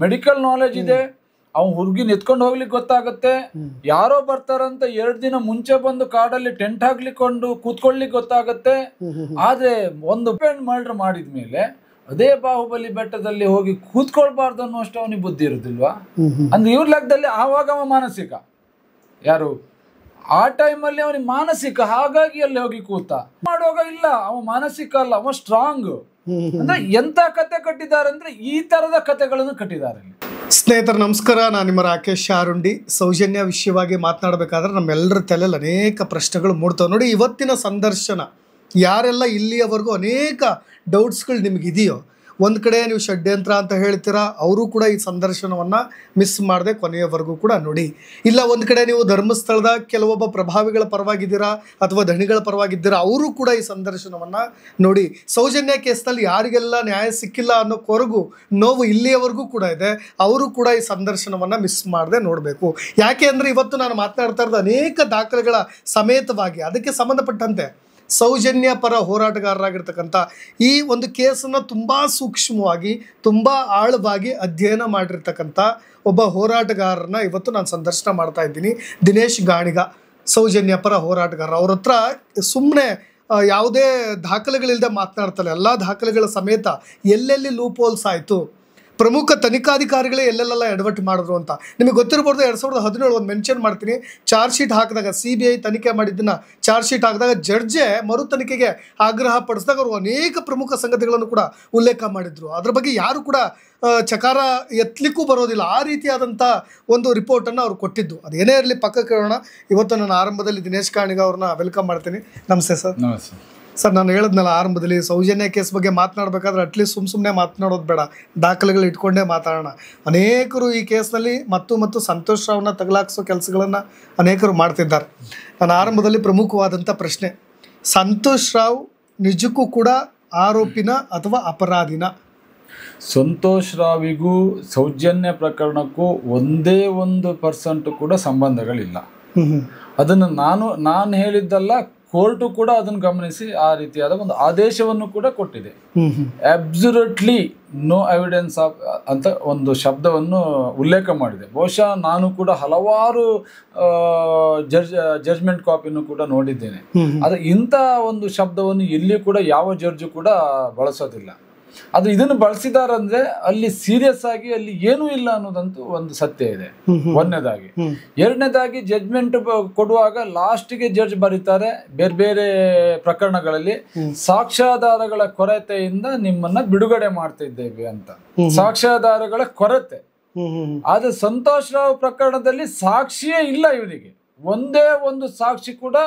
Medical knowledge ಇದೆ, ಅವ್ನು ಹುಡುಗಿನ ಎತ್ಕೊಂಡು ಹೋಗ್ಲಿಕ್ಕೆ ಗೊತ್ತಾಗುತ್ತೆ, ಯಾರೋ ಬರ್ತಾರಂತ 2 ದಿನ ಮುಂಚೆ ಬಂದು ಕಾಡಲ್ಲಿ ಟೆಂಟ್ ಹಾಕ್ಲಿಕ್ಕೊಂಡು ಕೂತ್ಕೊಳ್ಲಿಕ್ಕೆ ಗೊತ್ತಾಗತ್ತೆ. ಆದ್ರೆ ಒಂದು ಮರ್ಡರ್ ಮಾಡಿದ್ಮೇಲೆ ಅದೇ ಬಾಹುಬಲಿ ಬೆಟ್ಟದಲ್ಲಿ ಹೋಗಿ ಕೂತ್ಕೊಳ್ಬಾರ್ದು ಅನ್ನೋಷ್ಟು ಅವನಿಗೆ ಬುದ್ಧಿ ಇರುದಿಲ್ವಾ? ಅಂದ್ರೆ ಇವ್ರ ಲೆಕ್ಕದಲ್ಲಿ ಆವಾಗ ಅವ ಮಾನಸಿಕ, ಯಾರು ಆ ಟೈಮಲ್ಲಿ ಅವನಿಗೆ ಮಾನಸಿಕ, ಹಾಗಾಗಿ ಅಲ್ಲಿ ಹೋಗಿ ಕೂತ. ಮಾಡುವಾಗ ಇಲ್ಲ, ಅವ ಮಾನಸಿಕ ಅಲ್ಲ, ಅವ ಸ್ಟ್ರಾಂಗ್. ಅಂದ್ರೆ ಎಂತ ಕತೆ ಕಟ್ಟಿದ್ದಾರೆ ಅಂದ್ರೆ ಈ ತರದ ಕತೆಗಳನ್ನು ಕಟ್ಟಿದ್ದಾರೆ. ಸ್ನೇಹಿತರು ನಮಸ್ಕಾರ, ನಾನು ನಿಮ್ಮ ರಾಕೇಶ್ ಶಾರುಂಡಿ. ಸೌಜನ್ಯ ವಿಷಯವಾಗಿ ಮಾತನಾಡಬೇಕಾದ್ರೆ ನಮ್ಮೆಲ್ಲರ ತಲೆಯಲ್ಲಿ ಅನೇಕ ಪ್ರಶ್ನೆಗಳು ಮೂಡ್ತಾವೆ ನೋಡಿ. ಇವತ್ತಿನ ಸಂದರ್ಶನ ಯಾರೆಲ್ಲ ಇಲ್ಲಿಯವರೆಗೂ ಅನೇಕ ಡೌಟ್ಸ್ಗಳು ನಿಮಗಿದೆಯೋ, ಒಂದು ಕಡೆ ನೀವು ಷಡ್ಯಂತ್ರ ಅಂತ ಹೇಳ್ತೀರಾ, ಅವರು ಕೂಡ ಈ ಸಂದರ್ಶನವನ್ನು ಮಿಸ್ ಮಾಡದೆ ಕೊನೆಯವರೆಗೂ ಕೂಡ ನೋಡಿ. ಇಲ್ಲ ಒಂದು ಕಡೆ ನೀವು ಧರ್ಮಸ್ಥಳದ ಕೆಲವೊಬ್ಬ ಪ್ರಭಾವಿಗಳ ಪರವಾಗಿದ್ದೀರಾ ಅಥವಾ ಧಣಿಗಳ ಪರವಾಗಿದ್ದೀರಾ, ಅವರು ಕೂಡ ಈ ಸಂದರ್ಶನವನ್ನು ನೋಡಿ. ಸೌಜನ್ಯ ಕೇಸ್ನಲ್ಲಿ ಯಾರಿಗೆಲ್ಲ ನ್ಯಾಯ ಸಿಕ್ಕಿಲ್ಲ ಅನ್ನೋ ಕೊರಗು ನೋವು ಇಲ್ಲಿಯವರೆಗೂ ಕೂಡ ಇದೆ, ಅವರು ಕೂಡ ಈ ಸಂದರ್ಶನವನ್ನು ಮಿಸ್ ಮಾಡದೆ ನೋಡಬೇಕು. ಯಾಕೆ ಅಂದರೆ ಇವತ್ತು ನಾನು ಮಾತನಾಡ್ತಾ ಇರೋದು ಅನೇಕ ದಾಖಲೆಗಳ ಸಮೇತವಾಗಿ ಅದಕ್ಕೆ ಸಂಬಂಧಪಟ್ಟಂತೆ ಸೌಜನ್ಯ ಪರ ಹೋರಾಟಗಾರರಾಗಿರ್ತಕ್ಕಂಥ ಈ ಒಂದು ಕೇಸನ್ನು ತುಂಬ ಸೂಕ್ಷ್ಮವಾಗಿ ತುಂಬ ಆಳವಾಗಿ ಅಧ್ಯಯನ ಮಾಡಿರ್ತಕ್ಕಂಥ ಒಬ್ಬ ಹೋರಾಟಗಾರರನ್ನ ಇವತ್ತು ನಾನು ಸಂದರ್ಶನ ಮಾಡ್ತಾ ಇದ್ದೀನಿ. ದಿನೇಶ್ ಗಾಣಿಗ, ಸೌಜನ್ಯ ಪರ ಹೋರಾಟಗಾರ. ಅವ್ರ ಹತ್ರ ಸುಮ್ಮನೆ ಯಾವುದೇ ದಾಖಲೆಗಳಿಲ್ಲದೆ ಮಾತನಾಡ್ತಾರೆ, ಎಲ್ಲ ದಾಖಲೆಗಳ ಸಮೇತ ಎಲ್ಲೆಲ್ಲಿ ಲೂಪ್ ಹೋಲ್ಸ್ ಆಯಿತು, ಪ್ರಮುಖ ತನಿಖಾಧಿಕಾರಿಗಳೇ ಎಲ್ಲೆಲ್ಲ ಎಡವಟ್ಟು ಮಾಡಿದ್ರು ಅಂತ ನಿಮಗೆ ಗೊತ್ತಿರಬಹುದು. 2017 ಒಂದು ಮೆನ್ಷನ್ ಮಾಡ್ತೀನಿ, ಚಾರ್ಜ್ ಶೀಟ್ ಹಾಕಿದಾಗ CBI ತನಿಖೆ ಮಾಡಿದ್ದನ್ನು ಚಾರ್ಜ್ ಶೀಟ್ ಹಾಕಿದಾಗ ಜಡ್ಜೆ ಮರು ತನಿಖೆಗೆ ಆಗ್ರಹ ಪಡಿಸಿದಾಗ ಅವರು ಅನೇಕ ಪ್ರಮುಖ ಸಂಗತಿಗಳನ್ನು ಕೂಡ ಉಲ್ಲೇಖ ಮಾಡಿದ್ರು. ಅದ್ರ ಬಗ್ಗೆ ಯಾರು ಕೂಡ ಚಕಾರ ಎತ್ತಲಿಕ್ಕೂ ಬರೋದಿಲ್ಲ, ಆ ರೀತಿಯಾದಂಥ ಒಂದು ರಿಪೋರ್ಟನ್ನು ಅವ್ರು ಕೊಟ್ಟಿದ್ದು. ಅದೇನೇ ಇರಲಿ, ಪಕ್ಕಕ್ಕೆ ಕೇಳೋಣ. ಇವತ್ತು ನಾನು ಆರಂಭದಲ್ಲಿ ದಿನೇಶ್ ಗಾಣಿಗ ಅವ್ರನ್ನ ವೆಲ್ಕಮ್ ಮಾಡ್ತೀನಿ. ನಮಸ್ತೆ ಸರ್. ನಮಸ್ತೆ ಸರ್. ನಾನು ಹೇಳಿದ್ನಲ್ಲ ಆರಂಭದಲ್ಲಿ, ಸೌಜನ್ಯ ಕೇಸ್ ಬಗ್ಗೆ ಮಾತನಾಡಬೇಕಾದ್ರೆ ಅಟ್ಲೀಸ್ಟ್ ಸುಮ್ಮನೆ ಮಾತನಾಡೋದು ಬೇಡ, ದಾಖಲೆಗಳು ಇಟ್ಕೊಂಡೇ ಮಾತಾಡೋಣ. ಅನೇಕರು ಈ ಕೇಸ್ನಲ್ಲಿ ಮತ್ತು ಸಂತೋಷ್ ರಾವ್ನ ತಗಲಾಕ್ಸೋ ಕೆಲಸಗಳನ್ನು ಅನೇಕರು ಮಾಡ್ತಿದ್ದಾರೆ. ನಾನು ಆರಂಭದಲ್ಲಿ ಪ್ರಮುಖವಾದಂಥ ಪ್ರಶ್ನೆ, ಸಂತೋಷ್ ರಾವ್ ನಿಜಕ್ಕೂ ಕೂಡ ಆರೋಪಿನ ಅಥವಾ ಅಪರಾಧಿನ? ಸಂತೋಷ್ ರಾವಿಗೂ ಸೌಜನ್ಯ ಪ್ರಕರಣಕ್ಕೂ ಒಂದೇ 1% ಕೂಡ ಸಂಬಂಧಗಳಿಲ್ಲ. ಅದನ್ನು ನಾನು ಹೇಳಿದ್ದಲ್ಲ, ಕೋರ್ಟು ಕೂಡ ಅದನ್ನು ಗಮನಿಸಿ ಆ ರೀತಿಯಾದ ಒಂದು ಆದೇಶವನ್ನು ಕೂಡ ಕೊಟ್ಟಿದೆ. ಅಬ್ಸಲ್ಯೂಟ್ಲಿ ನೋ ಎವಿಡೆನ್ಸ್ ಆಫ್ ಅಂತ ಒಂದು ಶಬ್ದವನ್ನು ಉಲ್ಲೇಖ ಮಾಡಿದೆ. ಬಹುಶಃ ನಾನು ಕೂಡ ಹಲವಾರು ಜಡ್ಜ್ಮೆಂಟ್ ಕಾಪಿನೂ ಕೂಡ ನೋಡಿದ್ದೇನೆ. ಆದರೆ ಇಂಥ ಒಂದು ಶಬ್ದವನ್ನು ಎಲ್ಲಿಯೂ ಕೂಡ ಯಾವ ಜಡ್ಜು ಕೂಡ ಬಳಸೋದಿಲ್ಲ. ಅದು ಇದನ್ನು ಬಳಸಿದಾರಂದ್ರೆ ಅಲ್ಲಿ ಸೀರಿಯಸ್ ಆಗಿ ಅಲ್ಲಿ ಏನೂ ಇಲ್ಲ ಅನ್ನೋದಂತೂ ಒಂದು ಸತ್ಯ ಇದೆ, ಒಂದನೇದಾಗಿ. ಎರಡನೇದಾಗಿ ಜಡ್ಜ್ಮೆಂಟ್ ಕೊಡುವಾಗ ಲಾಸ್ಟ್ಗೆ ಜಡ್ಜ್ ಬರೀತಾರೆ, ಬೇರೆ ಬೇರೆ ಪ್ರಕರಣಗಳಲ್ಲಿ ಸಾಕ್ಷ್ಯಾಧಾರಗಳ ಕೊರತೆಯಿಂದ ನಿಮ್ಮನ್ನ ಬಿಡುಗಡೆ ಮಾಡ್ತಾ ಇದ್ದೇವೆ ಅಂತ. ಸಾಕ್ಷ್ಯಾಧಾರಗಳ ಕೊರತೆ. ಆದ್ರೆ ಸಂತೋಷ್ ರಾವ್ ಪ್ರಕರಣದಲ್ಲಿ ಸಾಕ್ಷಿಯೇ ಇಲ್ಲ ಇವನಿಗೆ, ಒಂದೇ ಒಂದು ಸಾಕ್ಷಿ ಕೂಡ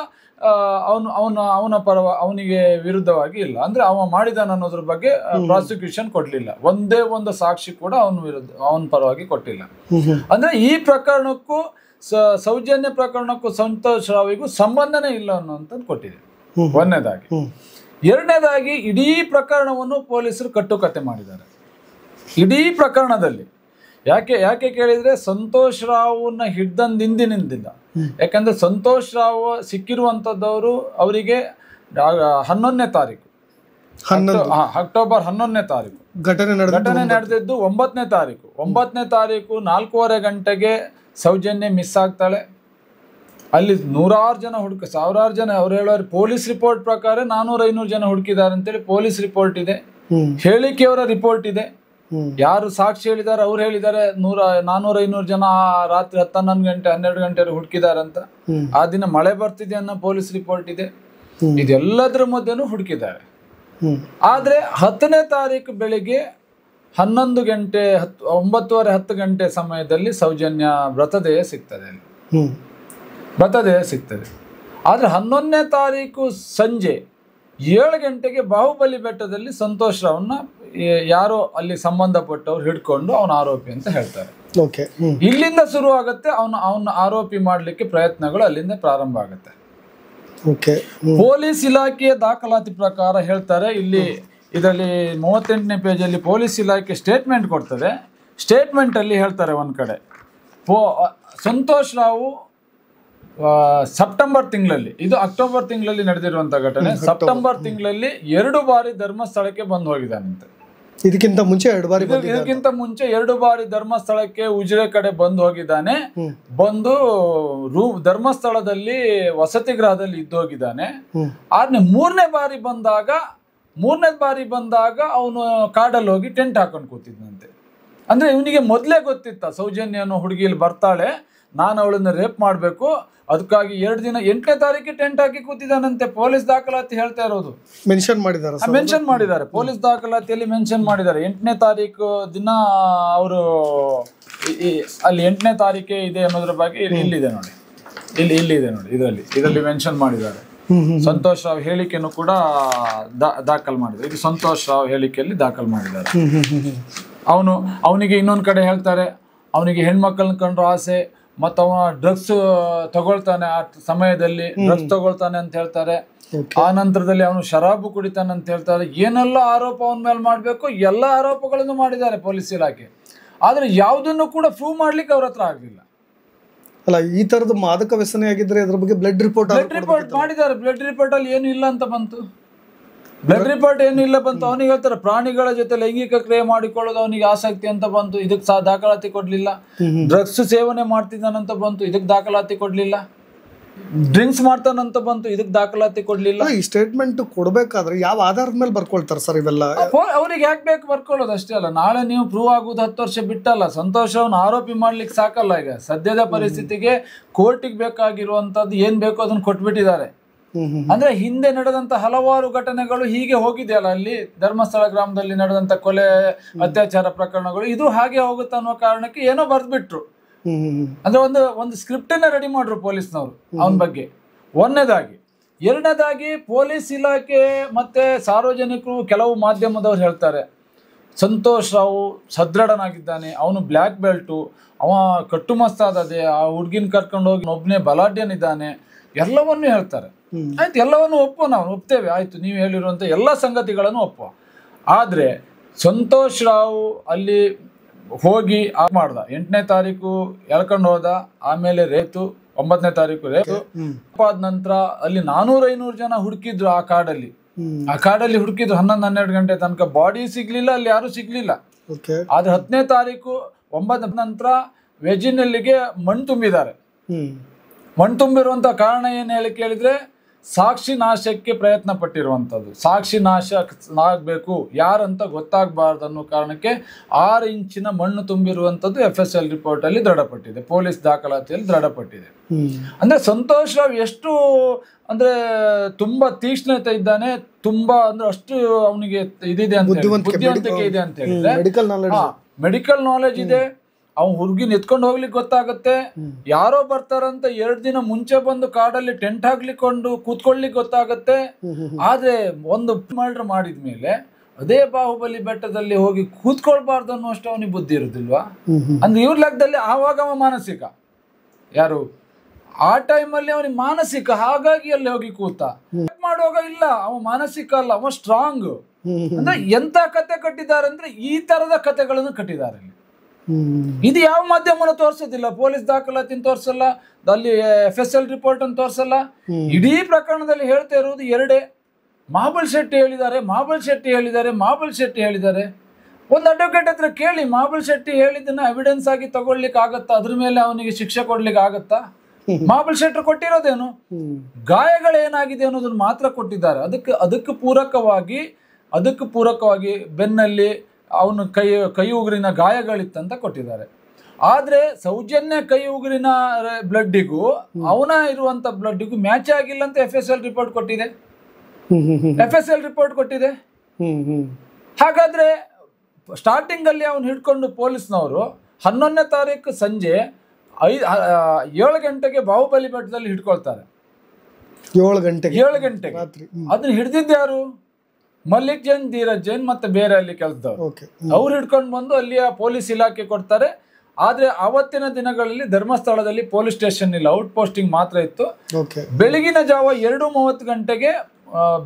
ಅವನಿಗೆ ವಿರುದ್ಧವಾಗಿ ಇಲ್ಲ. ಅಂದ್ರೆ ಅವ ಮಾಡಿದಾನ ಅನ್ನೋದ್ರ ಬಗ್ಗೆ ಪ್ರಾಸಿಕ್ಯೂಷನ್ ಕೊಡ್ಲಿಲ್ಲ, ಒಂದೇ ಒಂದು ಸಾಕ್ಷಿ ಕೂಡ ಅವನ ಪರವಾಗಿ ಕೊಟ್ಟಿಲ್ಲ. ಅಂದ್ರೆ ಈ ಪ್ರಕರಣಕ್ಕೂ ಸೌಜನ್ಯ ಪ್ರಕರಣಕ್ಕೂ ಸಂತೋಷ್ ರಾವಿಗೂ ಸಂಬಂಧನೇ ಇಲ್ಲ ಅನ್ನೋಂಥದ್ದು ಕೊಟ್ಟಿದೆ, ಒಂದನೇದಾಗಿ. ಎರಡನೇದಾಗಿ ಇಡೀ ಪ್ರಕರಣವನ್ನು ಪೊಲೀಸರು ಕಟ್ಟುಕತೆ ಮಾಡಿದ್ದಾರೆ. ಇಡೀ ಪ್ರಕರಣದಲ್ಲಿ ಯಾಕೆ ಕೇಳಿದ್ರೆ, ಸಂತೋಷ್ ರಾವ್ನ ಹಿಡ್ದಂದಿಂದಿನಿಂದ. ಯಾಕಂದ್ರೆ ಸಂತೋಷ್ ರಾವ್ ಸಿಕ್ಕಿರುವಂತದ್ದವರು ಅವರಿಗೆ 11ನೇ ತಾರೀಕು, ಅಕ್ಟೋಬರ್ 11ನೇ ತಾರೀಕು ಘಟನೆ ನಡೆದಿದ್ದು 9ನೇ ತಾರೀಕು. 9ನೇ ತಾರೀಕು 4:15 ಗಂಟೆಗೆ ಸೌಜನ್ಯ ಮಿಸ್ ಆಗ್ತಾಳೆ. ಅಲ್ಲಿ 100 ಜನ ಸಾವಿರಾರು ಜನ, ಅವ್ರು ಹೇಳೋರು ಪೊಲೀಸ್ ರಿಪೋರ್ಟ್ ಪ್ರಕಾರ 400-500 ಜನ ಹುಡುಕಿದ್ದಾರೆ ಅಂತೇಳಿ ಪೊಲೀಸ್ ರಿಪೋರ್ಟ್ ಇದೆ, ಹೇಳಿಕೆಯವರ ರಿಪೋರ್ಟ್ ಇದೆ. ಯಾರು ಸಾಕ್ಷಿ ಹೇಳಿದ್ದಾರೆ ಅವ್ರು ಹೇಳಿದ್ದಾರೆ 400-500 ಜನ ರಾತ್ರಿ 10-11 ಗಂಟೆ 12 ಗಂಟೆ ಹುಡುಕಿದ್ದಾರೆ ಅಂತ. ಆ ದಿನ ಮಳೆ ಬರ್ತಿದೆ ಅನ್ನೋ ಪೊಲೀಸ್ ರಿಪೋರ್ಟ್ ಇದೆ. ಇದೆಲ್ಲದರ ಮಧ್ಯೆನೂ ಹುಡುಕಿದ್ದಾರೆ. ಆದ್ರೆ 10ನೇ ತಾರೀಕು ಬೆಳಿಗ್ಗೆ 11 ಗಂಟೆ 9:30-10 ಗಂಟೆ ಸಮಯದಲ್ಲಿ ಸೌಜನ್ಯ ಮೃತದೇಹ ಸಿಗ್ತದೆ. ಆದ್ರೆ 11ನೇ ತಾರೀಕು ಸಂಜೆ 7 ಗಂಟೆಗೆ ಬಾಹುಬಲಿ ಬೆಟ್ಟದಲ್ಲಿ ಸಂತೋಷ್ ರಾವ್ನ ಯಾರೋ ಅಲ್ಲಿ ಸಂಬಂಧಪಟ್ಟವ್ರು ಹಿಡ್ಕೊಂಡು ಅವನ ಆರೋಪಿ ಅಂತ ಹೇಳ್ತಾರೆ. ಇಲ್ಲಿಂದ ಶುರು ಆಗುತ್ತೆ ಅವನ ಆರೋಪಿ ಮಾಡ್ಲಿಕ್ಕೆ ಪ್ರಯತ್ನಗಳು, ಅಲ್ಲಿಂದ ಪ್ರಾರಂಭ ಆಗುತ್ತೆ. ಪೊಲೀಸ್ ಇಲಾಖೆಯ ದಾಖಲಾತಿ ಪ್ರಕಾರ ಹೇಳ್ತಾರೆ, ಇದರಲ್ಲಿ 38ನೇ ಪೇಜಲ್ಲಿ ಪೊಲೀಸ್ ಇಲಾಖೆ ಸ್ಟೇಟ್ಮೆಂಟ್ ಕೊಡ್ತದೆ. ಸ್ಟೇಟ್ಮೆಂಟ್ ಅಲ್ಲಿ ಹೇಳ್ತಾರೆ, ಒಂದ್ ಕಡೆ ಸಂತೋಷ್ ರಾವ್ ಸೆಪ್ಟೆಂಬರ್ ತಿಂಗಳಲ್ಲಿ, ಇದು ಅಕ್ಟೋಬರ್ ತಿಂಗಳಲ್ಲಿ ನಡೆದಿರುವಂತಹ ಘಟನೆ, ಸೆಪ್ಟೆಂಬರ್ ತಿಂಗಳಲ್ಲಿ 2 ಬಾರಿ ಧರ್ಮಸ್ಥಳಕ್ಕೆ ಬಂದು ಹೋಗಿದ್ದಾನಂತೆ. ಇದಕ್ಕಿಂತ ಮುಂಚೆ 2 ಬಾರಿ ಇದಕ್ಕಿಂತ ಮುಂಚೆ 2 ಬಾರಿ ಧರ್ಮಸ್ಥಳಕ್ಕೆ ಉಜಿರೆ ಕಡೆ ಬಂದು ಹೋಗಿದ್ದಾನೆ. ಬಂದು ಧರ್ಮಸ್ಥಳದಲ್ಲಿ ವಸತಿ ಗೃಹದಲ್ಲಿ ಇದ್ದೋಗಿದ್ದಾನೆ. ಆದ್ರೆ ಮೂರನೇ ಬಾರಿ ಬಂದಾಗ ಅವನು ಕಾಡಲ್ಲಿ ಹೋಗಿ ಟೆಂಟ್ ಹಾಕೊಂಡು ಕೂತಿದ್ದಂತೆ. ಅಂದ್ರೆ ಇವನಿಗೆ ಮೊದ್ಲೇ ಗೊತ್ತಿತ್ತ ಸೌಜನ್ಯ ಅನ್ನೋ ಹುಡುಗಿಯಲ್ಲಿ ಬರ್ತಾಳೆ, ನಾನು ಅವಳನ್ನ ರೇಪ್ ಮಾಡ್ಬೇಕು, ಅದಕ್ಕಾಗಿ 2 ದಿನ 8ನೇ ತಾರೀಕಿಗೆ ಟೆಂಟ್ ಹಾಕಿ ಕೂತಿದ್ದಾನಂತೆ. ಪೊಲೀಸ್ ದಾಖಲಾತಿ ಹೇಳ್ತಾ ಇರೋದು ಮೆನ್ಷನ್ ಮಾಡಿದ್ದಾರೆ. ಪೊಲೀಸ್ ದಾಖಲಾತಿಯಲ್ಲಿ ಮೆನ್ಷನ್ ಮಾಡಿದ್ದಾರೆ. 8ನೇ ತಾರೀಕು ದಿನ ಅವರು ಅಲ್ಲಿ 8ನೇ ತಾರೀಕೆ ಇದೆ ಅನ್ನೋದ್ರ ಬಗ್ಗೆ ಇಲ್ಲಿದೆ ನೋಡಿ, ಇಲ್ಲಿದೆ ನೋಡಿ, ಇದರಲ್ಲಿ ಮೆನ್ಷನ್ ಮಾಡಿದ್ದಾರೆ. ಸಂತೋಷ್ ರಾವ್ ಹೇಳಿಕೆಯನ್ನು ಕೂಡ ದಾಖಲು ಮಾಡಿದ್ದಾರೆ. ಇದು ಸಂತೋಷ್ ರಾವ್ ಹೇಳಿಕೆಯಲ್ಲಿ ದಾಖಲು ಮಾಡಿದ್ದಾರೆ. ಅವನಿಗೆ ಇನ್ನೊಂದು ಕಡೆ ಹೇಳ್ತಾರೆ, ಅವನಿಗೆ ಹೆಣ್ಮಕ್ಳನ್ನ ಕಂಡ್ರು ಆಸೆ, ಮತ್ತು ಅವ ಡ್ರಗ್ಸ್ ತಗೊಳ್ತಾನೆ, ಆ ಸಮಯದಲ್ಲಿ ಡ್ರಗ್ಸ್ ತಗೊಳ್ತಾನೆ ಅಂತ ಹೇಳ್ತಾರೆ. ಆ ನಂತರದಲ್ಲಿ ಅವನು ಶರಾಬು ಕುಡಿತಾನೆ ಅಂತ ಹೇಳ್ತಾರೆ. ಏನೆಲ್ಲ ಆರೋಪ ಅವನ ಮೇಲೆ ಮಾಡಬೇಕು ಎಲ್ಲ ಆರೋಪಗಳನ್ನು ಮಾಡಿದ್ದಾರೆ ಪೊಲೀಸ್ ಇಲಾಖೆ. ಆದ್ರೆ ಯಾವುದನ್ನು ಕೂಡ ಪ್ರೂವ್ ಮಾಡ್ಲಿಕ್ಕೆ ಅವ್ರ ಹತ್ರ ಆಗ್ಲಿಲ್ಲ. ಅಲ್ಲ, ಈ ತರದ ಮಾದಕ ವ್ಯಸನೆ ಆಗಿದ್ರೆ ಅದ್ರ ಬಗ್ಗೆ ಬ್ಲಡ್ ರಿಪೋರ್ಟ್ ಮಾಡಿದ್ದಾರೆ. ಬ್ಲಡ್ ರಿಪೋರ್ಟ್ ಅಲ್ಲಿ ಏನು ಇಲ್ಲ ಅಂತ ಬಂತು. ಅವನಿಗೆ ಹೇಳ್ತಾರೆ ಪ್ರಾಣಿಗಳ ಜೊತೆ ಲೈಂಗಿಕ ಕ್ರಿಯೆ ಮಾಡಿಕೊಳ್ಳೋದು ಅವನಿಗೆ ಆಸಕ್ತಿ ಅಂತ ಬಂತು, ಇದಕ್ಕೆ ದಾಖಲಾತಿ ಕೊಡ್ಲಿಲ್ಲ. ಡ್ರಗ್ಸ್ ಸೇವನೆ ಮಾಡ್ತಿದ್ದಾನಂತ ಬಂತು, ಇದಕ್ಕೆ ದಾಖಲಾತಿ ಕೊಡ್ಲಿಲ್ಲ. ಡ್ರಿಂಕ್ಸ್ ಮಾಡ್ತಾನಂತ ಬಂತು, ಇದಕ್ಕೆ ದಾಖಲಾತಿ ಕೊಡ್ಲಿಲ್ಲ. ಈ ಸ್ಟೇಟ್ಮೆಂಟ್ ಕೊಡ್ಬೇಕಾದ್ರೆ ಯಾವ ಆಧಾರದ ಮೇಲೆ ಬರ್ಕೊಳ್ತಾರೆ ಸರ್ ಇವೆಲ್ಲ? ಅವ್ರಿಗೆ ಯಾಕೆ ಬೇಕು ಬರ್ಕೊಳ್ಳೋದು ಅಷ್ಟೇ ಅಲ್ಲ. ನಾಳೆ ನೀವು ಪ್ರೂವ್ ಆಗುದು 10 ವರ್ಷ ಬಿಟ್ಟಲ್ಲ. ಸಂತೋಷ್ ಅವ್ನ ಆರೋಪಿ ಮಾಡ್ಲಿಕ್ಕೆ ಸಾಕಲ್ಲ. ಈಗ ಸದ್ಯದ ಪರಿಸ್ಥಿತಿಗೆ ಕೋರ್ಟಿಗೆ ಬೇಕಾಗಿರುವಂತದ್ದು ಏನ್ ಬೇಕೋ ಅದನ್ನ ಕೊಟ್ಬಿಟ್ಟಿದ್ದಾರೆ. ಅಂದ್ರೆ ಹಿಂದೆ ನಡೆದಂತ ಹಲವಾರು ಘಟನೆಗಳು ಹೀಗೆ ಹೋಗಿದೆಯಲ್ಲ, ಅಲ್ಲಿ ಧರ್ಮಸ್ಥಳ ಗ್ರಾಮದಲ್ಲಿ ನಡೆದಂತ ಕೊಲೆ ಅತ್ಯಾಚಾರ ಪ್ರಕರಣಗಳು ಇದು ಹಾಗೆ ಹೋಗುತ್ತೆ ಅನ್ನೋ ಕಾರಣಕ್ಕೆ ಏನೋ ಬರ್ದ್ಬಿಟ್ರು. ಅಂದ್ರೆ ಒಂದು ಸ್ಕ್ರಿಪ್ಟ್ ಅನ್ನ ರೆಡಿ ಮಾಡ್ರು ಪೊಲೀಸ್ನವರು ಅವನ ಬಗ್ಗೆ. ಒಂದನೇದಾಗಿ. ಎರಡನೇದಾಗಿ ಪೊಲೀಸ್ ಇಲಾಖೆ ಮತ್ತೆ ಸಾರ್ವಜನಿಕರು ಕೆಲವು ಮಾಧ್ಯಮದವ್ರು ಹೇಳ್ತಾರೆ, ಸಂತೋಷ್ ರಾವ್ ಸದೃಢನಾಗಿದ್ದಾನೆ, ಅವನು ಬ್ಲ್ಯಾಕ್ ಬೆಲ್ಟು, ಅವ ಕಟ್ಟುಮಸ್ತಾದದೆ, ಆ ಹುಡ್ಗಿನ ಕರ್ಕೊಂಡು ಹೋಗಿ ಒಬ್ಬನೇ ಬಲಾಢ್ಯನಿದ್ದಾನೆ, ಎಲ್ಲವನ್ನೂ ಹೇಳ್ತಾರೆ. ಆಯ್ತು, ಎಲ್ಲವನ್ನು ನಾವು ಒಪ್ತೇವೆ, ಆಯ್ತು ನೀವು ಹೇಳಿರುವಂತ ಎಲ್ಲ ಸಂಗತಿಗಳನ್ನು ಒಪ್ಪುವ. ಆದ್ರೆ ಸಂತೋಷ್ ರಾವ್ ಅಲ್ಲಿ ಹೋಗಿ ಮಾಡ್ದ. 8ನೇ ತಾರೀಕು ಎಳ್ಕೊಂಡು ಹೋದ, ಆಮೇಲೆ ರೇತು, 9ನೇ ತಾರೀಕು ರೇತು. ಆದ ನಂತರ ಅಲ್ಲಿ 400-500 ಜನ ಹುಡುಕಿದ್ರು ಆ ಕಾಡಲ್ಲಿ ಹುಡುಕಿದ್ರು 11-12 ಗಂಟೆ ತನಕ. ಬಾಡಿ ಸಿಗ್ಲಿಲ್ಲ, ಅಲ್ಲಿ ಯಾರು ಸಿಗ್ಲಿಲ್ಲ. ಆದ್ರೆ 10ನೇ ತಾರೀಕು 9 ನಂತರ ವೆಜಿನಲ್ಲಿಗೆ ಮಣ್ಣು ತುಂಬಿದ್ದಾರೆ. ಮಣ್ಣು ತುಂಬಿರುವಂತ ಕಾರಣ ಏನ್ ಹೇಳಿ ಕೇಳಿದ್ರೆ, ಸಾಕ್ಷಿ ನಾಶಕ್ಕೆ ಪ್ರಯತ್ನ ಪಟ್ಟಿರುವಂಥದ್ದು. ಸಾಕ್ಷಿ ನಾಶ ಆಗಬೇಕು, ಯಾರಂತ ಗೊತ್ತಾಗಬಾರ್ದು ಅನ್ನೋ ಕಾರಣಕ್ಕೆ 6 ಇಂಚಿನ ಮಣ್ಣು ತುಂಬಿರುವಂಥದ್ದು FSL ರಿಪೋರ್ಟ್ ಅಲ್ಲಿ ದೃಢಪಟ್ಟಿದೆ, ಪೊಲೀಸ್ ದಾಖಲಾತಿಯಲ್ಲಿ ದೃಢಪಟ್ಟಿದೆ. ಅಂದ್ರೆ ಸಂತೋಷ್ ರಾವ್ ಎಷ್ಟು ಅಂದ್ರೆ ತುಂಬಾ ತೀಕ್ಷ್ಣತೆ ಇದ್ದಾನೆ, ತುಂಬಾ ಅಂದ್ರೆ ಅಷ್ಟು ಅವನಿಗೆ ಇದಿದೆ ಅಂತ, ಬುದ್ಧಿವಂತಿಕೆ ಇದೆ ಅಂತ ಹೇಳಿದ್ರೆ, ಮೆಡಿಕಲ್ ನಾಲೆಜ್ ಇದೆ. ಅವ್ನು ಹುಡುಗಿನ ಎತ್ಕೊಂಡು ಹೋಗ್ಲಿಕ್ಕೆ ಗೊತ್ತಾಗತ್ತೆ. ಯಾರೋ ಬರ್ತಾರಂತ 2 ದಿನ ಮುಂಚೆ ಬಂದು ಕಾಡಲ್ಲಿ ಟೆಂಟ್ ಹಾಕ್ಲಿಕ್ಕೊಂಡು ಕೂತ್ಕೊಳ್ಲಿಕ್ಕೆ ಗೊತ್ತಾಗತ್ತೆ. ಆದ್ರೆ ಒಂದು ಮರ್ಡರ್ ಮಾಡಿದ್ಮೇಲೆ ಅದೇ ಬಾಹುಬಲಿ ಬೆಟ್ಟದಲ್ಲಿ ಹೋಗಿ ಕೂತ್ಕೊಳ್ಬಾರ್ದು ಅನ್ನುವಷ್ಟು ಅವನಿಗೆ ಬುದ್ಧಿ ಇರುದಿಲ್ವಾ? ಅಂದ್ರೆ ಇವ್ರ ಲೆಕ್ಕದಲ್ಲಿ ಆವಾಗ ಅವ ಮಾನಸಿಕ, ಯಾರು ಆ ಟೈಮಲ್ಲಿ ಅವನಿಗೆ ಮಾನಸಿಕ, ಹಾಗಾಗಿ ಅಲ್ಲಿ ಹೋಗಿ ಕೂತ. ಮಾಡುವಾಗ ಇಲ್ಲ, ಅವ ಮಾನಸಿಕ ಅಲ್ಲ, ಅವ ಸ್ಟ್ರಾಂಗ್. ಅಂದ್ರೆ ಎಂತ ಕತೆ ಕಟ್ಟಿದ್ದಾರೆ ಅಂದ್ರೆ ಈ ತರದ ಕತೆಗಳನ್ನು ಕಟ್ಟಿದ್ದಾರೆ. ಇದು ಯಾವ ಮಾಧ್ಯಮನ ತೋರಿಸೋದಿಲ್ಲ, ಪೊಲೀಸ್ ದಾಖಲಾತಿನ ತೋರಿಸಲ್ಲ, ಅಲ್ಲಿ FSL ರಿಪೋರ್ಟ್ ಅನ್ನು ತೋರಿಸಲ್ಲ. ಇಡೀ ಪ್ರಕರಣದಲ್ಲಿ ಹೇಳ್ತಾ ಇರುವುದು ಎರಡೇ, ಮಹಾಬಲ್ ಶೆಟ್ಟಿ ಹೇಳಿದ್ದಾರೆ. ಒಂದು ಅಡ್ವೊಕೇಟ್ ಹತ್ರ ಕೇಳಿ, ಮಹಾಬಲ್ ಶೆಟ್ಟಿ ಹೇಳಿದ್ದನ್ನ ಎವಿಡೆನ್ಸ್ ಆಗಿ ತಗೊಳ್ಲಿಕ್ಕೆ ಆಗತ್ತಾ? ಅದ್ರ ಮೇಲೆ ಅವನಿಗೆ ಶಿಕ್ಷೆ ಕೊಡ್ಲಿಕ್ಕೆ ಆಗತ್ತಾ? ಮಹಾಬಲ್ ಶೆಟ್ಟಿ ಕೊಟ್ಟಿರೋದೇನು, ಗಾಯಗಳೇನಾಗಿದೆ ಅನ್ನೋದನ್ನ ಮಾತ್ರ ಕೊಟ್ಟಿದ್ದಾರೆ. ಅದಕ್ಕೆ ಪೂರಕವಾಗಿ ಬೆನ್ನಲ್ಲಿ ಅವನು ಕೈ ಉಗುರಿನ ಗಾಯಗಳಿತ್ತಂತ ಕೊಟ್ಟಿದ್ದಾರೆ. ಆದ್ರೆ ಸೌಜನ್ಯ ಕೈ ಉಗುರಿನ ಬ್ಲಡ್ಡಿಗೂ ಅವನ ಇರುವಂತ ಬ್ಲಡ್ಡಿಗೂ ಮ್ಯಾಚ್ ಆಗಿಲ್ಲ ಅಂತ FSL ರಿಪೋರ್ಟ್ ಕೊಟ್ಟಿದೆ. ಹಾಗಾದ್ರೆ ಸ್ಟಾರ್ಟಿಂಗ್ ಅಲ್ಲಿ ಅವನು ಹಿಡ್ಕೊಂಡು ಪೊಲೀಸ್ನವರು 11ನೇ ತಾರೀಕು ಸಂಜೆ 7 ಗಂಟೆಗೆ ಬಾಹುಬಲಿ ಬೆಟ್ಟದಲ್ಲಿ ಹಿಡ್ಕೊಳ್ತಾರೆ. 7 ಗಂಟೆಗೆ ಅದನ್ನ ಹಿಡ್ದಿದ್ಯಾರು? ಮಲ್ಲಿಕ್ ಜೈನ್, ಧೀರಜ್ ಜೈನ್ ಮತ್ತೆ ಬೇರೆ ಅಲ್ಲಿ ಕೆಲಸದವರು. ಅವ್ರು ಹಿಡ್ಕೊಂಡು ಬಂದು ಅಲ್ಲಿಯ ಪೊಲೀಸ್ ಇಲಾಖೆ ಕೊಡ್ತಾರೆ. ಆದ್ರೆ ಅವತ್ತಿನ ದಿನಗಳಲ್ಲಿ ಧರ್ಮಸ್ಥಳದಲ್ಲಿ ಪೊಲೀಸ್ ಸ್ಟೇಷನ್ ಇಲ್ಲ, ಔಟ್ ಪೋಸ್ಟಿಂಗ್ ಮಾತ್ರ ಇತ್ತು. ಬೆಳಗಿನ ಜಾವ 2:30 ಗಂಟೆಗೆ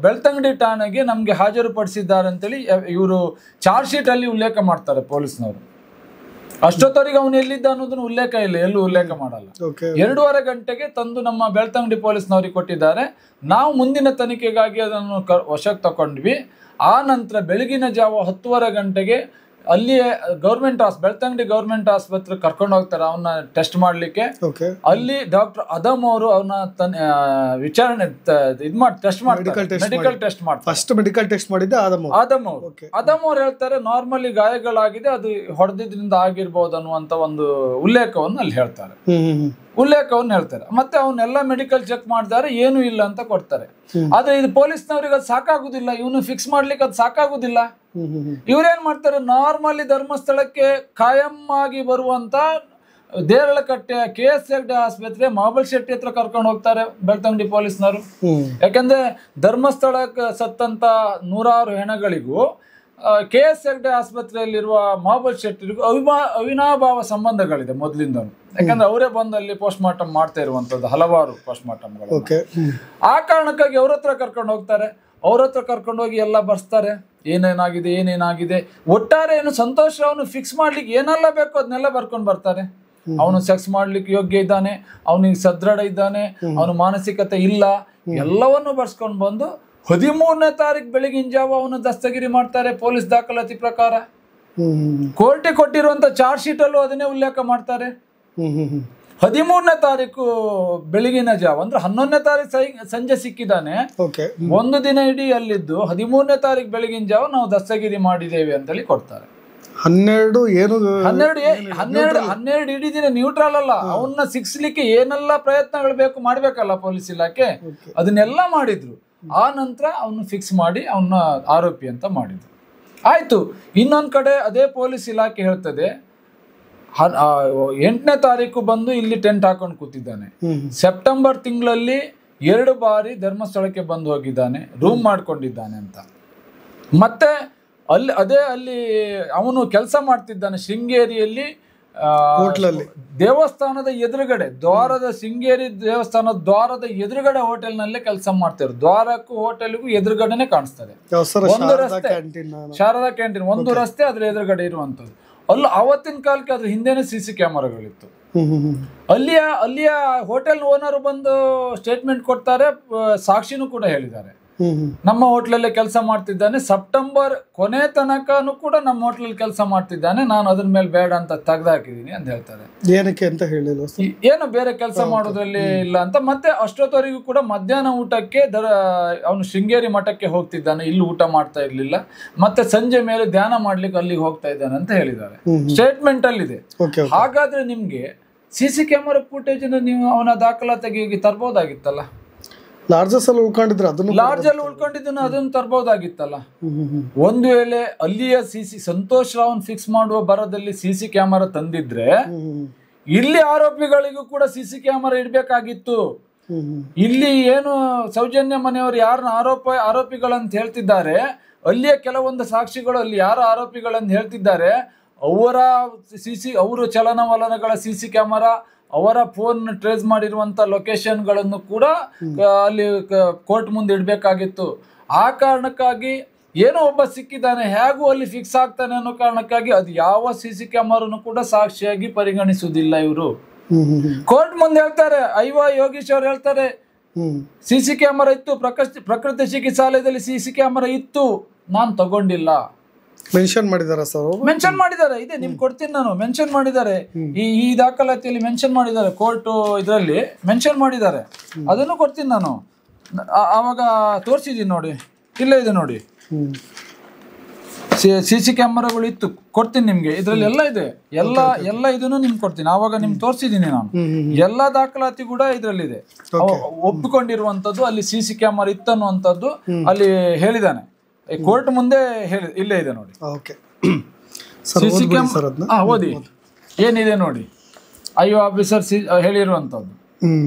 ಬೆಳ್ತಂಗಡಿ ಠಾಣೆಗೆ ನಮ್ಗೆ ಹಾಜರುಪಡಿಸಿದ್ದಾರೆ ಅಂತೇಳಿ ಇವರು ಚಾರ್ಜ್ ಶೀಟ್ ಅಲ್ಲಿ ಉಲ್ಲೇಖ ಮಾಡ್ತಾರೆ ಪೊಲೀಸ್ನವರು. ಅಷ್ಟೊತ್ತವರೆಗೆ ಅವನು ಎಲ್ಲಿದ್ದ ಅನ್ನೋದನ್ನ ಉಲ್ಲೇಖ ಇಲ್ಲ, ಎಲ್ಲೂ ಉಲ್ಲೇಖ ಮಾಡಲ್ಲ. 2:30 ಗಂಟೆಗೆ ತಂದು ನಮ್ಮ ಬೆಳ್ತಂಗಡಿ ಪೊಲೀಸ್ನವ್ರಿಗೆ ಕೊಟ್ಟಿದ್ದಾರೆ. ನಾವು ಮುಂದಿನ ತನಿಖೆಗಾಗಿ ಅದನ್ನು ವಶಕ್ಕೆ ತಗೊಂಡ್ವಿ. ಆ ನಂತರ ಬೆಳಗಿನ ಜಾವ 10:30 ಗಂಟೆಗೆ ಅಲ್ಲಿಯೇ ಬೆಳ್ತಂಗಡಿ ಗೌರ್ಮೆಂಟ್ ಆಸ್ಪತ್ರೆ ಕರ್ಕೊಂಡು ಹೋಗ್ತಾರೆ ಅವನ್ನ ಟೆಸ್ಟ್ ಮಾಡ್ಲಿಕ್ಕೆ. ಅಲ್ಲಿ ಡಾಕ್ಟರ್ ಅದಮ್ ಅವರು ಅವನ ವಿಚಾರಣೆ ಟೆಸ್ಟ್ ಮಾಡ್ತಾರೆ, ಮೆಡಿಕಲ್ ಟೆಸ್ಟ್ ಮಾಡ್ತಾರೆ. ಫಸ್ಟ್ ಮೆಡಿಕಲ್ ಟೆಸ್ಟ್ ಮಾಡಿದ್ದೆ ಅದಮ್ ಅವ್ರು ಹೇಳ್ತಾರೆ ನಾರ್ಮಲಿ ಗಾಯಗಳಾಗಿದೆ, ಅದು ಹೊಡೆದಿದ್ರಿಂದ ಆಗಿರ್ಬೋದು ಅನ್ನುವಂತ ಒಂದು ಉಲ್ಲೇಖವನ್ನು ಅಲ್ಲಿ ಹೇಳ್ತಾರೆ. ಮತ್ತೆ ಅವನ್ನೆಲ್ಲ ಮೆಡಿಕಲ್ ಚೆಕ್ ಮಾಡಿದ್ದಾರೆ, ಏನು ಇಲ್ಲ ಅಂತ ಕೊಡ್ತಾರೆ. ಆದ್ರೆ ಇದು ಪೊಲೀಸ್ನವ್ರಿಗೆ ಅದು ಸಾಕಾಗುದಿಲ್ಲ, ಇವನು ಫಿಕ್ಸ್ ಮಾಡ್ಲಿಕ್ಕೆ ಅದು ಸಾಕಾಗುದಿಲ್ಲ. ಇವ್ರೇನ್ ಮಾಡ್ತಾರೆ, ನಾರ್ಮಲಿ ಧರ್ಮಸ್ಥಳಕ್ಕೆ ಕಾಯಂ ಆಗಿ ಬರುವಂತ ದೇರಳಕಟ್ಟೆ KS ಹೆಗ್ಡೆ ಆಸ್ಪತ್ರೆ ಮಹಾಬಲ್ ಶೆಟ್ಟಿ ಹತ್ರ ಕರ್ಕೊಂಡು ಹೋಗ್ತಾರೆ ಬೆಳ್ತಂಗಡಿ ಪೊಲೀಸ್ನವರು. ಯಾಕಂದ್ರೆ ಧರ್ಮಸ್ಥಳಕ್ಕೆ ಸತ್ತಂತ 100 ಹೆಣಗಳಿಗೂ KS ಹೆಗ್ಡೆ ಆಸ್ಪತ್ರೆಯಲ್ಲಿರುವ ಮಹಾಬಲ್ ಶೆಟ್ಟಿಗೂ ಅವಿನಾಭಾವ ಸಂಬಂಧಗಳಿದೆ ಮೊದಲಿಂದನು. ಯಾಕಂದ್ರೆ ಅವರೇ ಬಂದು ಅಲ್ಲಿ ಪೋಸ್ಟ್ ಮಾರ್ಟಮ್ ಮಾಡ್ತಾ ಇರುವಂತದ್ದು, ಹಲವಾರು ಪೋಸ್ಟ್ ಮಾರ್ಟಮ್ಗಳು. ಆ ಕಾರಣಕ್ಕಾಗಿ ಅವ್ರ ಹತ್ರ ಕರ್ಕೊಂಡು ಹೋಗ್ತಾರೆ. ಅವ್ರ ಹತ್ರ ಕರ್ಕೊಂಡು ಹೋಗಿ ಎಲ್ಲ ಬರ್ಸ್ತಾರೆ, ಏನೇನಾಗಿದೆ ಒಟ್ಟಾರೆ ಏನು ಸಂತೋಷ್ ಅವನು ಫಿಕ್ಸ್ ಮಾಡ್ಲಿಕ್ಕೆ ಏನೆಲ್ಲ ಬೇಕೋ ಅದನ್ನೆಲ್ಲ ಬರ್ಕೊಂಡು ಬರ್ತಾರೆ. ಅವನು ಸೆಕ್ಸ್ ಮಾಡ್ಲಿಕ್ಕೆ ಯೋಗ್ಯ ಇದ್ದಾನೆ, ಅವನಿಗೆ ಸದೃಢ ಇದ್ದಾನೆ, ಅವನು ಮಾನಸಿಕತೆ ಇಲ್ಲ, ಎಲ್ಲವನ್ನು ಬರ್ಸ್ಕೊಂಡು ಬಂದು 13ನೇ ತಾರೀಕು ಬೆಳಗಿನ ಜಾವ ಅವನು ದಸ್ತಗಿರಿ ಮಾಡ್ತಾರೆ. ಪೊಲೀಸ್ ದಾಖಲಾತಿ ಪ್ರಕಾರ ಕೋರ್ಟಿಗೆ ಕೊಟ್ಟಿರುವಂತ ಚಾರ್ಜ್ ಶೀಟ್ ಅಲ್ಲೂ ಅದನ್ನೇ ಉಲ್ಲೇಖ ಮಾಡ್ತಾರೆ. 13ನೇ ತಾರೀಕು ಬೆಳಗಿನ ಜಾವ ಅಂದ್ರೆ 11ನೇ ತಾರೀಕು ಸಂಜೆ ಸಿಕ್ಕಿದ್ದಾನೆ. ಒಂದು ದಿನ ಇಡೀ ಅಲ್ಲಿದ್ದು 13ನೇ ತಾರೀಕು ಬೆಳಗಿನ ಜಾವ ನಾವು ದಸ್ತಗಿರಿ ಮಾಡಿದ್ದೇವೆ ಅಂತೇಳಿ ಕೊಡ್ತಾರೆ. 12 ಇಡೀ ದಿನ ನ್ಯೂಟ್ರಲ್ ಅಲ್ಲ, ಅವನ್ನ ಸಿಕ್ಸ್ಲಿಕ್ಕೆ ಏನೆಲ್ಲ ಪ್ರಯತ್ನಗಳು ಮಾಡ್ಬೇಕಲ್ಲ ಪೊಲೀಸ್ ಇಲಾಖೆ, ಅದನ್ನೆಲ್ಲ ಮಾಡಿದ್ರು. ಆ ನಂತರ ಅವನು ಫಿಕ್ಸ್ ಮಾಡಿ ಅವನ್ನ ಆರೋಪಿ ಅಂತ ಮಾಡಿದ್ರು. ಆಯ್ತು. ಇನ್ನೊಂದ್ ಕಡೆ ಅದೇ ಪೊಲೀಸ್ ಇಲಾಖೆ ಹೇಳ್ತದೆ 8ನೇ ತಾರೀಕು ಬಂದು ಇಲ್ಲಿ ಟೆಂಟ್ ಹಾಕೊಂಡು ಕೂತಿದ್ದಾನೆ. ಸೆಪ್ಟೆಂಬರ್ ತಿಂಗಳಲ್ಲಿ 2 ಬಾರಿ ಧರ್ಮಸ್ಥಳಕ್ಕೆ ಬಂದು ಹೋಗಿದ್ದಾನೆ, ರೂಮ್ ಮಾಡ್ಕೊಂಡಿದ್ದಾನೆ ಅಂತ. ಮತ್ತೆ ಅಲ್ಲಿ ಅವನು ಕೆಲಸ ಮಾಡ್ತಿದ್ದಾನೆ ಶೃಂಗೇರಿಯಲ್ಲಿ ದೇವಸ್ಥಾನದ ಎದುರುಗಡೆ ಶೃಂಗೇರಿ ದೇವಸ್ಥಾನದ ದ್ವಾರದ ಎದುರುಗಡೆ ಹೋಟೆಲ್ನಲ್ಲೇ ಕೆಲಸ ಮಾಡ್ತಾರೆ. ದ್ವಾರಕ್ಕೂ ಹೋಟೆಲ್ಗೂ ಎದುರುಗಡೆನೆ ಕಾಣಿಸ್ತದೆ ಒಂದು ರಸ್ತೆ, ಶಾರದಾ ಕ್ಯಾಂಟೀನ್ ಒಂದು ರಸ್ತೆ ಅದ್ರ ಎದುರುಗಡೆ ಇರುವಂತದ್ದು. ಅವತ್ತಿನ ಕಾಲಕ್ಕೆ ಅದ್ರ ಹಿಂದೆನೆ CC ಕ್ಯಾಮರಾಗಳಿತ್ತು. ಅಲ್ಲಿಯ ಹೋಟೆಲ್ ಓನರ್ ಬಂದು ಸ್ಟೇಟ್ಮೆಂಟ್ ಕೊಡ್ತಾರೆ, ಸಾಕ್ಷಿನೂ ಕೂಡ ಹೇಳಿದ್ದಾರೆ. ನಮ್ಮ ಹೋಟ್ಲಲ್ಲೇ ಕೆಲಸ ಮಾಡ್ತಿದ್ದಾನೆ, ಸೆಪ್ಟೆಂಬರ್ ಕೊನೆ ತನಕನೂ ಕೂಡ ನಮ್ಮ ಹೋಟ್ಲಲ್ಲಿ ಕೆಲಸ ಮಾಡ್ತಿದ್ದಾನೆ, ನಾನು ಅದ್ರ ಮೇಲೆ ಬೇಡ ಅಂತ ತೆಗ್ದಾಕಿದೀನಿ ಅಂತ ಹೇಳ್ತಾರೆ. ಏನಕ್ಕೆ ಅಂತ ಹೇಳಿಲ್ಲ, ಏನು ಬೇರೆ ಕೆಲಸ ಮಾಡೋದ್ರಲ್ಲಿ ಇಲ್ಲ ಅಂತ. ಮತ್ತೆ ಅಷ್ಟೊತ್ತವರೆಗೂ ಕೂಡ ಮಧ್ಯಾಹ್ನ ಊಟಕ್ಕೆ ಅವನು ಶೃಂಗೇರಿ ಮಠಕ್ಕೆ ಹೋಗ್ತಿದ್ದಾನೆ, ಇಲ್ಲಿ ಊಟ ಮಾಡ್ತಾ ಇರ್ಲಿಲ್ಲ. ಮತ್ತೆ ಸಂಜೆ ಮೇಲೆ ಧ್ಯಾನ ಮಾಡ್ಲಿಕ್ಕೆ ಅಲ್ಲಿಗೆ ಹೋಗ್ತಾ ಇದ್ದಾನೆ ಅಂತ ಹೇಳಿದ್ದಾರೆ, ಸ್ಟೇಟ್ಮೆಂಟ್ ಅಲ್ಲಿದೆ. ಹಾಗಾದ್ರೆ ನಿಮ್ಗೆ CC ಕ್ಯಾಮರಾ ಫುಟೇಜ್ ನೀವು ಅವನ ದಾಖಲಾತಿಗೆ ತರ್ಬೋದಾಗಿತ್ತಲ್ಲ, ಲಾರ್ಜಲ್ಲಿ ಉಳ್ಕೊಂಡಿದ್ದನ್ನು ಅದನ್ನು ತರಬಹುದಾಗಿತ್ತಲ್ಲ. ಒಂದು ವೇಳೆ ಅಲ್ಲಿಯ ಸಂತೋಷ್ ರಾವ್ನ್ ಫಿಕ್ಸ್ ಮಾಡುವ ಬರದಲ್ಲಿ CC ಕ್ಯಾಮರಾ ತಂದಿದ್ರೆ ಇಲ್ಲಿ ಆರೋಪಿಗಳಿಗೂ ಕೂಡ CC ಕ್ಯಾಮರಾ ಇಡ್ಬೇಕಾಗಿತ್ತು. ಇಲ್ಲಿ ಏನು ಸೌಜನ್ಯ ಮನೆಯವರು ಯಾರನ್ನ ಆರೋಪಿಗಳಂತ ಹೇಳ್ತಿದ್ದಾರೆ, ಅಲ್ಲಿಯ ಕೆಲವೊಂದು ಸಾಕ್ಷಿಗಳು ಅಲ್ಲಿ ಯಾರು ಆರೋಪಿಗಳಂತ ಹೇಳ್ತಿದ್ದಾರೆ ಅವರು ಚಲನವಲನಗಳ CC ಕ್ಯಾಮರಾ, ಅವರ ಫೋನ್ ಟ್ರೇಸ್ ಮಾಡಿರುವಂತ ಲೊಕೇಶನ್ಗಳನ್ನು ಕೂಡ ಅಲ್ಲಿ ಕೋರ್ಟ್ ಮುಂದೆ ಇಡಬೇಕಾಗಿತ್ತು. ಆ ಕಾರಣಕ್ಕಾಗಿ ಏನೋ ಒಬ್ಬ ಸಿಕ್ಕಿದ್ದಾನೆ, ಹೇಗೂ ಅಲ್ಲಿ ಫಿಕ್ಸ್ ಆಗ್ತಾನೆ ಅನ್ನೋ ಕಾರಣಕ್ಕಾಗಿ ಅದು ಯಾವ CC ಕ್ಯಾಮರಾನು ಕೂಡ ಸಾಕ್ಷಿಯಾಗಿ ಪರಿಗಣಿಸುವುದಿಲ್ಲ. ಇವರು ಕೋರ್ಟ್ ಮುಂದೆ ಹೇಳ್ತಾರೆ, ಯೋಗೀಶ್ ಅವ್ರು ಹೇಳ್ತಾರೆ CC ಕ್ಯಾಮರಾ ಇತ್ತು, ಪ್ರಕೃತಿ ಚಿಕಿತ್ಸಾಲಯದಲ್ಲಿ CC ಕ್ಯಾಮರಾ ಇತ್ತು, ನಾನು ತಗೊಂಡಿಲ್ಲ. ಮೆನ್ಷನ್ ಮಾಡಿದಾರ ಸರ್, ಮೆನ್ಷನ್ ಮಾಡಿದ್ದಾರೆ, ಇದೆ ನಿಮ್ಗೆ ಕೊಡ್ತೀನಿ ನಾನು. ಮೆನ್ಷನ್ ಮಾಡಿದ್ದಾರೆ, ಈ ದಾಖಲಾತಿಯಲ್ಲಿ ಮೆನ್ಷನ್ ಮಾಡಿದ್ದಾರೆ, ಕೋರ್ಟ್ ಇದರಲ್ಲಿ ಮೆನ್ಷನ್ ಮಾಡಿದ್ದಾರೆ, ಅದನ್ನು ಕೊಡ್ತೀನಿ ನಾನು. ಆವಾಗ ತೋರಿಸಿದೀನಿ ನೋಡಿ, ಇಲ್ಲೇ ಇದೆ ನೋಡಿ, CC ಕ್ಯಾಮರಾಗಳು ಇತ್ತು, ಕೊಡ್ತೀನಿ ನಿಮ್ಗೆ. ಇದ್ರಲ್ಲಿ ಎಲ್ಲ ಇದೆ, ಎಲ್ಲ ಇದನ್ನು ನಿಮ್ಗೆ ಕೊಡ್ತೀನಿ. ಆವಾಗ ನಿಮ್ಗೆ ತೋರಿಸಿದೀನಿ ನಾನು, ಎಲ್ಲಾ ದಾಖಲಾತಿ ಕೂಡ ಇದ್ರಲ್ಲಿದೆ, ಒಪ್ಪಿಕೊಂಡಿರುವಂತದ್ದು. ಅಲ್ಲಿ CC ಕ್ಯಾಮರಾ ಇತ್ತು ಅನ್ನುವಂಥದ್ದು ಅಲ್ಲಿ ಹೇಳಿದಾನೆ, ಕೋರ್ಟ್ ಮುಂದೆ ಇಲ್ಲೇ ಇದೆ ನೋಡಿ. CC ಕ್ಯಾಮರಾ ಓದಿ ಏನಿದೆ ನೋಡಿ, ಆಫೀಸರ್ ಹೇಳಿರುವಂತದ್ದು.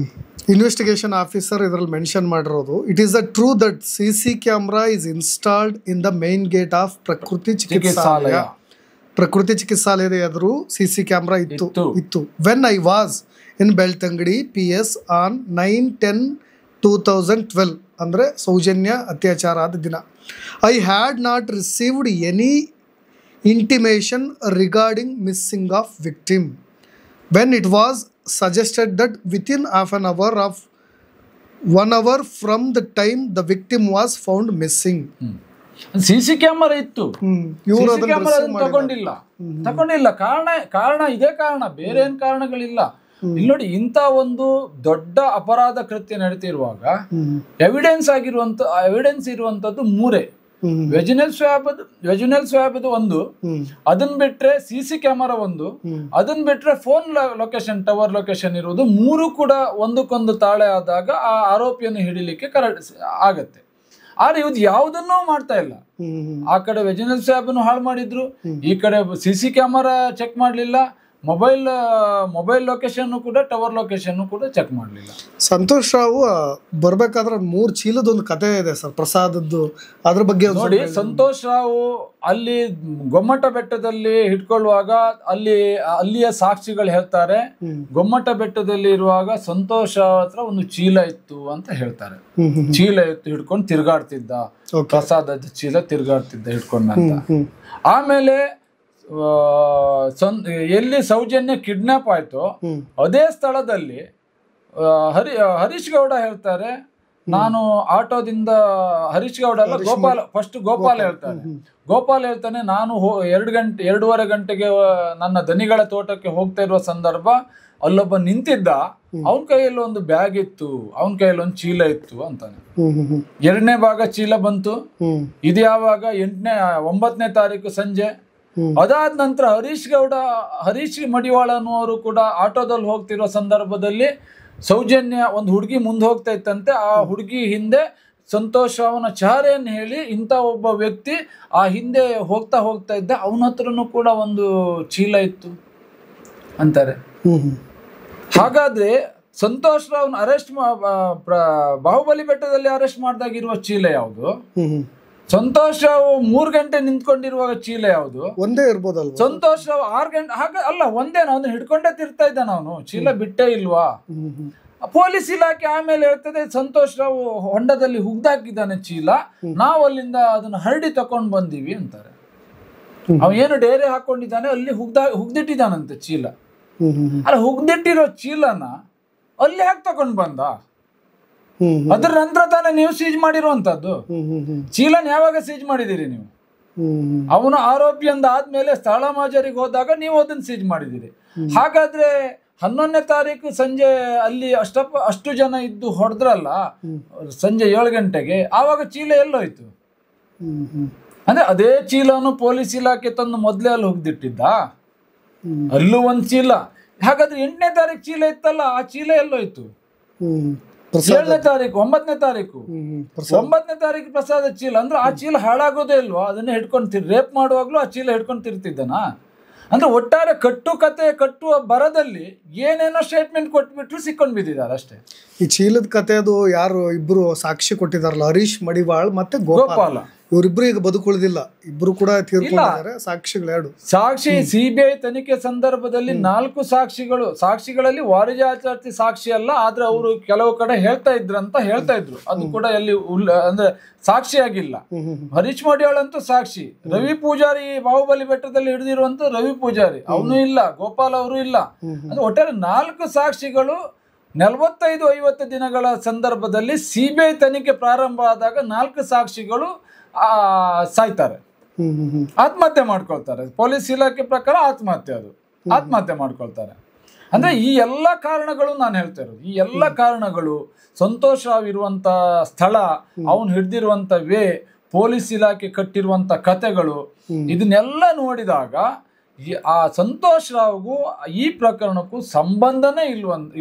ಇನ್ವೆಸ್ಟಿಗೇಷನ್ ಆಫೀಸರ್ ಇದರಲ್ಲಿ ಮೆನ್ಷನ್ ಮಾಡಿರೋದು, it is a true that CC camera is installed in the main gate of ಪ್ರಕೃತಿ ಚಿಕಿತ್ಸಾಲಯದ ಎದುರು CC ಕ್ಯಾಮ್ರಾ ಇತ್ತು. When I was in Belthangady PS on 9/10/2012 ಅಂದ್ರೆ ಸೌಜನ್ಯ ಅತ್ಯಾಚಾರ ಆದ ದಿನ, I had not received any intimation regarding missing of victim when it was suggested that within half an hour of 1 hour from the time the victim was found missing. CC camera ಇತ್ತು, ಇವರು CC camera ತಗೊಂಡಿಲ್ಲ. ಕಾರಣ ಇದೇ ಕಾರಣ, ಬೇರೆ ಏನ್ ಕಾರಣಗಳಿಲ್ಲ. ಇಲ್ಲಿ ನೋಡಿ, ಇಂತ ಒಂದು ದೊಡ್ಡ ಅಪರಾಧ ಕೃತ್ಯ ನಡೀತಿರುವಾಗ ಎವಿಡೆನ್ಸ್ ಇರುವಂತದ್ದು ಮೂರೇ. ವೆಜಿನಲ್ ಸ್ವ್ಯಾಬ್ ಒಂದು, ಅದನ್ನ ಬಿಟ್ರೆ CC ಕ್ಯಾಮರಾ ಒಂದು, ಅದನ್ನ ಬಿಟ್ರೆ ಫೋನ್ ಲೊಕೇಶನ್, ಟವರ್ ಲೊಕೇಶನ್ ಇರುವುದು. ಮೂರು ಕೂಡ ಒಂದಕ್ಕೊಂದು ತಾಳೆ ಆದಾಗ ಆ ಆರೋಪಿಯನ್ನು ಹಿಡಿಲಿಕ್ಕೆ ಆಗತ್ತೆ. ಆದ್ರೆ ಇವ್ದು ಯಾವುದನ್ನೂ ಮಾಡ್ತಾ ಇಲ್ಲ. ಆ ಕಡೆ ವೆಜಿನಲ್ ಸ್ವ್ಯಾಬ್ ಹಾಳು ಮಾಡಿದ್ರು, ಈ ಕಡೆ CC ಕ್ಯಾಮರಾ ಚೆಕ್ ಮಾಡ್ಲಿಲ್ಲ, ಮೊಬೈಲ್ ಲೊಕೇಶನ್ ಕೂಡ, ಟವರ್ ಲೊಕೇಶನ್ ಕೂಡ ಚೆಕ್ ಮಾಡಲಿಲ್ಲ. ಸಂತೋಷ್ ರಾವ್ ಬರ್ಬೇಕಾದ್ರೆ 3 ಚೀಲದ ಒಂದು ಕತೆ ಇದೆ ಸರ್, ಪ್ರಸಾದದ್ದು. ಅದ್ರ ಬಗ್ಗೆ ನೋಡಿ, ಸಂತೋಷ್ ರಾವ್ ಅಲ್ಲಿ ಗೊಮ್ಮಟ ಬೆಟ್ಟದಲ್ಲಿ ಹಿಡ್ಕೊಳ್ಳುವಾಗ ಅಲ್ಲಿಯ ಸಾಕ್ಷಿಗಳು ಹೇಳ್ತಾರೆ, ಗೊಮ್ಮಟ ಬೆಟ್ಟದಲ್ಲಿ ಇರುವಾಗ ಸಂತೋಷ್ ರಾವ್ ಹತ್ರ ಒಂದು ಚೀಲ ಇತ್ತು ಅಂತ ಹೇಳ್ತಾರೆ. ಚೀಲ ಇತ್ತು, ಹಿಡ್ಕೊಂಡು ತಿರ್ಗಾಡ್ತಿದ್ದ, ಪ್ರಸಾದದ ಚೀಲ ತಿರ್ಗಾಡ್ತಿದ್ದ ಹಿಡ್ಕೊಂಡ ಅಂತ. ಆಮೇಲೆ ಎಲ್ಲಿ ಸೌಜನ್ಯ ಕಿಡ್ನಾಪ್ ಆಯ್ತು ಅದೇ ಸ್ಥಳದಲ್ಲಿ ಹರೀಶ್ ಗೌಡ ಹೇಳ್ತಾರೆ, ನಾನು ಆಟೋದಿಂದ, ಹರೀಶ್ ಗೌಡ ಅಲ್ಲ, ಗೋಪಾಲ್ ಹೇಳ್ತಾನೆ, ನಾನು 2:30 ಗಂಟೆಗೆ ನನ್ನ ದನಿಗಳ ತೋಟಕ್ಕೆ ಹೋಗ್ತಾ ಇರುವ ಸಂದರ್ಭ ಅಲ್ಲೊಬ್ಬ ನಿಂತಿದ್ದ, ಅವನ ಕೈಯಲ್ಲಿ ಒಂದು ಬ್ಯಾಗ್ ಇತ್ತು, ಅವನ ಕೈಯಲ್ಲಿ ಒಂದು ಚೀಲ ಇತ್ತು ಅಂತಾನೆ. 2ನೇ ಭಾಗ ಚೀಲ ಬಂತು. ಇದು ಯಾವಾಗ? 9ನೇ ತಾರೀಕು ಸಂಜೆ. ಅದಾದ ನಂತರ ಹರೀಶ್ ಮಡಿವಾಳ ಅನ್ನುವರು ಕೂಡ ಆಟೋದಲ್ಲಿ ಹೋಗ್ತಿರೋ ಸಂದರ್ಭದಲ್ಲಿ ಸೌಜನ್ಯ ಒಂದು ಹುಡುಗಿ ಮುಂದೆ ಹೋಗ್ತಾ ಇತ್ತಂತೆ. ಆ ಹುಡುಗಿ ಹಿಂದೆ ಸಂತೋಷ್ ಅವನ ಚಹರೆಯನ್ನು ಹೇಳಿ ಇಂಥ ಒಬ್ಬ ವ್ಯಕ್ತಿ ಆ ಹಿಂದೆ ಹೋಗ್ತಾ ಇದ್ದ, ಅವನ ಹತ್ರನೂ ಕೂಡ ಒಂದು ಚೀಲ ಇತ್ತು ಅಂತಾರೆ. ಹಾಗಾದ್ರೆ ಸಂತೋಷ್ ರಾವ್ನ ಬಾಹುಬಲಿ ಬೆಟ್ಟದಲ್ಲಿ ಅರೆಸ್ಟ್ ಮಾಡಿದಾಗಿರುವ ಚೀಲ ಯಾವುದು? ಸಂತೋಷ್ ರಾವ್ 3 ಗಂಟೆ ನಿಂತ್ಕೊಂಡಿರುವಾಗ ಚೀಲ ಯಾವುದು? ಒಂದೇ ಇರ್ಬೋದಲ್ವ? ಸಂತೋಷ್ ರಾವ್ 6 ಗಂಟೆ ಅಲ್ಲ, ಒಂದೇನ, ಅವನು ಹಿಡ್ಕೊಂಡೇ ತಿರ್ತಾ ಇದ್ದಾನ, ಅವನು ಚೀಲ ಬಿಟ್ಟೇ ಇಲ್ವಾ? ಪೊಲೀಸ್ ಇಲಾಖೆ ಆಮೇಲೆ ಹೇಳ್ತದೆ, ಸಂತೋಷ್ ರಾವ್ ಹೊಂಡದಲ್ಲಿ ಹುಗ್ದಾಕಿದ್ದಾನೆ ಚೀಲ, ನಾವು ಅಲ್ಲಿಂದ ಅದನ್ನ ಹರಡಿ ತಕೊಂಡ್ ಬಂದೀವಿ ಅಂತಾರೆ. ಅವ ಏನು ಡೇರೆ ಹಾಕೊಂಡಿದ್ದಾನೆ ಅಲ್ಲಿ ಹುಗ್ದಿಟ್ಟಿದ್ದಾನಂತೆ ಚೀಲ. ಅಲ್ಲ, ಹುಗ್ದಿಟ್ಟಿರೋ ಚೀಲನ ಅಲ್ಲಿ ಯಾಕೆ ತಕೊಂಡ್ ಬಂದ? ಅದ್ರ ನಂತರ ತಾನೇ ನೀವು ಸೀಜ್ ಮಾಡಿರುವಂತದ್ದು. ಚೀಲನ್ ಯಾವಾಗ ಸೀಜ್ ಮಾಡಿದಿರಿ ನೀವು? ಅವನು ಆರೋಪಿ ಆದ್ಮೇಲೆ ಸ್ಥಳ ಮಾಜರಿಗೆ ಹೋದಾಗ ನೀವು ಅದನ್ನ ಸೀಜ್ ಮಾಡಿದಿರಿ. ಹಾಗಾದ್ರೆ 11ನೇ ತಾರೀಕು ಸಂಜೆ ಅಲ್ಲಿ ಅಷ್ಟು ಜನ ಇದ್ದು ಹೊಡೆದ್ರಲ್ಲ ಸಂಜೆ 7 ಗಂಟೆಗೆ, ಆವಾಗ ಚೀಲ ಎಲ್ಲೋಯ್ತು? ಅಂದ್ರೆ ಅದೇ ಚೀಲನು ಪೊಲೀಸ್ ಇಲಾಖೆ ತಂದು ಮೊದ್ಲೇ ಅಲ್ಲಿ ಹೋಗ್ದಿಟ್ಟಿದ್ದ, ಅಲ್ಲೂ ಒಂದ್ ಚೀಲ. ಹಾಗಾದ್ರೆ 8ನೇ ತಾರೀಕು ಚೀಲ ಇತ್ತಲ್ಲ, ಆ ಚೀಲ ಎಲ್ಲೋಯ್ತು? 7ನೇ ತಾರೀಕು, 9ನೇ ತಾರೀಕು, 9ನೇ ತಾರೀಕು ಪ್ರಸಾದ ಚೀಲ. ಅಂದ್ರೆ ಆ ಚೀಲ ಹಾಳಾಗೋದೇ ಇಲ್ವಾ? ಅದನ್ನ ಹಿಡ್ಕೊಂಡು ರೇಪ್ ಮಾಡುವಾಗ್ಲೂ ಆ ಚೀಲ ಹಿಡ್ಕೊಂಡು ತಿರ್ತಿದ್ದನ? ಅಂದ್ರೆ ಒಟ್ಟಾರೆ ಕಟ್ಟುವ ಬರದಲ್ಲಿ ಏನೇನೋ ಸ್ಟೇಟ್ಮೆಂಟ್ ಕೊಟ್ಬಿಟ್ರು ಸಿಕ್ಕೊಂಡು ಬಿದ್ದಿದ್ದಾರೆ ಅಷ್ಟೇ. ಈ ಚೀಲದ ಕತೆ ಅದು ಯಾರು ಇಬ್ರು ಸಾಕ್ಷಿ ಕೊಟ್ಟಿದಾರಲ್ಲ, ಹರೀಶ್ ಮಡಿವಾಳ್ ಮತ್ತೆ ಗೋಪಾಲ, ಇವರಿಬ್ರು ಈಗ ಬದುಕುಳಿದಿಲ್ಲ, ಇಬ್ರು ಕೂಡ ತೀರ್ಕೊಂಡಿದ್ದಾರೆ. ಸಾಕ್ಷಿಗಳು ಸಾಕ್ಷಿ CBI ತನಿಖೆ ಸಂದರ್ಭದಲ್ಲಿ 4 ಸಾಕ್ಷಿಗಳಲ್ಲಿ ವಾರಿಜಾಚಾರ್ತಿ ಸಾಕ್ಷಿ ಅಲ್ಲ, ಆದ್ರೆ ಅವರು ಕೆಲವು ಕಡೆ ಹೇಳ್ತಾ ಇದ್ರು. ಅದು ಕೂಡ ಎಲ್ಲಿ ಅಂದ್ರೆ ಸಾಕ್ಷಿಯಾಗಿಲ್ಲ. ಹರೀಶ್ ಮಡಿವಾಳ್ ಅಂತೂ ಸಾಕ್ಷಿ. ರವಿ ಪೂಜಾರಿ ಬಾಹುಬಲಿ ಬೆಟ್ಟದಲ್ಲಿ ಹಿಡಿದಿರುವಂತ ರವಿ ಪೂಜಾರಿ ಅವನು ಇಲ್ಲ, ಗೋಪಾಲ್ ಅವರು ಇಲ್ಲ. ಅಂದ್ರೆ ಒಟ್ಟಾರೆ 4 ಸಾಕ್ಷಿಗಳು 45-50 ದಿನಗಳ ಸಂದರ್ಭದಲ್ಲಿ CBI ತನಿಖೆ ಪ್ರಾರಂಭ ಆದಾಗ 4 ಸಾಕ್ಷಿಗಳು ಸಾಯ್ತಾರೆ, ಆತ್ಮಹತ್ಯೆ ಮಾಡ್ಕೊಳ್ತಾರೆ. ಪೊಲೀಸ್ ಇಲಾಖೆ ಪ್ರಕಾರ ಆತ್ಮಹತ್ಯೆ ಮಾಡ್ಕೊಳ್ತಾರೆ. ಅಂದ್ರೆ ಈ ಎಲ್ಲ ಕಾರಣಗಳು ನಾನು ಹೇಳ್ತಾ ಇರೋದು, ಈ ಎಲ್ಲ ಕಾರಣಗಳು ಸಂತೋಷ್ ರಾವ್ ಇರುವಂತ ಸ್ಥಳ, ಅವನು ಹಿಡ್ದಿರುವಂತ ಪೊಲೀಸ್ ಇಲಾಖೆ ಕಟ್ಟಿರುವಂತ ಕತೆಗಳು, ಇದನ್ನೆಲ್ಲ ನೋಡಿದಾಗ ಆ ಸಂತೋಷ್ ರಾವ್ಗೂ ಈ ಪ್ರಕರಣಕ್ಕೂ ಸಂಬಂಧನೇ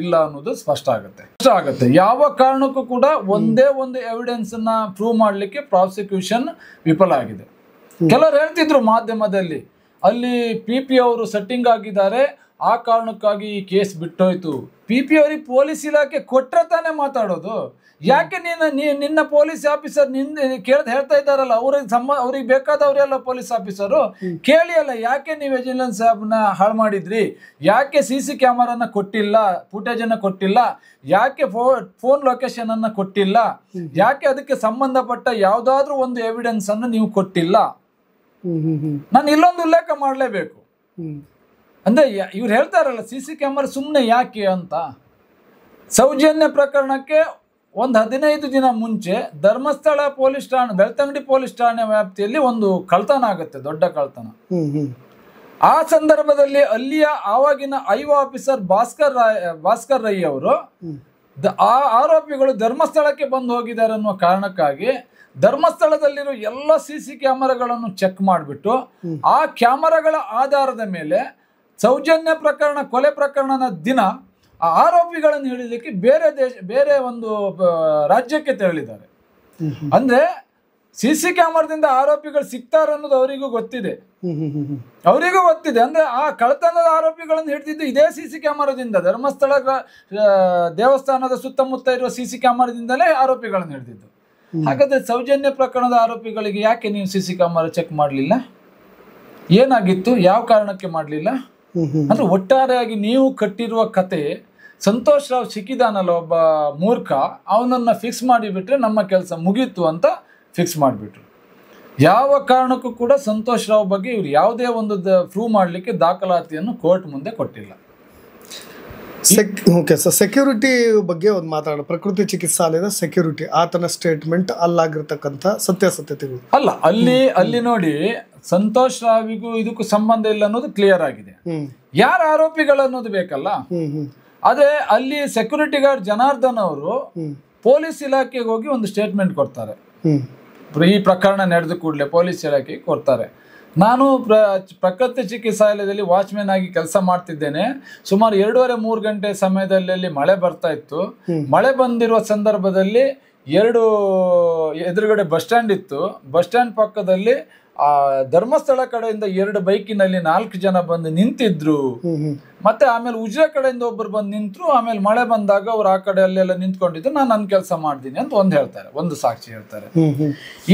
ಇಲ್ಲ ಅನ್ನೋದು ಸ್ಪಷ್ಟ ಆಗುತ್ತೆ. ಯಾವ ಕಾರಣಕ್ಕೂ ಕೂಡ ಒಂದೇ ಒಂದು ಎವಿಡೆನ್ಸ್ ನ ಪ್ರೂವ್ ಮಾಡ್ಲಿಕ್ಕೆ ಪ್ರಾಸಿಕ್ಯೂಷನ್ ವಿಫಲ ಆಗಿದೆ. ಕೆಲವರು ಹೇಳ್ತಿದ್ರು ಮಾಧ್ಯಮದಲ್ಲಿ, ಅಲ್ಲಿ PP ಅವರು ಸೆಟ್ಟಿಂಗ್ ಆಗಿದ್ದಾರೆ, ಆ ಕಾರಣಕ್ಕಾಗಿ ಈ ಕೇಸ್ ಬಿಟ್ಟೋಯ್ತು. PP ಅವರಿಗೆ ಪೊಲೀಸ್ ಇಲಾಖೆ ಕೊಟ್ರೆ ತಾನೇ ಮಾತಾಡೋದು. ಯಾಕೆ ನಿನ್ನ ಪೊಲೀಸ್ ಆಫೀಸರ್ ಹೇಳ್ತಾ ಇದ್ದಾರಲ್ಲ, ಅವ್ರಿಗೆ ಬೇಕಾದವರೆಲ್ಲ ಪೊಲೀಸ್ ಆಫೀಸರು ಕೇಳಿ ಅಲ್ಲ, ಯಾಕೆ ನೀವು ವಿಜಿಲೆನ್ಸ್ ನ ಹಾಳು ಮಾಡಿದ್ರಿ, ಯಾಕೆ CC ಕ್ಯಾಮರಾನ ಕೊಟ್ಟಿಲ್ಲ, ಫುಟೇಜ್ ಅನ್ನ ಕೊಟ್ಟಿಲ್ಲ, ಯಾಕೆ ಫೋನ್ ಲೊಕೇಶನ್ ಅನ್ನ ಕೊಟ್ಟಿಲ್ಲ, ಯಾಕೆ ಅದಕ್ಕೆ ಸಂಬಂಧಪಟ್ಟ ಯಾವ್ದಾದ್ರು ಒಂದು ಎವಿಡೆನ್ಸ್ ಅನ್ನು ನೀವು ಕೊಟ್ಟಿಲ್ಲ ನಾನು ಇಲ್ಲೊಂದು ಉಲ್ಲೇಖ ಮಾಡಲೇಬೇಕು. ಅಂದ್ರೆ ಇವ್ರು ಹೇಳ್ತಾರಲ್ಲ CC ಕ್ಯಾಮರಾ ಸುಮ್ಮನೆ ಯಾಕೆ ಅಂತ. ಸೌಜನ್ಯ ಪ್ರಕರಣಕ್ಕೆ ಒಂದು 15 ದಿನ ಮುಂಚೆ ಧರ್ಮಸ್ಥಳ ಪೊಲೀಸ್ ಠಾಣೆ, ಬೆಳ್ತಂಗಡಿ ಪೊಲೀಸ್ ಠಾಣೆ ವ್ಯಾಪ್ತಿಯಲ್ಲಿ ಒಂದು ಕಳ್ತನ ಆಗುತ್ತೆ, ದೊಡ್ಡ ಕಳ್ತನ. ಆ ಸಂದರ್ಭದಲ್ಲಿ ಅಲ್ಲಿಯ ಆವಾಗಿನ ಐಒ ಆಫೀಸರ್ ಭಾಸ್ಕರ್ ರೈ ಅವರು ಆ ಆರೋಪಿಗಳು ಧರ್ಮಸ್ಥಳಕ್ಕೆ ಬಂದು ಹೋಗಿದ್ದಾರೆ ಅನ್ನುವ ಕಾರಣಕ್ಕಾಗಿ ಧರ್ಮಸ್ಥಳದಲ್ಲಿರೋ ಎಲ್ಲ CC ಕ್ಯಾಮರಾಗಳನ್ನು ಚೆಕ್ ಮಾಡಿಬಿಟ್ಟು ಆ ಕ್ಯಾಮರಾಗಳ ಆಧಾರದ ಮೇಲೆ ಸೌಜನ್ಯ ಪ್ರಕರಣ, ಕೊಲೆ ಪ್ರಕರಣದ ದಿನ ಆ ಆರೋಪಿಗಳನ್ನು ಹಿಡಿಲಿಕ್ಕೆ ಬೇರೆ ಒಂದು ರಾಜ್ಯಕ್ಕೆ ತೆರಳಿದ್ದಾರೆ. ಅಂದ್ರೆ CC ಕ್ಯಾಮರಾದಿಂದ ಆರೋಪಿಗಳು ಸಿಗ್ತಾರೆ ಅನ್ನೋದು ಅವರಿಗೂ ಗೊತ್ತಿದೆ. ಅಂದ್ರೆ ಆ ಕಳ್ಳತನದ ಆರೋಪಿಗಳನ್ನು ಹಿಡಿದಿದ್ದು ಇದೇ CC ಕ್ಯಾಮರಾದಿಂದ, ಧರ್ಮಸ್ಥಳ ದೇವಸ್ಥಾನದ ಸುತ್ತಮುತ್ತ ಇರುವ CC ಕ್ಯಾಮರಾದಿಂದಲೇ ಆರೋಪಿಗಳನ್ನು ಹಿಡಿದಿದ್ದು. ಹಾಗಾದ್ರೆ ಸೌಜನ್ಯ ಪ್ರಕರಣದ ಆರೋಪಿಗಳಿಗೆ ಯಾಕೆ ನೀವು CC ಕ್ಯಾಮರಾ ಚೆಕ್ ಮಾಡಲಿಲ್ಲ? ಏನಾಗಿತ್ತು? ಯಾವ ಕಾರಣಕ್ಕೆ ಮಾಡಲಿಲ್ಲ? ಅಂದ್ರೆ ಒಟ್ಟಾರೆಯಾಗಿ ನೀವು ಕಟ್ಟಿರುವ ಕತೆ, ಸಂತೋಷ್ ರಾವ್ ಸಿಕ್ಕಿದಾನಲ್ಲ ಒಬ್ಬ ಮೂರ್ಖ, ಅವನನ್ನ ಫಿಕ್ಸ್ ಮಾಡಿಬಿಟ್ರೆ ನಮ್ಮ ಕೆಲಸ ಮುಗೀತು ಅಂತ ಫಿಕ್ಸ್ ಮಾಡಿಬಿಟ್ರು. ಯಾವ ಕಾರಣಕ್ಕೂ ಕೂಡ ಸಂತೋಷ್ ರಾವ್ ಬಗ್ಗೆ ಇವ್ರು ಯಾವುದೇ ಒಂದು ಪ್ರೂವ್ ಮಾಡಲಿಕ್ಕೆ ದಾಖಲಾತಿಯನ್ನು ಕೋರ್ಟ್ ಮುಂದೆ ಕೊಟ್ಟಿಲ್ಲ. ಓಕೆ ಸರ್, ಸೆಕ್ಯೂರಿಟಿ ಬಗ್ಗೆ ಒಂದು ಮಾತಾಡೋಣ. ಪ್ರಕೃತಿ ಚಿಕಿತ್ಸಾಲಯದ ಸೆಕ್ಯೂರಿಟಿ, ಆತನ ಸ್ಟೇಟ್ಮೆಂಟ್, ಅಲ್ಲಾಗಿರ್ತಕ್ಕಂಥ ಸತ್ಯಾಸತ್ಯತೆಗಳು ಅಲ್ಲ. ಅಲ್ಲಿ ನೋಡಿ, ಸಂತೋಷ್ ರಾವಿಗೂ ಇದಕ್ಕೂ ಸಂಬಂಧ ಇಲ್ಲ ಅನ್ನೋದು ಕ್ಲಿಯರ್ ಆಗಿದೆ. ಯಾರ ಆರೋಪಿಗಳು ಅನ್ನೋದು ಬೇಕಲ್ಲ. ಅದೇ ಅಲ್ಲಿ ಸೆಕ್ಯೂರಿಟಿ ಗಾರ್ಡ್ ಜನಾರ್ದನ್ ಅವರು ಪೊಲೀಸ್ ಇಲಾಖೆಗೆ ಹೋಗಿ ಒಂದು ಸ್ಟೇಟ್ಮೆಂಟ್ ಕೊಡ್ತಾರೆ. ಈ ಪ್ರಕರಣ ನಡೆದ ಕೂಡಲೇ ಪೊಲೀಸ್ ಇಲಾಖೆಗೆ ಕೊಡ್ತಾರೆ. ನಾನು ಪ್ರಕೃತಿ ಚಿಕಿತ್ಸಾಲಯದಲ್ಲಿ ವಾಚ್ಮ್ಯಾನ್ ಆಗಿ ಕೆಲಸ ಮಾಡ್ತಿದ್ದೇನೆ. ಸುಮಾರು 2:30-3 ಗಂಟೆ ಸಮಯದಲ್ಲಿ ಮಳೆ ಬರ್ತಾ ಇತ್ತು. ಮಳೆ ಬಂದಿರುವ ಸಂದರ್ಭದಲ್ಲಿ ಎದುರುಗಡೆ ಬಸ್ ಸ್ಟ್ಯಾಂಡ್ ಇತ್ತು. ಬಸ್ ಸ್ಟ್ಯಾಂಡ್ ಪಕ್ಕದಲ್ಲಿ ಆ ಧರ್ಮಸ್ಥಳ ಕಡೆಯಿಂದ 2 ಬೈಕಿನಲ್ಲಿ 4 ಜನ ಬಂದು ನಿಂತಿದ್ರು. ಮತ್ತೆ ಆಮೇಲೆ ಉಜಿರೆ ಕಡೆಯಿಂದ ಒಬ್ಬರು ಬಂದು ನಿಂತರು. ಆಮೇಲೆ ಮಳೆ ಬಂದಾಗ ಅವ್ರು ಆ ಕಡೆ ಅಲ್ಲೆಲ್ಲ ನಿಂತ್ಕೊಂಡಿದ್ದು, ನಾನು ನನ್ನ ಕೆಲಸ ಮಾಡ್ತೀನಿ ಅಂತ ಒಂದು ಸಾಕ್ಷಿ ಹೇಳ್ತಾರೆ.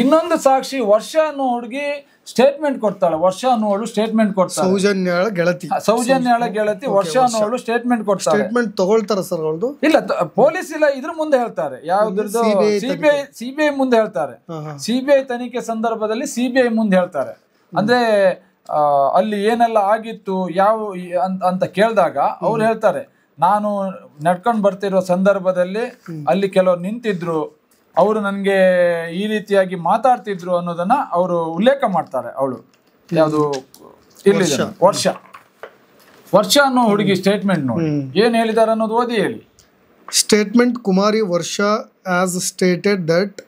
ಇನ್ನೊಂದು ಸಾಕ್ಷಿ ವರ್ಷ ಅನ್ನೋ ಹುಡುಗಿ ಸ್ಟೇಟ್ಮೆಂಟ್ ಕೊಡ್ತಾಳೆ. ವರ್ಷ ಅನ್ನೋಳು ಸ್ಟೇಟ್ಮೆಂಟ್ ಕೊಡ್ತಾಳೆ. ಸೌಜನ್ಯಳ ಗೆಳತಿ ವರ್ಷ ಅನ್ನೋಳು ಸ್ಟೇಟ್ಮೆಂಟ್ ಕೊಡ್ತಾಳೆ. ಸ್ಟೇಟ್ಮೆಂಟ್ ತಗೊಳ್ತಾರ ಸರ್ ಅವ್ರದ್ದು? ಇಲ್ಲ, ಪೊಲೀಸ್ ಇಲ್ಲ, ಇದ್ರ ಮುಂದೆ ಹೇಳ್ತಾರೆ. ಯಾವ್ದ್ರದ್ದು? ಸಿಬಿಐ ಮುಂದೆ ಹೇಳ್ತಾರೆ. ಸಿಬಿಐ ತನಿಖೆ ಸಂದರ್ಭದಲ್ಲಿ ಸಿಬಿಐ ಮುಂದೆ ಹೇಳ್ತಾರೆ. ಅಂದ್ರೆ ಅಲ್ಲಿ ಏನೆಲ್ಲ ಆಗಿತ್ತು ಅಂತ ಕೇಳಿದಾಗ ಅವ್ರು ಹೇಳ್ತಾರೆ, ನಾನು ನಡ್ಕೊಂಡು ಬರ್ತಿರೋ ಸಂದರ್ಭದಲ್ಲಿ ಅಲ್ಲಿ ಕೆಲವರು ನಿಂತಿದ್ರು, ಅವರು ನನಗೆ ಈ ರೀತಿಯಾಗಿ ಮಾತಾಡ್ತಿದ್ರು ಅನ್ನೋದನ್ನ ಅವರು ಉಲ್ಲೇಖ ಮಾಡ್ತಾರೆ. ಅವಳು ಯಾವುದು ಇಲ್ಲಿ ವರ್ಷ ಅನ್ನೋ ಹುಡುಗಿ ಸ್ಟೇಟ್ಮೆಂಟ್ ನೋಡಿ ಏನ್ ಹೇಳಿದಾರೆ ಅನ್ನೋದು ಓದಿ ಹೇಳಿ. ಸ್ಟೇಟ್ಮೆಂಟ್ ಕುಮಾರಿ ವರ್ಷ ಆಸ್ ಸ್ಟೇಟೆಡ್ ದಟ್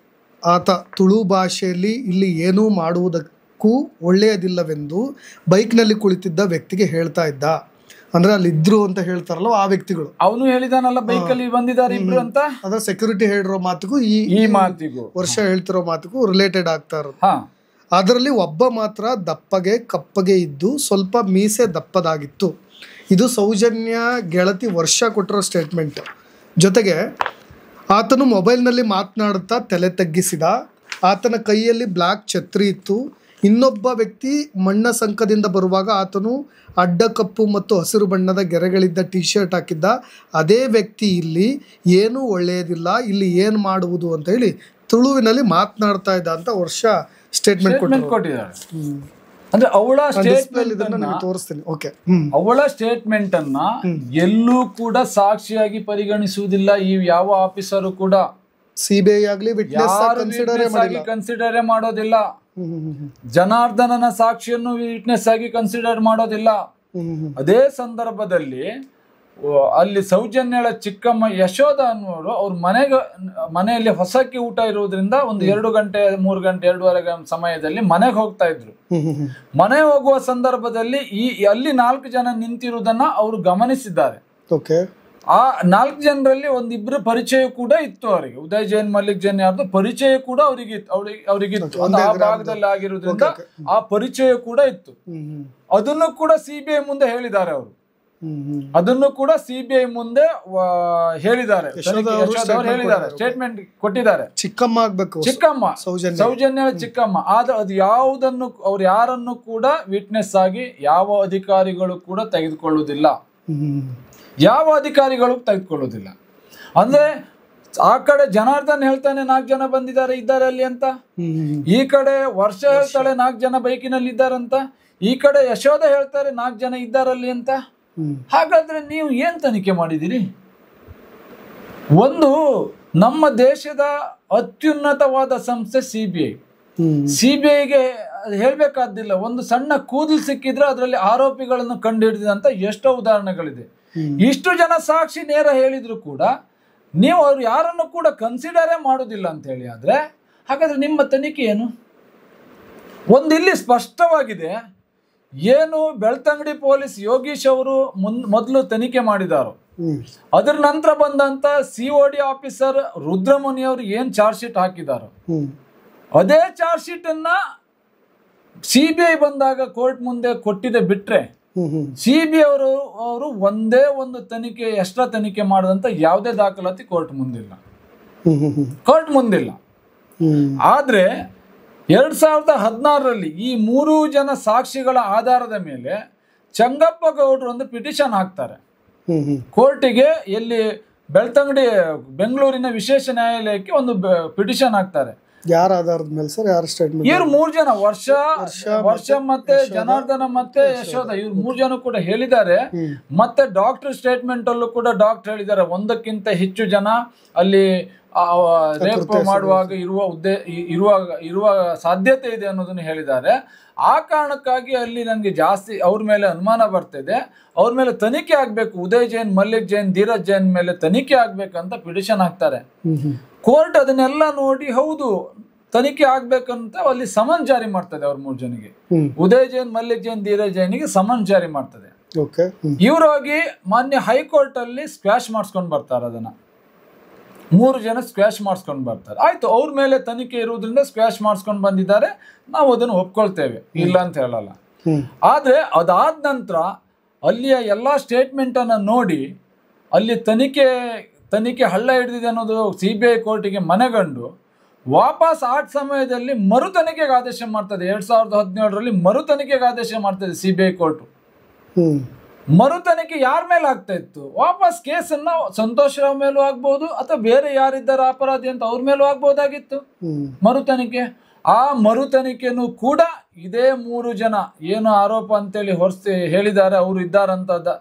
ಆತ ತುಳು ಭಾಷೆಯಲ್ಲಿ ಇಲ್ಲಿ ಏನೂ ಮಾಡುವುದಕ್ಕೂ ಒಳ್ಳೆಯದಿಲ್ಲವೆಂದು ಬೈಕ್ನಲ್ಲಿ ಕುಳಿತಿದ್ದ ವ್ಯಕ್ತಿಗೆ ಹೇಳ್ತಾ ಇದ್ದ. ಅಂದ್ರೆ ಅಲ್ಲಿ ಇದ್ರು ಅಂತ ಹೇಳ್ತಾರಲ್ಲ ಆ ವ್ಯಕ್ತಿಗಳು. ಅವನು ಹೇಳಿದಾನಲ್ಲ ಬೈಕಲ್ಲಿ ಬಂದಿದ್ದಾರೆ ಇಬ್ರು ಅಂತ. ಅದ್ರ ಸೆಕ್ಯೂರಿಟಿ ಹೇಳಿರೋ ಮಾತಿಗೂ ಈ ಮಾತಿಗೂ ವರ್ಷ ಹೇಳ್ತಿರೋ ಮಾತಿಗೂ ರಿಲೇಟೆಡ್ ಆಗ್ತಾ ಇರೋದು. ಅದರಲ್ಲಿ ಒಬ್ಬ ಮಾತ್ರ ಕಪ್ಪಗೆ ಇದ್ದು ಸ್ವಲ್ಪ ಮೀಸೆ ದಪ್ಪದಾಗಿತ್ತು. ಇದು ಸೌಜನ್ಯ ಗೆಳತಿ ವರ್ಷ ಕೊಟ್ಟಿರೋ ಸ್ಟೇಟ್ಮೆಂಟ್. ಜೊತೆಗೆ ಆತನು ಮೊಬೈಲ್ನಲ್ಲಿ ಮಾತನಾಡುತ್ತಾ ತಲೆ ತಗ್ಗಿಸಿದ. ಆತನ ಕೈಯಲ್ಲಿ ಬ್ಲ್ಯಾಕ್ ಛತ್ರಿ ಇತ್ತು. ಇನ್ನೊಬ್ಬ ವ್ಯಕ್ತಿ ಮಣ್ಣ ಸಂಕದಿಂದ ಬರುವಾಗ ಆತನು ಅಡ್ಡ ಕಪ್ಪು ಮತ್ತು ಹಸಿರು ಬಣ್ಣದ ಗೆರೆಗಳಿದ್ದ ಟೀ ಶರ್ಟ್ ಹಾಕಿದ್ದ. ಅದೇ ವ್ಯಕ್ತಿ ಇಲ್ಲಿ ಏನೂ ಒಳ್ಳೆಯದಿಲ್ಲ, ಇಲ್ಲಿ ಏನು ಮಾಡುವುದು ಅಂತ ಹೇಳಿ ತುಳುವಿನಲ್ಲಿ ಮಾತನಾಡ್ತಾ ಇದ್ದ ಅಂತ ವರ್ಷ ಸ್ಟೇಟ್ಮೆಂಟ್ ಕೊಟ್ಟಿದ್ದಾರೆ. ಅಂದ್ರೆ ಅವಳ ಸ್ಟೇಟ್ಮೆಂಟ್ ಅನ್ನ ಎಲ್ಲೂ ಕೂಡ ಸಾಕ್ಷಿಯಾಗಿ ಪರಿಗಣಿಸುವುದಿಲ್ಲ ಈ ಯಾವ ಆಫೀಸರು ಕೂಡ. ಸಿಬಿಐ ಆಗಲಿ ಕನ್ಸಿಡರ್ ಮಾಡೋದಿಲ್ಲ. ಜನಾರ್ದನನ ಸಾಕ್ಷಿಯನ್ನು ವಿಟ್ನೆಸ್ ಆಗಿ ಕನ್ಸಿಡರ್ ಮಾಡೋದಿಲ್ಲ. ಅದೇ ಸಂದರ್ಭದಲ್ಲಿ ಅಲ್ಲಿ ಸೌಜನ್ಯಳ ಚಿಕ್ಕಮ್ಮ ಯಶೋಧ ಅನ್ನೋರು ಅವ್ರ ಮನೆಯಲ್ಲಿ ಹೊಸಕ್ಕೆ ಊಟ ಇರುವುದರಿಂದ ಒಂದು 2 ಗಂಟೆ 3 ಗಂಟೆ 2:30 ಸಮಯದಲ್ಲಿ ಮನೆಗೆ ಹೋಗ್ತಾ ಇದ್ರು. ಮನೆ ಹೋಗುವ ಸಂದರ್ಭದಲ್ಲಿ ಅಲ್ಲಿ 4 ಜನ ನಿಂತಿರುವುದನ್ನ ಅವರು ಗಮನಿಸಿದ್ದಾರೆ. ಆ 4 ಜನರಲ್ಲಿ ಒಂದಿಬ್ರು ಪರಿಚಯ ಕೂಡ ಇತ್ತು ಅವರಿಗೆ. ಉದಯ್ ಜೈನ್, ಮಲ್ಲಿಕ್ ಜೈನ್ ಯಾರ್ದು ಪರಿಚಯ ಕೂಡ ಅವರಿಗಿತ್ತು. ಆ ಭಾಗದಲ್ಲಿ ಆಗಿರುವುದರಿಂದ ಆ ಪರಿಚಯ ಕೂಡ ಇತ್ತು. ಅದನ್ನು ಕೂಡ ಸಿಬಿಐ ಮುಂದೆ ಹೇಳಿದ್ದಾರೆ. ಅವರು ಅದನ್ನು ಕೂಡ ಸಿಬಿಐ ಮುಂದೆ ಹೇಳಿದ್ದಾರೆ, ಸ್ಟೇಟ್ಮೆಂಟ್ ಕೊಟ್ಟಿದ್ದಾರೆ. ಚಿಕ್ಕಮ್ಮ ಸೌಜನ್ಯ ಚಿಕ್ಕಮ್ಮ. ಆದ್ರೆ ಅದು ಯಾವುದನ್ನು ಅವ್ರು ಯಾರನ್ನು ಕೂಡ ವಿಟ್ನೆಸ್ ಆಗಿ ಯಾವ ಅಧಿಕಾರಿಗಳು ಕೂಡ ತೆಗೆದುಕೊಳ್ಳುವುದಿಲ್ಲ. ಅಂದ್ರೆ ಆ ಕಡೆ ಜನಾರ್ದನ್ ಹೇಳ್ತಾನೆ 4 ಜನ ಇದ್ದಾರೆ ಅಲ್ಲಿ ಅಂತ, ಈ ಕಡೆ ವರ್ಷ ಹೇಳ್ತಾಳೆ 4 ಜನ ಬೈಕಿನಲ್ಲಿ ಇದ್ದಾರಂತ, ಈ ಕಡೆ ಯಶೋಧ ಹೇಳ್ತಾರೆ 4 ಜನ ಇದ್ದಾರಲ್ಲಿ ಅಂತ. ಹಾಗಾದ್ರೆ ನೀವು ಏನ್ ತನಿಖೆ ಮಾಡಿದಿರಿ? ಒಂದು ನಮ್ಮ ದೇಶದ ಅತ್ಯುನ್ನತವಾದ ಸಂಸ್ಥೆ ಸಿಬಿಐಗೆ ಹೇಳ್ಬೇಕಾದಿಲ್ಲ, ಒಂದು ಸಣ್ಣ ಕೂದಲು ಸಿಕ್ಕಿದ್ರೆ ಅದರಲ್ಲಿ ಆರೋಪಿಗಳನ್ನು ಕಂಡು ಹಿಡಿದಂತ ಎಷ್ಟೋ ಉದಾಹರಣೆಗಳಿದೆ. ಇಷ್ಟು ಜನ ಸಾಕ್ಷಿ ನೇರ ಹೇಳಿದ್ರು ಕೂಡ ನೀವು ಅವ್ರು ಯಾರನ್ನು ಕೂಡ ಕನ್ಸಿಡರೇ ಮಾಡೋದಿಲ್ಲ ಅಂತ ಹೇಳಿ ಆದ್ರೆ ಹಾಗಾದ್ರೆ ನಿಮ್ಮ ತನಿಖೆ ಏನು? ಒಂದಿಲ್ಲಿ ಸ್ಪಷ್ಟವಾಗಿದೆ, ಏನು ಬೆಳ್ತಂಗಡಿ ಪೊಲೀಸ್ ಯೋಗೀಶ್ ಅವರು ಮೊದಲು ತನಿಖೆ ಮಾಡಿದಾರೋ ಅದರ ನಂತರ ಬಂದಂತ COD ಆಫೀಸರ್ ರುದ್ರಮುನಿ ಅವರು ಏನ್ ಚಾರ್ಜ್ ಶೀಟ್ ಹಾಕಿದಾರೋ ಅದೇ ಚಾರ್ಜ್ ಶೀಟ್ ಅನ್ನ CBI ಬಂದಾಗ ಕೋರ್ಟ್ ಮುಂದೆ ಕೊಟ್ಟಿದೆ ಬಿಟ್ರೆ CBI ಅವರು ಒಂದೇ ಒಂದು ತನಿಖೆ ಎಕ್ಸ್ಟ್ರಾ ತನಿಖೆ ಮಾಡದಂತ ಯಾವುದೇ ದಾಖಲಾತಿ ಕೋರ್ಟ್ ಮುಂದಿಲ್ಲ. ಆದ್ರೆ 2016ರಲ್ಲಿ ಈ 3 ಜನ ಸಾಕ್ಷಿಗಳ ಆಧಾರದ ಮೇಲೆ ಚಂಗಪ್ಪ ಗೌಡ್ರು ಒಂದು ಪಿಟಿಷನ್ ಹಾಕ್ತಾರೆ ಕೋರ್ಟಿಗೆ. ಎಲ್ಲಿ ಬೆಳ್ತಂಗಡಿ ಬೆಂಗಳೂರಿನ ವಿಶೇಷ ನ್ಯಾಯಾಲಯಕ್ಕೆ ಒಂದು ಪಿಟಿಷನ್ ಹಾಕ್ತಾರೆ. ಯಾರ ಆಧಾರದ ಮೇಲೆ ಸರ್? ಯಾರ ಸ್ಟೇಟ್ಮೆಂಟ್? ಇವ್ರು 3 ಜನ ವರ್ಷ ಮತ್ತೆ ಜನಾರ್ದನ ಮತ್ತೆ ಯಶೋಧ, ಇವ್ರು 3 ಜನ ಕೂಡ ಹೇಳಿದ್ದಾರೆ. ಮತ್ತೆ ಡಾಕ್ಟರ್ ಸ್ಟೇಟ್ಮೆಂಟ್ ಅಲ್ಲೂ ಕೂಡ ಡಾಕ್ಟರ್ ಹೇಳಿದ್ದಾರೆ 1ಕ್ಕಿಂತ ಹೆಚ್ಚು ಜನ ಅಲ್ಲಿ ರೇಪ್ ಮಾಡುವಾಗ ಇರುವ ಸಾಧ್ಯತೆ ಇದೆ ಅನ್ನೋದನ್ನು ಹೇಳಿದ್ದಾರೆ. ಆ ಕಾರಣಕ್ಕಾಗಿ ಅಲ್ಲಿ ನನಗೆ ಜಾಸ್ತಿ ಅವ್ರ ಮೇಲೆ ಅನುಮಾನ ಬರ್ತಿದೆ, ಅವ್ರ ಮೇಲೆ ತನಿಖೆ ಆಗ್ಬೇಕು, ಉದಯ್ ಜೈನ್, ಮಲ್ಲಿಕ್ ಜೈನ್, ಧೀರಜ್ ಜೈನ್ ಮೇಲೆ ತನಿಖೆ ಆಗ್ಬೇಕಂತ ಪಿಟಿಷನ್ ಹಾಕ್ತಾರೆ. ಕೋರ್ಟ್ ಅದನ್ನೆಲ್ಲ ನೋಡಿ ಹೌದು ತನಿಖೆ ಆಗ್ಬೇಕಂತ ಅಲ್ಲಿ ಸಮನ್ ಜಾರಿ ಮಾಡ್ತದೆ. ಅವ್ರ 3 ಜನಿಗೆ, ಉದಯ್ ಜೈನ್, ಮಲ್ಲಿಕ್ ಜೈನ್, ಧೀರಜ್ ಜೈನ್ಗೆ ಸಮನ್ ಜಾರಿ ಮಾಡ್ತದೆ. ಇವ್ರು ಹೋಗಿ ಮಾನ್ಯ ಹೈಕೋರ್ಟ್ ಅಲ್ಲಿ ಸ್ಕ್ವಾಶ್ ಮಾಡಿಸ್ಕೊಂಡು ಬರ್ತಾರೆ. ಅದನ್ನ 3 ಜನ ಸ್ಕ್ವಾಶ್ ಮಾಡಿಸ್ಕೊಂಡು ಬರ್ತಾರೆ. ಆಯ್ತು, ಅವ್ರ ಮೇಲೆ ತನಿಖೆ ಇರುವುದರಿಂದ ಸ್ಕ್ವಾಶ್ ಮಾಡಿಸ್ಕೊಂಡು ಬಂದಿದ್ದಾರೆ, ನಾವು ಅದನ್ನು ಒಪ್ಕೊಳ್ತೇವೆ, ಇಲ್ಲ ಅಂತ ಹೇಳಲ್ಲ. ಆದ್ರೆ ಅದಾದ ನಂತರ ಅಲ್ಲಿಯ ಎಲ್ಲಾ ಸ್ಟೇಟ್ಮೆಂಟ್ ಅನ್ನ ನೋಡಿ ಅಲ್ಲಿ ತನಿಖೆ ಹಳ್ಳ ಹಿಡಿದಿದೆ ಅನ್ನೋದು CBI ಕೋರ್ಟಿಗೆ ಮನಗಂಡು ವಾಪಸ್ ಆ ಸಮಯದಲ್ಲಿ ಮರು ತನಿಖೆಗೆ ಆದೇಶ ಮಾಡ್ತದೆ. 2017ರಲ್ಲಿ ಮರು ತನಿಖೆಗೆ ಆದೇಶ ಮಾಡ್ತದೆ CBI ಕೋರ್ಟ್. ಮರು ತನಿಖೆ ಯಾರ ಮೇಲೆ ಆಗ್ತಾ ಇತ್ತು? ವಾಪಸ್ ಕೇಸನ್ನ ಸಂತೋಷ್ ರಾವ್ ಮೇಲೂ ಆಗ್ಬಹುದು ಅಥವಾ ಬೇರೆ ಯಾರಿದ್ದಾರೆ ಅಪರಾಧಿ ಅಂತ ಅವ್ರ ಮೇಲೂ ಆಗ್ಬಹುದಾಗಿತ್ತು ಮರು ತನಿಖೆ. ಆ ಮರು ತನಿಖೆನೂ ಕೂಡ ಇದೇ 3 ಜನ ಏನು ಆರೋಪ ಅಂತೇಳಿ ಹೇಳಿದ್ದಾರೆ ಅವರು ಇದ್ದಾರಂತ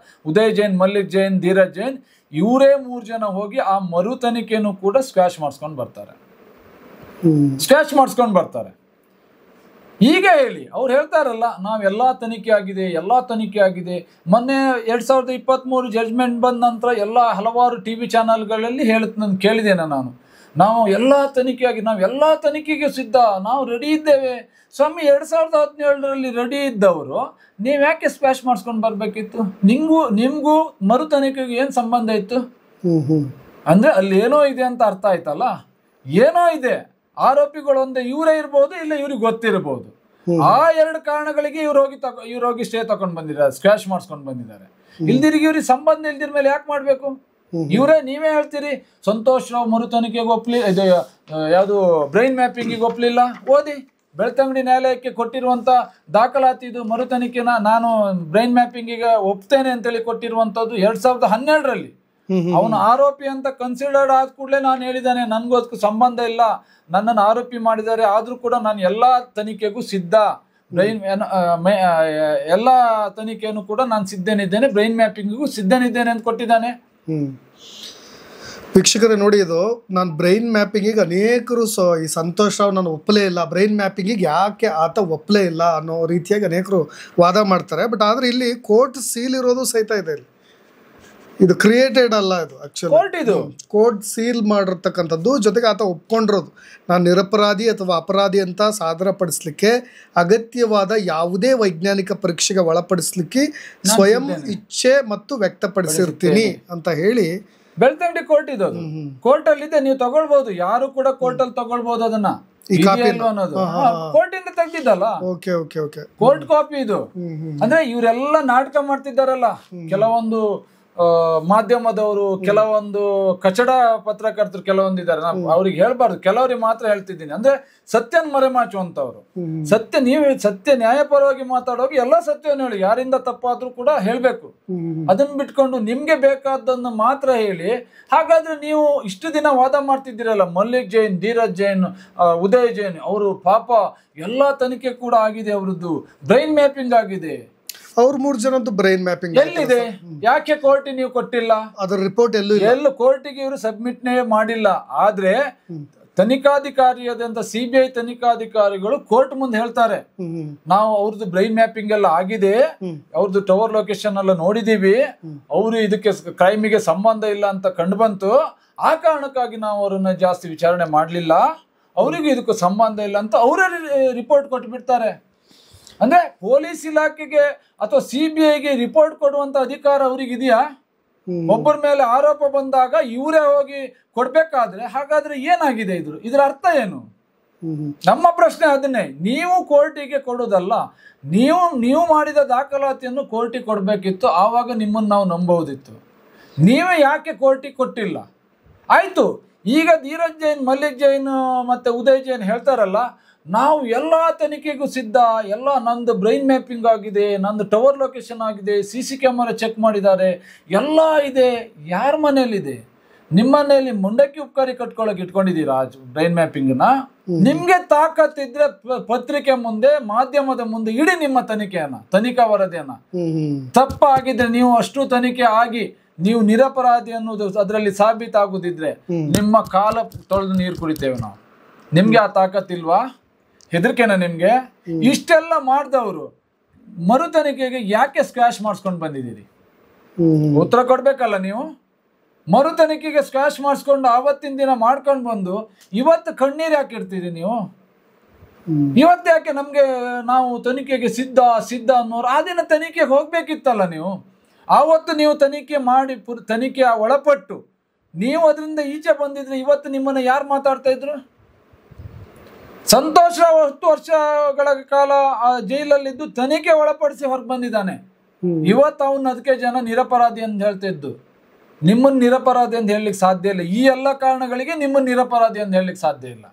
ಉದಯ್ ಜೈನ್, ಮಲ್ಲಿಕ್ ಜೈನ್, ಧೀರಜ್ ಜೈನ್, ಇವರೇ 3 ಜನ ಹೋಗಿ ಆ ಮರು ತನಿಖೆನೂ ಕೂಡ ಸ್ಕ್ವಾಶ್ ಮಾಡಿಸ್ಕೊಂಡು ಬರ್ತಾರೆ. ಈಗ ಹೇಳಿ ಅವ್ರು ಹೇಳ್ತಾರಲ್ಲ ನಾವೆಲ್ಲಾ ತನಿಖೆ ಆಗಿದೆ. ಮೊನ್ನೆ 2023 ಜಡ್ಜ್ಮೆಂಟ್ ಬಂದ ನಂತರ ಹಲವಾರು TV ಚಾನಲ್ಗಳಲ್ಲಿ ಕೇಳಿದ್ದೇನೆ ನಾವು ಎಲ್ಲಾ ತನಿಖೆಗೆ ಸಿದ್ಧ, ನಾವು ರೆಡಿ ಇದ್ದೇವೆ. ಸ್ವಾಮಿ 2017ರಲ್ಲಿ ರೆಡಿ ಇದ್ದವರು ನೀವ್ ಯಾಕೆ ಸ್ಕ್ವಾಶ್ ಮಾಡಿಸ್ಕೊಂಡು ಬರ್ಬೇಕಿತ್ತು? ನಿಮ್ಗೂ ಮರು ತನಿಖೆಗೆ ಏನ್ ಸಂಬಂಧ ಇತ್ತು? ಅಂದ್ರೆ ಅಲ್ಲಿ ಏನೋ ಇದೆ ಅಂತ ಅರ್ಥ ಆಯ್ತಲ್ಲ. ಏನೋ ಇದೆ, ಆರೋಪಿಗಳು ಒಂದೇ ಇವರೇ ಇರ್ಬೋದು, ಇಲ್ಲ ಇವ್ರಿಗೆ ಗೊತ್ತಿರಬಹುದು. ಆ 2 ಕಾರಣಗಳಿಗೆ ಇವ್ರು ಹೋಗಿ ಸ್ಟೇ ತಗೊಂಡ್ ಬಂದಿದ್ದಾರೆ, ಸ್ಕ್ವಾಶ್ ಮಾಡಿಸ್ಕೊಂಡು ಬಂದಿದ್ದಾರೆ. ಇಲ್ದಿರಿಗೆ ಇವ್ರಿಗೆ ಸಂಬಂಧ ಇಲ್ದಿರ ಮೇಲೆ ಯಾಕೆ ಮಾಡ್ಬೇಕು? ನೀವೇ ಹೇಳ್ತೀರಿ ಸಂತೋಷ್ ರಾವ್ ಮರು ತನಿಖೆಗೆ ಯಾವುದು ಬ್ರೈನ್ ಮ್ಯಾಪಿಂಗಿಗೆ ಒಪ್ಲಿಲ್ಲ. ಓದಿ, ಬೆಳ್ತಂಗಡಿ ನ್ಯಾಯಾಲಯಕ್ಕೆ ಕೊಟ್ಟಿರುವಂತ ದಾಖಲಾತಿ ಇದು. ಮರು ತನಿಖೆನ ನಾನು ಬ್ರೈನ್ ಮ್ಯಾಪಿಂಗಿಗೆ ಒಪ್ತೇನೆ ಅಂತೇಳಿ ಕೊಟ್ಟಿರುವಂತದ್ದು 2012ರಲ್ಲಿ. ಅವನು ಆರೋಪಿ ಅಂತ ಕನ್ಸಿಡರ್ಡ್ ಆದ ಕೂಡಲೇ ನಾನು ಹೇಳಿದ್ದಾನೆ ನನ್ಗೂ ಅದಕ್ಕೂ ಸಂಬಂಧ ಇಲ್ಲ, ನನ್ನನ್ನು ಆರೋಪಿ ಮಾಡಿದ್ದಾರೆ, ಆದ್ರೂ ಕೂಡ ನಾನು ಎಲ್ಲಾ ತನಿಖೆಗೂ ಸಿದ್ಧ, ಎಲ್ಲಾ ತನಿಖೆಯನ್ನು ಕೂಡ ನಾನು ಸಿದ್ಧನಿದ್ದೇನೆ, ಬ್ರೈನ್ ಮ್ಯಾಪಿಂಗಿಗೂ ಸಿದ್ಧನಿದ್ದೇನೆ ಅಂತ ಕೊಟ್ಟಿದ್ದಾನೆ. ವೀಕ್ಷಕರೇ ನೋಡಿ, ಇದು ನಾನು ಬ್ರೈನ್ ಮ್ಯಾಪಿಂಗಿಗೆ ಅನೇಕರು ಈ ಸಂತೋಷ್ ರಾವ್ ನಾನು ಒಪ್ಪಲೇ ಇಲ್ಲ, ಬ್ರೈನ್ ಮ್ಯಾಪಿಂಗಿಗೆ ಯಾಕೆ ಆತ ಒಪ್ಪಲೇ ಇಲ್ಲ ಅನ್ನೋ ರೀತಿಯಾಗಿ ಅನೇಕರು ವಾದ ಮಾಡ್ತಾರೆ. ಬಟ್ ಆದರೆ ಇಲ್ಲಿ ಕೋರ್ಟ್ ಸೀಲ್ ಇರೋದು ಸಹಿತ ಇದೆ. ಇದು ಕ್ರಿಯೇಟೆಡ್ ಅಲ್ಲ, ಇದು ಆಕ್ಚುಲಿ ಕೋರ್ಟ್ ಸೀಲ್ ಮಾಡಿರ್ತಕ್ಕಂಥದ್ದು. ಜೊತೆಗೆ ಆತ ಒಪ್ಕೊಂಡಿರೋದು ನಾನು ನಿರಪರಾಧಿ ಅಥವಾ ಅಪರಾಧಿ ಅಂತ ಸಾದರಪಡಿಸ್ಲಿಕ್ಕೆ ಅಗತ್ಯವಾದ ಯಾವುದೇ ವೈಜ್ಞಾನಿಕ ಪರೀಕ್ಷೆಗೆ ಒಳಪಡಿಸ್ಲಿಕ್ಕೆ ಸ್ವಯಂ ಇಚ್ಛೆ ಮತ್ತು ವ್ಯಕ್ತಪಡಿಸಿರ್ತೀನಿ ಅಂತ ಹೇಳಿ ಬೆಳ್ತಂಗಡಿ ಕೋರ್ಟ್ ಇದು. ಕೋರ್ಟ್ ಅಲ್ಲಿ ಇದೆ, ನೀವು ತಗೊಳ್ಬಹುದು, ಯಾರು ಕೂಡ ಕೋರ್ಟ್ ಅಲ್ಲಿ ತಗೊಳ್ಬಹುದು ಅದನ್ನ. ಕೋರ್ಟ್ ಇಂದ ತೆಗ್ದಿದ್ದಲ್ಲ, ಕೋರ್ಟ್ ಕಾಪಿ ಇದು. ಅಂದ್ರೆ ಇವರೆಲ್ಲ ನಾಟಕ ಮಾಡ್ತಿದ್ದಾರಲ್ಲ, ಕೆಲವೊಂದು ಮಾಧ್ಯಮದವರು ಕೆಲವೊಂದು ಕಚಡ ಪತ್ರಕರ್ತರು ಕೆಲವೊಂದಿದ್ದಾರೆ, ಅವ್ರಿಗೆ ಹೇಳ್ಬಾರ್ದು, ಕೆಲವರಿಗೆ ಮಾತ್ರ ಹೇಳ್ತಿದ್ದೀನಿ. ಅಂದ್ರೆ ಸತ್ಯನ ಮರೆಮಾಚುವಂತವ್ರು. ಸತ್ಯ ನ್ಯಾಯಪರವಾಗಿ ಮಾತಾಡುವಾಗ ಎಲ್ಲ ಸತ್ಯವನ್ನು ಹೇಳಿ, ಯಾರಿಂದ ತಪ್ಪಾದ್ರೂ ಕೂಡ ಹೇಳ್ಬೇಕು. ಅದನ್ನ ಬಿಟ್ಕೊಂಡು ನಿಮ್ಗೆ ಬೇಕಾದನ್ನು ಮಾತ್ರ ಹೇಳಿ. ಹಾಗಾದ್ರೆ ನೀವು ಇಷ್ಟು ದಿನ ವಾದ ಮಾಡ್ತಿದ್ದೀರಲ್ಲ, ಮಲ್ಲಿಕ್ ಜೈನ್, ಧೀರಜ್ ಜೈನ್, ಉದಯ್ ಜೈನ್, ಅವರು ಪಾಪ ಎಲ್ಲಾ ತನಿಖೆ ಕೂಡ ಆಗಿದೆ, ಅವ್ರದ್ದು ಬ್ರೈನ್ ಮ್ಯಾಪಿಂಗ್ ಆಗಿದೆ. ಅವ್ರ 3 ಜನದ್ದು ಬ್ರೈನ್ ಮ್ಯಾಪಿಂಗ್ ಎಲ್ಲಿದೆ? ಯಾಕೆ ಕೋರ್ಟಿಗೆ ನೀವು ಕೊಟ್ಟಿಲ್ಲ? ಅದರ ರಿಪೋರ್ಟ್ ಎಲ್ಲೂ ಕೋರ್ಟಿಗೆ ಇವರು ಸಬ್ಮಿಟ್ನೇ ಮಾಡಿಲ್ಲ. ಆದ್ರೆ ತನಿಖಾಧಿಕಾರಿಯಾದಂತ CBI ತನಿಖಾಧಿಕಾರಿಗಳು ಕೋರ್ಟ್ ಮುಂದೆ ಹೇಳ್ತಾರೆ, ನಾವು ಅವ್ರದ್ದು ಬ್ರೈನ್ ಮ್ಯಾಪಿಂಗ್ ಎಲ್ಲ ಆಗಿದೆ, ಅವ್ರದ್ದು ಟವರ್ ಲೊಕೇಶನ್ ಎಲ್ಲ ನೋಡಿದೀವಿ, ಅವರು ಇದಕ್ಕೆ ಕ್ರೈಮಿಗೆ ಸಂಬಂಧ ಇಲ್ಲ ಅಂತ ಕಂಡು ಬಂತು, ಆ ಕಾರಣಕ್ಕಾಗಿ ನಾವು ಅವರನ್ನ ಜಾಸ್ತಿ ವಿಚಾರಣೆ ಮಾಡ್ಲಿಲ್ಲ, ಅವರಿಗೂ ಇದಕ್ಕೂ ಸಂಬಂಧ ಇಲ್ಲ ಅಂತ ಅವರೇ ರಿಪೋರ್ಟ್ ಕೊಟ್ಬಿಡ್ತಾರೆ. ಅಂದ್ರೆ ಪೊಲೀಸ್ ಇಲಾಖೆಗೆ ಅಥವಾ CBIಗೆ ರಿಪೋರ್ಟ್ ಕೊಡುವಂತ ಅಧಿಕಾರ ಅವ್ರಿಗಿದೆಯಾ? ಒಬ್ಬರ ಮೇಲೆ ಆರೋಪ ಬಂದಾಗ ಇವರೇ ಹೋಗಿ ಕೊಡ್ಬೇಕಾದ್ರೆ ಹಾಗಾದ್ರೆ ಏನಾಗಿದೆ? ಇದ್ರ ಅರ್ಥ ಏನು? ನಮ್ಮ ಪ್ರಶ್ನೆ ಅದನ್ನೇ. ನೀವು ಕೋರ್ಟಿಗೆ ಕೊಡೋದಲ್ಲ, ನೀವು ಮಾಡಿದ ದಾಖಲಾತಿಯನ್ನು ಕೋರ್ಟಿಗೆ ಕೊಡ್ಬೇಕಿತ್ತು, ಆವಾಗ ನಿಮ್ಮನ್ನು ನಾವು ನಂಬಹುದಿತ್ತು. ನೀವೇ ಯಾಕೆ ಕೋರ್ಟಿಗೆ ಕೊಟ್ಟಿಲ್ಲ? ಆಯ್ತು, ಈಗ ಧೀರಜ್ ಜೈನ್, ಮಲ್ಲಿಕ್ ಜೈನ್ ಮತ್ತೆ ಉದಯ್ ಜೈನ್ ಹೇಳ್ತಾರಲ್ಲ, ನಾವು ಎಲ್ಲ ತನಿಖೆಗೂ ಸಿದ್ಧ, ಎಲ್ಲ ನಂದು ಬ್ರೈನ್ ಮ್ಯಾಪಿಂಗ್ ಆಗಿದೆ, ನಂದು ಟವರ್ ಲೊಕೇಶನ್ ಆಗಿದೆ, CC ಕ್ಯಾಮರಾ ಚೆಕ್ ಮಾಡಿದ್ದಾರೆ, ಎಲ್ಲ ಇದೆ. ಯಾರ ಮನೆಯಲ್ಲಿದೆ? ನಿಮ್ಮ ಮನೆಯಲ್ಲಿ ಮುಂಡಕ್ಕಿ ಉಪಕಾರಿ ಕಟ್ಕೊಳಕ್ ಇಟ್ಕೊಂಡಿದ್ದೀರಾ ಬ್ರೈನ್ ಮ್ಯಾಪಿಂಗ್ನ? ನಿಮ್ಗೆ ತಾಕತ್ತಿದ್ರೆ ಪತ್ರಿಕೆ ಮುಂದೆ, ಮಾಧ್ಯಮದ ಮುಂದೆ ಇಡಿ ನಿಮ್ಮ ತನಿಖಾ ವರದಿಯನ್ನ. ತಪ್ಪಾಗಿದ್ರೆ, ನೀವು ಅಷ್ಟು ತನಿಖೆ ಆಗಿ ನೀವು ನಿರಪರಾಧಿ ಅನ್ನೋದು ಅದರಲ್ಲಿ ಸಾಬೀತಾಗುದಿದ್ರೆ ನಿಮ್ಮ ಕಾಲ ತೊಳೆದು ನೀರು ಕುಡಿತೇವೆ ನಾವು. ನಿಮ್ಗೆ ಆ ತಾಕತ್ತಿಲ್ವಾ? ಹೆದರಿಕೆನ ನಿಮ್ಗೆ? ಇಷ್ಟೆಲ್ಲ ಮಾಡ್ದವ್ರು ಮರು ತನಿಖೆಗೆ ಯಾಕೆ ಸ್ಕ್ವಾಶ್ ಮಾಡಿಸ್ಕೊಂಡು ಬಂದಿದ್ದೀರಿ? ಉತ್ತರ ಕೊಡ್ಬೇಕಲ್ಲ ನೀವು. ಮರು ತನಿಖೆಗೆ ಸ್ಕ್ವಾಶ್ ಮಾಡಿಸ್ಕೊಂಡು ಆವತ್ತಿನ ದಿನ ಮಾಡ್ಕೊಂಡು ಬಂದು ಇವತ್ತು ಕಣ್ಣೀರು ಯಾಕೆ ಇಡ್ತೀರಿ ನೀವು? ಇವತ್ತು ಯಾಕೆ ನಮ್ಗೆ ನಾವು ತನಿಖೆಗೆ ಸಿದ್ಧ ಅನ್ನೋರು ಆ ದಿನ ತನಿಖೆಗೆ ಹೋಗ್ಬೇಕಿತ್ತಲ್ಲ ನೀವು. ಆವತ್ತು ನೀವು ತನಿಖೆ ಮಾಡಿ ತನಿಖೆ ಒಳಪಟ್ಟು ನೀವು ಅದರಿಂದ ಈಚೆ ಬಂದಿದ್ರೆ ಇವತ್ತು ನಿಮ್ಮನ್ನ ಯಾರು ಮಾತಾಡ್ತಾ ಇದ್ರು? ಸಂತೋಷ 10 ವರ್ಷಗಳ ಕಾಲ ಜೈಲಲ್ಲಿದ್ದು ತನಿಖೆ ಒಳಪಡಿಸಿ ಹೊರಗೆ ಬಂದಿದ್ದಾನೆ. ಇವತ್ತು ಅವನ್ನ ಅದಕ್ಕೆ ಜನ ನಿರಪರಾಧಿ ಅಂತ ಹೇಳ್ತಿದ್ದು. ನಿಮ್ಮನ್ನ ನಿರಪರಾಧಿ ಅಂತ ಹೇಳಲಿಕ್ಕೆ ಸಾಧ್ಯ ಇಲ್ಲ. ಈ ಎಲ್ಲ ಕಾರಣಗಳಿಗೆ ನಿಮ್ಮನ್ನ ನಿರಪರಾಧಿ ಅಂತ ಹೇಳಲಿಕ್ಕೆ ಸಾಧ್ಯ ಇಲ್ಲ.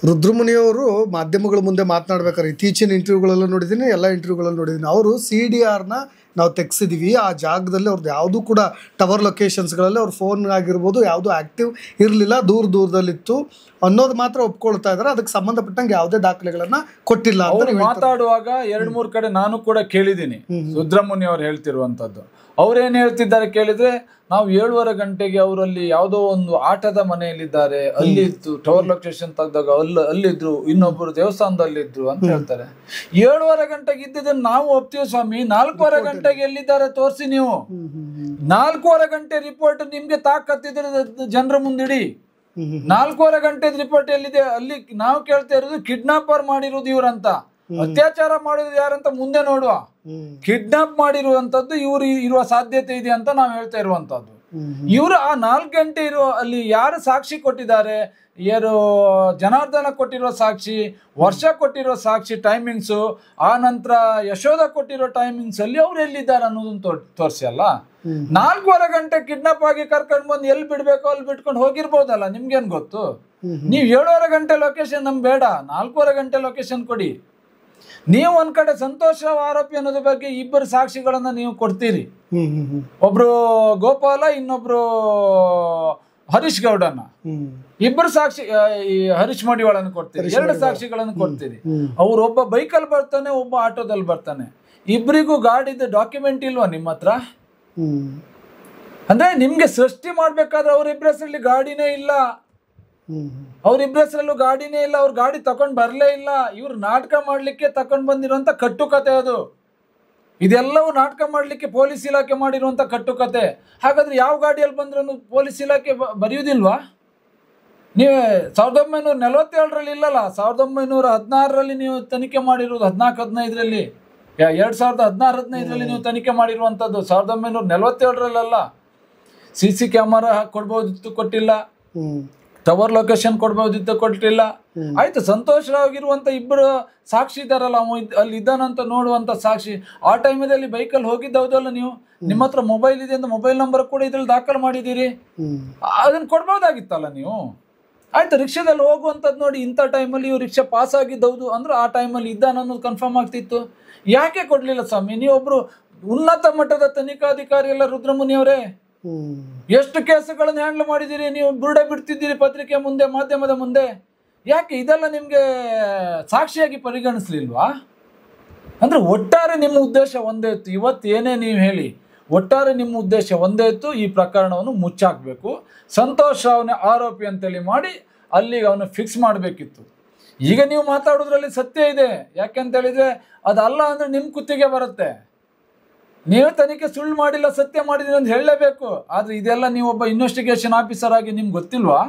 ರುದ್ರಮುನಿಯವರು ಮಾಧ್ಯಮಗಳ ಮುಂದೆ ಮಾತನಾಡ್ಬೇಕಾದ್ರೆ ಇತ್ತೀಚಿನ ಇಂಟರ್ವ್ಯೂಗಳೆಲ್ಲ ನೋಡಿದ್ದೀನಿ, ಎಲ್ಲ ಇಂಟರ್ವ್ಯೂಗಳಲ್ಲಿ ನೋಡಿದ್ದೀನಿ. ಅವರು CDRನ ನಾವು ತೆಗ್ಸಿದ್ದೀವಿ, ಆ ಜಾಗದಲ್ಲಿ ಅವ್ರದ್ದು ಯಾವುದೂ ಕೂಡ ಟವರ್ ಲೊಕೇಶನ್ಸ್ಗಳಲ್ಲಿ ಅವ್ರ ಫೋನ್ ಆಗಿರ್ಬೋದು ಯಾವುದೂ ಆ್ಯಕ್ಟಿವ್ ಇರಲಿಲ್ಲ, ದೂರದಲ್ಲಿತ್ತು ಅನ್ನೋದು ಮಾತ್ರ ಒಪ್ಕೊಳ್ತಾ ಇದ್ದಾರೆ. ಅದಕ್ಕೆ ಸಂಬಂಧಪಟ್ಟಂಗೆ ಯಾವುದೇ ದಾಖಲೆಗಳನ್ನ ಕೊಟ್ಟಿಲ್ಲ ಅಂತ ಮಾತಾಡುವಾಗ 2-3 ಕಡೆ ನಾನು ಕೂಡ ಕೇಳಿದ್ದೀನಿ. ರುದ್ರಮುನಿ ಅವ್ರು ಹೇಳ್ತಿರುವಂತದ್ದು. ಅವ್ರೇನ್ ಹೇಳ್ತಿದ್ದಾರೆ ಕೇಳಿದ್ರೆ, ನಾವು 7:30 ಗಂಟೆಗೆ ಅವರಲ್ಲಿ ಯಾವುದೋ ಒಂದು ಆಟದ ಮನೆಯಲ್ಲಿದ್ದಾರೆ, ಅಲ್ಲಿ ಇತ್ತು, ಟವರ್ ಲೊಕೇಶನ್ ತೆಗ್ದಾಗ ಅಲ್ಲಿದ್ರು, ಇನ್ನೊಬ್ರು ದೇವಸ್ಥಾನದಲ್ಲಿದ್ರು ಅಂತ ಹೇಳ್ತಾರೆ. 7:30 ಗಂಟೆಗೆ ಇದ್ದಿದ್ದನ್ನು ನಾವು ಒಪ್ತೀವಿ ಸ್ವಾಮಿ. 4:15 ಗಂಟೆಗೆ ಎಲ್ಲಿದ್ದಾರೆ ತೋರಿಸಿ ನೀವು. 4:15 ಗಂಟೆ ರಿಪೋರ್ಟ್ ನಿಮ್ಗೆ ತಾಕತ್ತಿದ್ರೆ ಜನರ ಮುಂದಿಡಿ. 4:15 ಗಂಟೆ ರಿಪೋರ್ಟ್ ಎಲ್ಲಿದೆ? ಅಲ್ಲಿ ನಾವು ಕೇಳ್ತಾ ಇರೋದು ಕಿಡ್ನಾಪರ್ ಮಾಡಿರೋದು ಇವ್ರಂತ, ಅತ್ಯಾಚಾರ ಮಾಡಿರೋದು ಯಾರಂತ ಮುಂದೆ ನೋಡುವ. ಕಿಡ್ನಾಪ್ ಮಾಡಿರುವಂತದ್ದು ಇವ್ರು ಇರುವ ಸಾಧ್ಯತೆ ಇದೆ ಅಂತ ನಾವು ಹೇಳ್ತಾ ಇರುವಂತದ್ದು. ಇವರು ಆ 4 ಗಂಟೆ ಅಲ್ಲಿ ಯಾರು ಸಾಕ್ಷಿ ಕೊಟ್ಟಿದ್ದಾರೆ? ಯಾರು ಜನಾರ್ದನ ಕೊಟ್ಟಿರೋ ಸಾಕ್ಷಿ, ವರ್ಷ ಕೊಟ್ಟಿರೋ ಸಾಕ್ಷಿ ಟೈಮಿಂಗ್ಸು, ಆ ನಂತರ ಯಶೋಧ ಕೊಟ್ಟಿರೋ ಟೈಮಿಂಗ್ಸ್ ಅಲ್ಲಿ ಅವ್ರು ಎಲ್ಲಿದ್ದಾರೆ ಅನ್ನೋದನ್ನ ತೋರಿಸಿ ಅಲ್ಲ. 4:15 ಗಂಟೆ ಕಿಡ್ನಾಪ್ ಆಗಿ ಕರ್ಕೊಂಡು ಬಂದು ಎಲ್ಲಿ ಬಿಡ್ಬೇಕೋ ಅಲ್ಲಿ ಬಿಟ್ಕೊಂಡು ಹೋಗಿರ್ಬೋದಲ್ಲ, ನಿಮ್ಗೇನ್ ಗೊತ್ತು? ನೀವು 7:30 ಗಂಟೆ ಲೊಕೇಶನ್ ನಮ್ಗೆ ಬೇಡ, 4:15 ಗಂಟೆ ಲೊಕೇಶನ್ ಕೊಡಿ. ನೀವು ಒಂದ್ ಕಡೆ ಸಂತೋಷ ಆರೋಪಿ ಅನ್ನೋದ್ರ ಬಗ್ಗೆ 2 ಸಾಕ್ಷಿಗಳನ್ನ ನೀವು ಕೊಡ್ತೀರಿ. ಒಬ್ರು ಗೋಪಾಲ, ಇನ್ನೊಬ್ರು ಹರೀಶ್ ಗೌಡನ್ನ. 2 ಸಾಕ್ಷಿ, ಹರೀಶ್ ಮಡಿವಾಳನ್ನು ಕೊಡ್ತೀರಿ, 2 ಸಾಕ್ಷಿಗಳನ್ನು ಕೊಡ್ತೀರಿ. ಅವ್ರು ಒಬ್ಬ ಬೈಕಲ್ಲಿ ಬರ್ತಾನೆ, ಒಬ್ಬ ಆಟೋದಲ್ಲಿ ಬರ್ತಾನೆ. ಇಬ್ಬರಿಗೂ ಗಾಡಿದ ಡಾಕ್ಯುಮೆಂಟ್ ಇಲ್ವಾ ನಿಮ್ಮ ಹತ್ರ? ಅಂದ್ರೆ ನಿಮ್ಗೆ ಸೃಷ್ಟಿ ಮಾಡ್ಬೇಕಾದ್ರೆ ಅವ್ರಿಬ್ರ ಹೆಸರಲ್ಲಿ ಗಾಡಿನೇ ಇಲ್ಲ, ಅವ್ರಿಬ್ರ ಹೆಸರಲ್ಲೂ ಗಾಡಿನೇ ಇಲ್ಲ, ಅವ್ರ ಗಾಡಿ ತಕೊಂಡ್ ಬರ್ಲೇ ಇಲ್ಲ. ಇವ್ರು ನಾಟಕ ಮಾಡ್ಲಿಕ್ಕೆ ತಕೊಂಡ್ ಬಂದಿರುವಂತ ಕಟ್ಟುಕತೆ ಅದು. ಇದೆಲ್ಲವೂ ನಾಟಕ ಮಾಡ್ಲಿಕ್ಕೆ ಪೊಲೀಸ್ ಇಲಾಖೆ ಮಾಡಿರುವಂತ ಕಟ್ಟುಕತೆ. ಹಾಗಾದ್ರೆ ಯಾವ ಗಾಡಿಯಲ್ಲಿ ಬಂದ್ರು ಪೊಲೀಸ್ ಇಲಾಖೆ ಬರೆಯುವುದಿಲ್ವಾ? ನೀವೇ 1947ರಲ್ಲಿ ಇಲ್ಲಲ್ಲ, 1916ರಲ್ಲಿ ನೀವು ತನಿಖೆ ಮಾಡಿರೋದು, 14-15ರಲ್ಲಿ, 2016-15ರಲ್ಲಿ ನೀವು ತನಿಖೆ ಮಾಡಿರುವಂತದ್ದು, 1947ರಲ್ಲ. CC ಕ್ಯಾಮರಾ ಕೊಡ್ಬೋದಿತ್ತು, ಕೊಟ್ಟಿಲ್ಲ. ಟವರ್ ಲೊಕೇಶನ್ ಕೊಡ್ಬೋದಿತ್ತು, ಕೊಟ್ಟಿಲ್ಲ. ಆಯ್ತು, ಸಂತೋಷ್ ರಾವ್ ಇರುವಂತ ಇಬ್ಬರು ಸಾಕ್ಷಿ ಇದಾರಲ್ಲ, ಅಲ್ಲಿ ಇದ್ದಾನಂತ ನೋಡುವಂತ ಸಾಕ್ಷಿ, ಆ ಟೈಮಲ್ಲಿ ಬೈಕಲ್ಲಿ ಹೋಗಿದ್ದೌದಲ್ಲ ನೀವು, ನಿಮ್ಮ ಹತ್ರ ಮೊಬೈಲ್ ಇದೆ ಅಂತ ಮೊಬೈಲ್ ನಂಬರ್ ಕೂಡ ಇದ್ರಲ್ಲಿ ದಾಖಲು ಮಾಡಿದ್ದೀರಿ, ಅದನ್ನ ಕೊಡ್ಬೋದಾಗಿತ್ತಲ್ಲ ನೀವು. ಆಯ್ತು, ರಿಕ್ಷಾದಲ್ಲಿ ಹೋಗುವಂಥದ್ದು ನೋಡಿ, ಇಂಥ ಟೈಮಲ್ಲಿ ಇವ್ರು ರಿಕ್ಷಾ ಪಾಸ್ ಆಗಿದ್ದೌದು ಅಂದ್ರೆ ಆ ಟೈಮಲ್ಲಿ ಇದ್ದಾನ ಅನ್ನೋದು ಕನ್ಫರ್ಮ್ ಆಗ್ತಿತ್ತು. ಯಾಕೆ ಕೊಡ್ಲಿಲ್ಲ ಸ್ವಾಮಿ? ನೀವೊಬ್ರು ಉನ್ನತ ಮಟ್ಟದ ತನಿಖಾಧಿಕಾರಿ ಎಲ್ಲ ರುದ್ರಮುನಿ ಅವರೇ, ಎಷ್ಟು ಕೇಸುಗಳನ್ನು ಹ್ಯಾಂಡಲ್ ಮಾಡಿದ್ದೀರಿ ನೀವು, ಬುರುಡೆ ಬಿಡ್ತಿದ್ದೀರಿ ಪತ್ರಿಕೆ ಮುಂದೆ, ಮಾಧ್ಯಮದ ಮುಂದೆ. ಯಾಕೆ ಇದೆಲ್ಲ ನಿಮ್ಗೆ ಸಾಕ್ಷಿಯಾಗಿ ಪರಿಗಣಿಸ್ಲಿಲ್ವಾ? ಅಂದ್ರೆ ಒಟ್ಟಾರೆ ನಿಮ್ಮ ಉದ್ದೇಶ ಒಂದೇ ಇತ್ತು. ಇವತ್ತು ಏನೇ ನೀವು ಹೇಳಿ, ಒಟ್ಟಾರೆ ನಿಮ್ಮ ಉದ್ದೇಶ ಒಂದೇ ಇತ್ತು, ಈ ಪ್ರಕರಣವನ್ನು ಮುಚ್ಚಾಕ್ಬೇಕು, ಸಂತೋಷ್ ರಾವ್ನೇ ಆರೋಪಿ ಅಂತೇಳಿ ಮಾಡಿ ಅಲ್ಲಿಗೆ ಅವನು ಫಿಕ್ಸ್ ಮಾಡಬೇಕಿತ್ತು. ಈಗ ನೀವು ಮಾತಾಡೋದ್ರಲ್ಲಿ ಸತ್ಯ ಇದೆ, ಯಾಕೆಂತ ಹೇಳಿದ್ರೆ ಅದಲ್ಲ ಅಂದ್ರೆ ನಿಮ್ಮ ಕುತ್ತಿಗೆ ಬರುತ್ತೆ. ನೀವು ತನಿಖೆ ಸುಳ್ಳು ಮಾಡಿಲ್ಲ, ಸತ್ಯ ಮಾಡಿದೀನಿ ಅಂತ ಹೇಳಲೇಬೇಕು. ಆದ್ರೆ ಇದೆಲ್ಲ ನೀವು ಒಬ್ಬ ಇನ್ವೆಸ್ಟಿಗೇಷನ್ ಆಫೀಸರ್ ಆಗಿ ನಿಮ್ಗೆ ಗೊತ್ತಿಲ್ವಾ?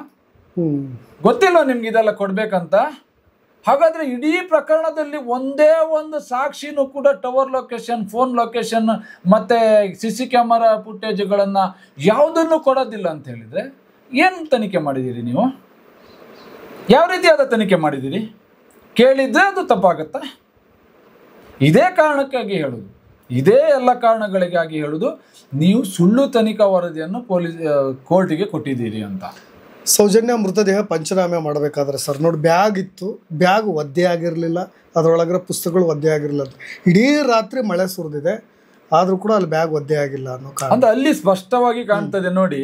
ಗೊತ್ತಿಲ್ವಾ ನಿಮ್ಗೆ ಇದೆಲ್ಲ ಕೊಡ್ಬೇಕಂತ? ಹಾಗಾದ್ರೆ ಇಡೀ ಪ್ರಕರಣದಲ್ಲಿ ಒಂದೇ ಒಂದು ಸಾಕ್ಷಿನೂ ಕೂಡ ಟವರ್ ಲೊಕೇಶನ್, ಫೋನ್ ಲೊಕೇಶನ್ ಮತ್ತೆ CC ಕ್ಯಾಮರಾ ಫುಟೇಜ್ಗಳನ್ನ ಯಾವುದನ್ನು ಕೊಡೋದಿಲ್ಲ ಅಂತ ಹೇಳಿದ್ರೆ ಏನು ತನಿಖೆ ಮಾಡಿದ್ದೀರಿ ನೀವು? ಯಾವ ರೀತಿಯಾದ ತನಿಖೆ ಮಾಡಿದ್ದೀರಿ? ಕೇಳಿದ್ರೆ ಅದು ತಪ್ಪಾಗತ್ತಾ? ಇದೇ ಕಾರಣಕ್ಕಾಗಿ ಹೇಳುದು, ಇದೇ ಎಲ್ಲ ಕಾರಣಗಳಿಗಾಗಿ ಹೇಳುದು, ನೀವು ಸುಳ್ಳು ತನಿಖಾ ವರದಿಯನ್ನು ಕೋರ್ಟಿಗೆ ಕೊಟ್ಟಿದ್ದೀರಿ ಅಂತ. ಸೌಜನ್ಯ ಮೃತದೇಹ ಪಂಚನಾಮೆ ಮಾಡಬೇಕಾದ್ರೆ ಸರ್ ನೋಡಿ, ಬ್ಯಾಗ್ ಇತ್ತು, ಬ್ಯಾಗ್ ಒದ್ದೆ ಆಗಿರಲಿಲ್ಲ, ಅದರೊಳಗಿರೋ ಪುಸ್ತಕಗಳು ಒದ್ದೆ ಆಗಿರಲಿಲ್ಲ. ಇಡೀ ರಾತ್ರಿ ಮಳೆ ಸುರಿದಿದೆ, ಆದರೂ ಕೂಡ ಅಲ್ಲಿ ಬ್ಯಾಗ್ ಒದ್ದೆ ಆಗಿಲ್ಲ ಅನ್ನೋ ಕಾರಣ ಅಂದ್ರೆ ಅಲ್ಲಿ ಸ್ಪಷ್ಟವಾಗಿ ಕಾಣ್ತದೆ ನೋಡಿ.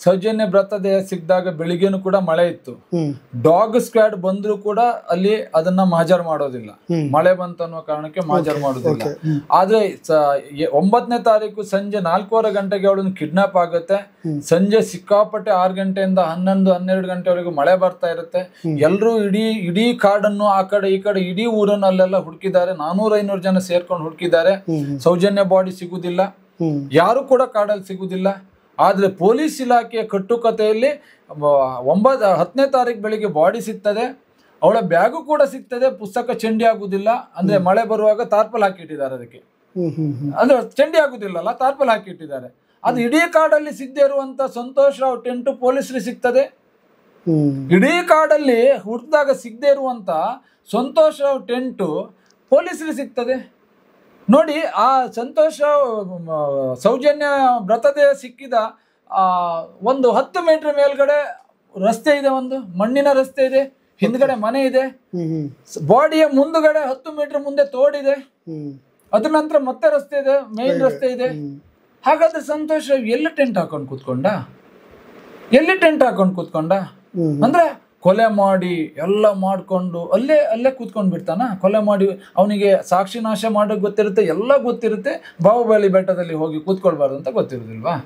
ಸೌಜನ್ಯ ಮೃತದೇಹ ಸಿಕ್ಕಿದಾಗ ಬೆಳಿಗ್ಗೆನೂ ಕೂಡ ಮಳೆ ಇತ್ತು, ಡಾಗ್ ಸ್ಕ್ವಾಡ್ ಬಂದ್ರು ಕೂಡ ಅಲ್ಲಿ ಅದನ್ನ ಮಾಜರ್ ಮಾಡೋದಿಲ್ಲ, ಮಳೆ ಬಂತ ಅನ್ನೋ ಕಾರಣಕ್ಕೆ ಮಾಜರ್ ಮಾಡೋದಿಲ್ಲ. ಆದ್ರೆ 9ನೇ ತಾರೀಕು ಸಂಜೆ 4:15 ಗಂಟೆಗೆ ಅವಳನ್ನು ಕಿಡ್ನಾಪ್ ಆಗುತ್ತೆ. ಸಂಜೆ ಸಿಕ್ಕಾಪಟ್ಟೆ 6 ಗಂಟೆಯಿಂದ 11-12 ಗಂಟೆವರೆಗೂ ಮಳೆ ಬರ್ತಾ ಇರುತ್ತೆ. ಎಲ್ರು ಇಡೀ ಕಾಡನ್ನು ಆ ಕಡೆ ಈ ಕಡೆ ಇಡೀ ಊರನ್ನು ಅಲ್ಲೆಲ್ಲ ಹುಡುಕಿದ್ದಾರೆ. 400-500 ಜನ ಸೇರ್ಕೊಂಡು ಹುಡುಕಿದ್ದಾರೆ. ಸೌಜನ್ಯ ಬಾಡಿ ಸಿಗುದಿಲ್ಲ, ಯಾರು ಕೂಡ ಕಾಡಲ್ಲಿ ಸಿಗುದಿಲ್ಲ. ಆದ್ರೆ ಪೊಲೀಸ್ ಇಲಾಖೆಯ ಕಟ್ಟುಕತೆಯಲ್ಲಿ 10ನೇ ತಾರೀಕು ಬೆಳಿಗ್ಗೆ ಬಾಡಿ ಸಿಗ್ತದೆ, ಅವಳ ಬ್ಯಾಗು ಕೂಡ ಸಿಗ್ತದೆ, ಪುಸ್ತಕ ಚಂಡಿ ಆಗುದಿಲ್ಲ. ಅಂದ್ರೆ ಮಳೆ ಬರುವಾಗ ತಾರ್ಪಲ್ ಹಾಕಿಟ್ಟಿದ್ದಾರೆ ಅದಕ್ಕೆ, ಅಂದ್ರೆ ಚಂಡಿ ಆಗುದಿಲ್ಲಲ್ಲ, ತಾರ್ಪಲ್ ಹಾಕಿಟ್ಟಿದ್ದಾರೆ. ಅದು ಇಡೀ ಕಾಡಲ್ಲಿ ಸಿಗದೆ ಇರುವಂತ ಸಂತೋಷ್ ರಾವ್ ಟೆಂಟ್ ಪೊಲೀಸರಿಗೆ ಸಿಗ್ತದೆ. ಇಡೀ ಕಾಡಲ್ಲಿ ಹುಡುಕಿದಾಗ ಸಿಗದೆ ಇರುವಂತ ಸಂತೋಷ್ ರಾವ್ ಟೆಂಟ್ ಪೊಲೀಸರಿಗೆ ಸಿಗ್ತದೆ. ನೋಡಿ, ಆ ಸಂತೋಷ ಸೌಜನ್ಯ ಮೃತದೇಹ ಸಿಕ್ಕಿದ ಒಂದು 10 ಮೀಟರ್ ಮೇಲ್ಗಡೆ ರಸ್ತೆ ಇದೆ, ಒಂದು ಮಣ್ಣಿನ ರಸ್ತೆ ಇದೆ, ಹಿಂದ್ಗಡೆ ಮನೆ ಇದೆ, ಬಾಡಿಯ ಮುಂದ್ಗಡೆ 10 ಮೀಟರ್ ಮುಂದೆ ತೋಡಿದೆ, ಅದ್ರ ನಂತರ ಮತ್ತೆ ರಸ್ತೆ ಇದೆ, ಮೇನ್ ರಸ್ತೆ ಇದೆ. ಹಾಗಾದ್ರೆ ಸಂತೋಷ ಎಲ್ಲಿ ಟೆಂಟ್ ಹಾಕೊಂಡು ಕೂತ್ಕೊಂಡ? ಅಂದ್ರೆ ಕೊಲೆ ಮಾಡಿ ಎಲ್ಲ ಮಾಡ್ಕೊಂಡು ಅಲ್ಲೇ ಕೂತ್ಕೊಂಡು ಬಿಡ್ತಾನ? ಕೊಲೆ ಮಾಡಿ ಅವನಿಗೆ ಸಾಕ್ಷಿ ನಾಶ ಮಾಡೋಕೆ ಗೊತ್ತಿರುತ್ತೆ, ಎಲ್ಲ ಗೊತ್ತಿರುತ್ತೆ, ಬಾಹುಬಲಿ ಬೆಟ್ಟದಲ್ಲಿ ಹೋಗಿ ಕೂತ್ಕೊಳ್ಬಾರ್ದು ಅಂತ ಗೊತ್ತಿರೋದಿಲ್ವಾ?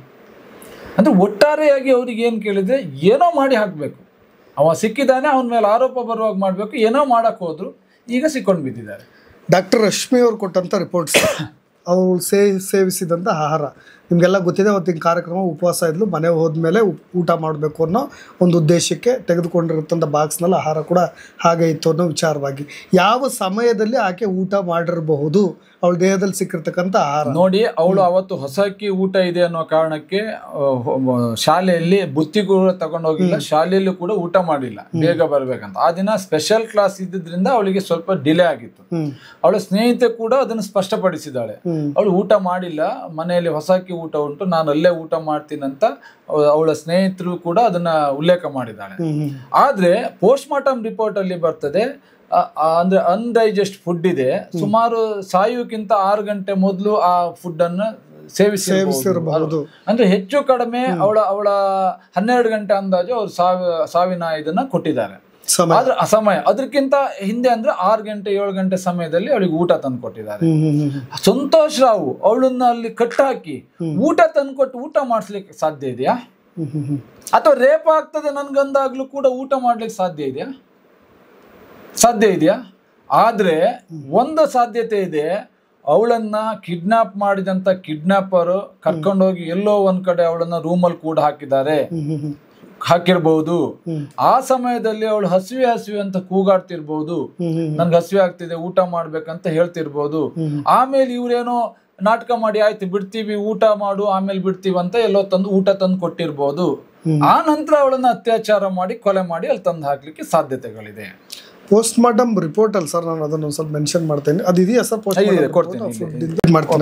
ಅಂದ್ರೆ ಒಟ್ಟಾರೆಯಾಗಿ ಅವ್ರಿಗೆ ಏನು ಕೇಳಿದ್ರೆ ಏನೋ ಮಾಡಿ ಹಾಕಬೇಕು. ಅವ ಸಿಕ್ಕಿದ್ದಾನೆ, ಅವನ ಮೇಲೆ ಆರೋಪ ಬರುವಾಗ ಮಾಡಬೇಕು, ಏನೋ ಮಾಡಕ್ ಹೋದ್ರು, ಈಗ ಸಿಕ್ಕೊಂಡು ಬಿದ್ದಿದ್ದಾರೆ. ಡಾಕ್ಟರ್ ರಶ್ಮಿ ಅವ್ರು ಕೊಟ್ಟಂಥ ರಿಪೋರ್ಟ್ಸ್, ಅವರು ಸೇವಿಸಿದಂಥ ಆಹಾರ ನಿಮಗೆಲ್ಲ ಗೊತ್ತಿದೆ. ಅವತ್ತಿನ ಕಾರ್ಯಕ್ರಮ ಉಪವಾಸ ಇದ್ಲು, ಮನೆಗೆ ಹೋದ್ಮೇಲೆ ಊಟ ಮಾಡಬೇಕು ಅನ್ನೋ ಒಂದು ಉದ್ದೇಶಕ್ಕೆ ತೆಗೆದುಕೊಂಡಿರುತ್ತಂಥ ಬಾಕ್ಸ್ನಲ್ಲಿ ಆಹಾರ ಕೂಡ ಹಾಗೆ ಇತ್ತು ಅನ್ನೋ ವಿಚಾರವಾಗಿ ಯಾವ ಸಮಯದಲ್ಲಿ ಆಕೆ ಊಟ ಮಾಡಿರಬಹುದು, ಅವಳ ದೇಹದಲ್ಲಿ ಸಿಕ್ಕಿರ್ತಕ್ಕಂಥ ಆಹಾರ ನೋಡಿ. ಅವಳು ಅವತ್ತು ಹೊಸ ಅಕ್ಕಿ ಊಟ ಇದೆ ಅನ್ನೋ ಕಾರಣಕ್ಕೆ ಶಾಲೆಯಲ್ಲಿ ಬುತ್ತಿ ಕೂಡ ತಗೊಂಡೋಗಿಲ್ಲ, ಶಾಲೆಯಲ್ಲೂ ಕೂಡ ಊಟ ಮಾಡಿಲ್ಲ, ಬೇಗ ಬರ್ಬೇಕಂತ. ಆ ದಿನ ಸ್ಪೆಷಲ್ ಕ್ಲಾಸ್ ಇದ್ದಿದ್ರಿಂದ ಅವಳಿಗೆ ಸ್ವಲ್ಪ ಡಿಲೇ ಆಗಿತ್ತು. ಅವಳ ಸ್ನೇಹಿತೆ ಕೂಡ ಅದನ್ನು ಸ್ಪಷ್ಟಪಡಿಸಿದ್ದಾಳೆ, ಅವಳು ಊಟ ಮಾಡಿಲ್ಲ, ಮನೆಯಲ್ಲಿ ಹೊಸ ಅಕ್ಕಿ ಊಟ ಉಂಟು, ನಾನು ಅಲ್ಲೇ ಊಟ ಮಾಡ್ತೀನಂತ ಅವಳ ಸ್ನೇಹಿತರು ಕೂಡ ಅದನ್ನ ಉಲ್ಲೇಖ ಮಾಡಿದ್ದಾಳೆ. ಆದ್ರೆ ಪೋಸ್ಟ್ ಮಾರ್ಟಮ್ ರಿಪೋರ್ಟ್ ಅಲ್ಲಿ ಬರ್ತದೆ, ಅಂದ್ರೆ ಅನ್ಡೈಜೆಸ್ಟ್ ಫುಡ್ ಇದೆ, ಸುಮಾರು ಸಾಯುವುಕ್ಕಿಂತ 6 ಗಂಟೆ ಮೊದಲು ಆ ಫುಡ್ ಅನ್ನು ಸೇವಿಸಿರಬಹುದು. ಅಂದ್ರೆ ಹೆಚ್ಚು ಕಡಿಮೆ ಅವಳ 12 ಗಂಟೆ ಅಂದಾಜು ಅವ್ರು ಸಾವಿನ ಇದನ್ನ ಕೊಟ್ಟಿದ್ದಾರೆ. ಆದ್ರೆ ಸಮಯ ಅದಕ್ಕಿಂತ ಹಿಂದೆ ಅಂದ್ರೆ 6 ಗಂಟೆ 7 ಗಂಟೆ ಸಮಯದಲ್ಲಿ ಅವಳಿಗೆ ಊಟ ತಂದು ಕೊಟ್ಟಿದ್ದಾರೆ. ಸಂತೋಷ್ ರಾವ್ ಅವಳನ್ನ ಅಲ್ಲಿ ಕಟ್ಟಾಕಿ ಊಟ ತಂದು ಕೊಟ್ಟು ಊಟ ಮಾಡಿಸ್ಲಿಕ್ಕೆ ಸಾಧ್ಯ ಇದೆಯಾ? ಅಥವಾ ರೇಪ್ ಆಗ್ತದೆ ನನ್ಗಂದಾಗ್ಲೂ ಕೂಡ ಊಟ ಮಾಡ್ಲಿಕ್ಕೆ ಸಾಧ್ಯ ಇದೆಯಾ? ಆದ್ರೆ ಒಂದು ಸಾಧ್ಯತೆ ಇದೆ, ಅವಳನ್ನ ಕಿಡ್ನಾಪ್ ಮಾಡಿದಂತ ಕಿಡ್ನಾಪರ್ ಕರ್ಕೊಂಡೋಗಿ ಎಲ್ಲೋ ಒಂದ್ ಕಡೆ ಅವಳನ್ನ ರೂಮಲ್ಲಿ ಕೂಡ ಹಾಕಿರ್ಬಹುದು. ಆ ಸಮಯದಲ್ಲಿ ಅವಳು ಹಸಿವೆ ಅಂತ ಕೂಗಾಡ್ತಿರ್ಬಹುದು, ನನ್ಗೆ ಹಸಿವೆ ಆಗ್ತಿದೆ ಊಟ ಮಾಡ್ಬೇಕಂತ ಹೇಳ್ತಿರ್ಬೋದು. ಆಮೇಲೆ ಇವ್ರೇನೋ ನಾಟಕ ಮಾಡಿ ಆಯ್ತು ಬಿಡ್ತೀವಿ ಊಟ ಮಾಡು ಆಮೇಲೆ ಬಿಡ್ತೀವಿ ಅಂತ ಎಲ್ಲೋ ಊಟ ತಂದು ಕೊಟ್ಟಿರ್ಬೋದು. ಆ ನಂತರ ಅವಳನ್ನ ಅತ್ಯಾಚಾರ ಮಾಡಿ ಕೊಲೆ ಮಾಡಿ ಅಲ್ಲಿ ತಂದು ಹಾಕ್ಲಿಕ್ಕೆ ಸಾಧ್ಯತೆಗಳಿದೆ. ಪೋಸ್ಟ್ ಮಾರ್ಟಮ್ ರಿಪೋರ್ಟ್ ಅಲ್ಲಿ ಸರ್ ನಾನು ಅದನ್ನು ಸ್ವಲ್ಪ ಮೆನ್ಷನ್ ಮಾಡ್ತೇನೆ, ಅದು ಇದೆಯಾ ಸರ್? ಪೋಸ್ಟ್ ಮಾಡ್ತೀನಿ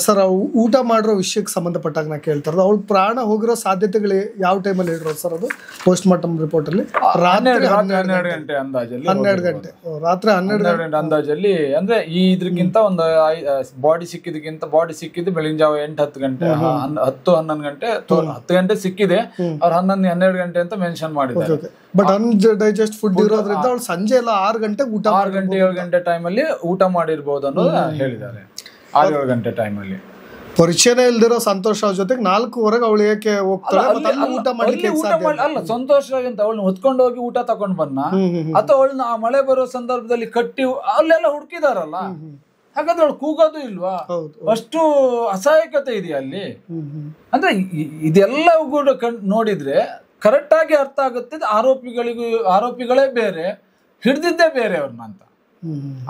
ಸರ್. ಊಟ ಮಾಡಿರೋ ವಿಷಯಕ್ಕೆ ಸಂಬಂಧಪಟ್ಟಾಗ ನಾ ಕೇಳ್ತಾ ಇರೋದು, ಅವಳು ಪ್ರಾಣ ಹೋಗಿರೋ ಸಾಧ್ಯತೆಗಳು ಯಾವ ಟೈಮಲ್ಲಿ ಹೇಳಿರೋ ಸರ್? ಅದು ಪೋಸ್ಟ್ ಮಾರ್ಟಮ್ ರಿಪೋರ್ಟ್ ಅಲ್ಲಿ ರಾತ್ರಿ 12 ಗಂಟೆ ಅಂದಾಜಲ್ಲಿ, 12 ಗಂಟೆ ರಾತ್ರಿ 12 ಗಂಟೆ ಅಂದಾಜಲ್ಲಿ, ಅಂದ್ರೆ ಈ ಇದ್ರಕ್ಕಿಂತ ಒಂದು ಬಾಡಿ ಸಿಕ್ಕಿದ್ದು ಬೆಳಿಗ್ಗೆ ಜಾವ 8-10 ಗಂಟೆ, 10-11 ಗಂಟೆ, 10 ಗಂಟೆ ಸಿಕ್ಕಿದೆ. ಅವ್ರು 11-12 ಗಂಟೆ ಅಂತ ಮೆನ್ಷನ್ ಮಾಡಿದ್ದಾರೆ. ಬಟ್ ಅನ್ಡೈಜೆಸ್ಟ್ ಫುಡ್ ಇರೋದ್ರಿಂದ ಅವಳು ಸಂಜೆ ಎಲ್ಲ 6 ಗಂಟೆ ಊಟ, 6 ಗಂಟೆ 7 ಗಂಟೆ ಟೈಮಲ್ಲಿ ಊಟ ಮಾಡಿರ್ಬೋದು ಅನ್ನೋದು ಹೇಳಿದ್ದಾರೆ. 6-7 ಗಂಟೆ ಟೈಮಲ್ಲಿ ಪರಿಚಯನೇ ಇಲ್ದಿರೋ ಸಂತೋಷ್ ಅವ್ರ ಜೊತೆಗೆ 4:00 ಅವಳು ಏಕೆ ಹೋಗ್ತಾಳೆ? ಊಟ ಮಾಡ್ಲಿಕ್ಕೆ ಅಲ್ಲ, ಸಂತೋಷ್ ಅಂತ ಅವಳನ್ನ ಹೊತ್ಕೊಂಡು ಹೋಗಿ ಊಟ ತಕೊಂಡ್ ಬನ್ನ, ಅಥವಾ ಅವಳನ್ನ ಆ ಮಳೆ ಬರೋ ಸಂದರ್ಭದಲ್ಲಿ ಕಟ್ಟಿ ಅಲ್ಲೆಲ್ಲ ಹುಡುಕಿದಾರಲ್ಲ, ಹಾಗಾದ್ರೆ ಅವಳು ಕೂಗೋದು ಇಲ್ವಾ? ಅಷ್ಟು ಅಸಹಾಯಕತೆ ಇದೆಯಾ ಅಲ್ಲಿ? ಅಂದ್ರೆ ಇದೆಲ್ಲ ಕೂಡ ನೋಡಿದ್ರೆ ಕರೆಕ್ಟ್ ಆಗಿ ಅರ್ಥ ಆಗುತ್ತೆ. ಆರೋಪಿಗಳೇ ಬೇರೆ, ಹಿಡ್ದಿದ್ದೇ ಬೇರೆ ಅವ್ರನ್ನ ಅಂತ.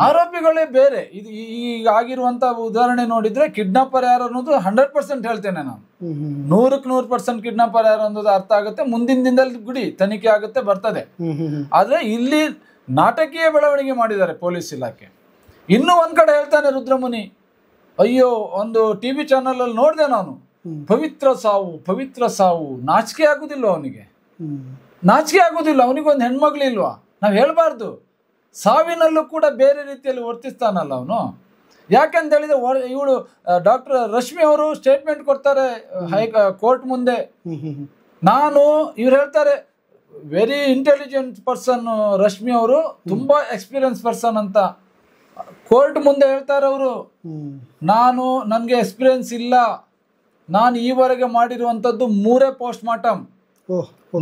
ಆರೋಪಿಗಳೇ ಬೇರೆ. ಇದು ಈಗ ಆಗಿರುವಂತ ಉದಾಹರಣೆ ನೋಡಿದ್ರೆ ಕಿಡ್ನಾಪರ್ ಯಾರು ಅನ್ನೋದು 100% ಹೇಳ್ತೇನೆ ನಾನು. 100% ಕಿಡ್ನಾಪರ್ ಯಾರು ಅನ್ನೋದು ಅರ್ಥ ಆಗುತ್ತೆ. ಮುಂದಿನ ದಿನದಲ್ಲಿ ಗುಡಿ ತನಿಖೆ ಆಗುತ್ತೆ, ಬರ್ತದೆ. ಆದ್ರೆ ಇಲ್ಲಿ ನಾಟಕೀಯ ಬೆಳವಣಿಗೆ ಮಾಡಿದ್ದಾರೆ ಪೊಲೀಸ್ ಇಲಾಖೆ. ಇನ್ನೂ ಒಂದ್ ಕಡೆ ಹೇಳ್ತಾನೆ ರುದ್ರಮುನಿ, ಅಯ್ಯೋ ಒಂದು ಟಿವಿ ಚಾನಲ್ ಅಲ್ಲಿ ನೋಡ್ದೆ ನಾನು, ಪವಿತ್ರ ಸಾವು ನಾಚಿಕೆ ಆಗುದಿಲ್ಲ ಅವನಿಗೆ, ನಾಚಿಕೆ ಆಗುದಿಲ್ಲ ಅವನಿಗೊಂದು ಹೆಣ್ಮಗ್ಳಿಲ್ವಾ? ನಾವ್ ಹೇಳ್ಬಾರ್ದು. ಸಾವಿನಲ್ಲೂ ಕೂಡ ಬೇರೆ ರೀತಿಯಲ್ಲಿ ವರ್ತಿಸ್ತಾನಲ್ಲ ಅವನು. ಯಾಕಂತ ಹೇಳಿದ್ರೆ ಇವಳು ಡಾಕ್ಟರ್ ರಶ್ಮಿ ಅವರು ಸ್ಟೇಟ್ಮೆಂಟ್ ಕೊಡ್ತಾರೆ ಕೋರ್ಟ್ ಮುಂದೆ. ಇವ್ರು ಹೇಳ್ತಾರೆ ವೆರಿ ಇಂಟೆಲಿಜೆಂಟ್ ಪರ್ಸನ್ ರಶ್ಮಿ ಅವರು, ತುಂಬಾ ಎಕ್ಸ್ಪೀರಿಯನ್ಸ್ ಪರ್ಸನ್ ಅಂತ ಕೋರ್ಟ್ ಮುಂದೆ ಹೇಳ್ತಾರೆ ಅವರು. ನನ್ಗೆ ಎಕ್ಸ್ಪೀರಿಯನ್ಸ್ ಇಲ್ಲ, ನಾನು ಈವರೆಗೆ ಮಾಡಿರುವಂತದ್ದು 3 ಪೋಸ್ಟ್ ಮಾರ್ಟಮ್,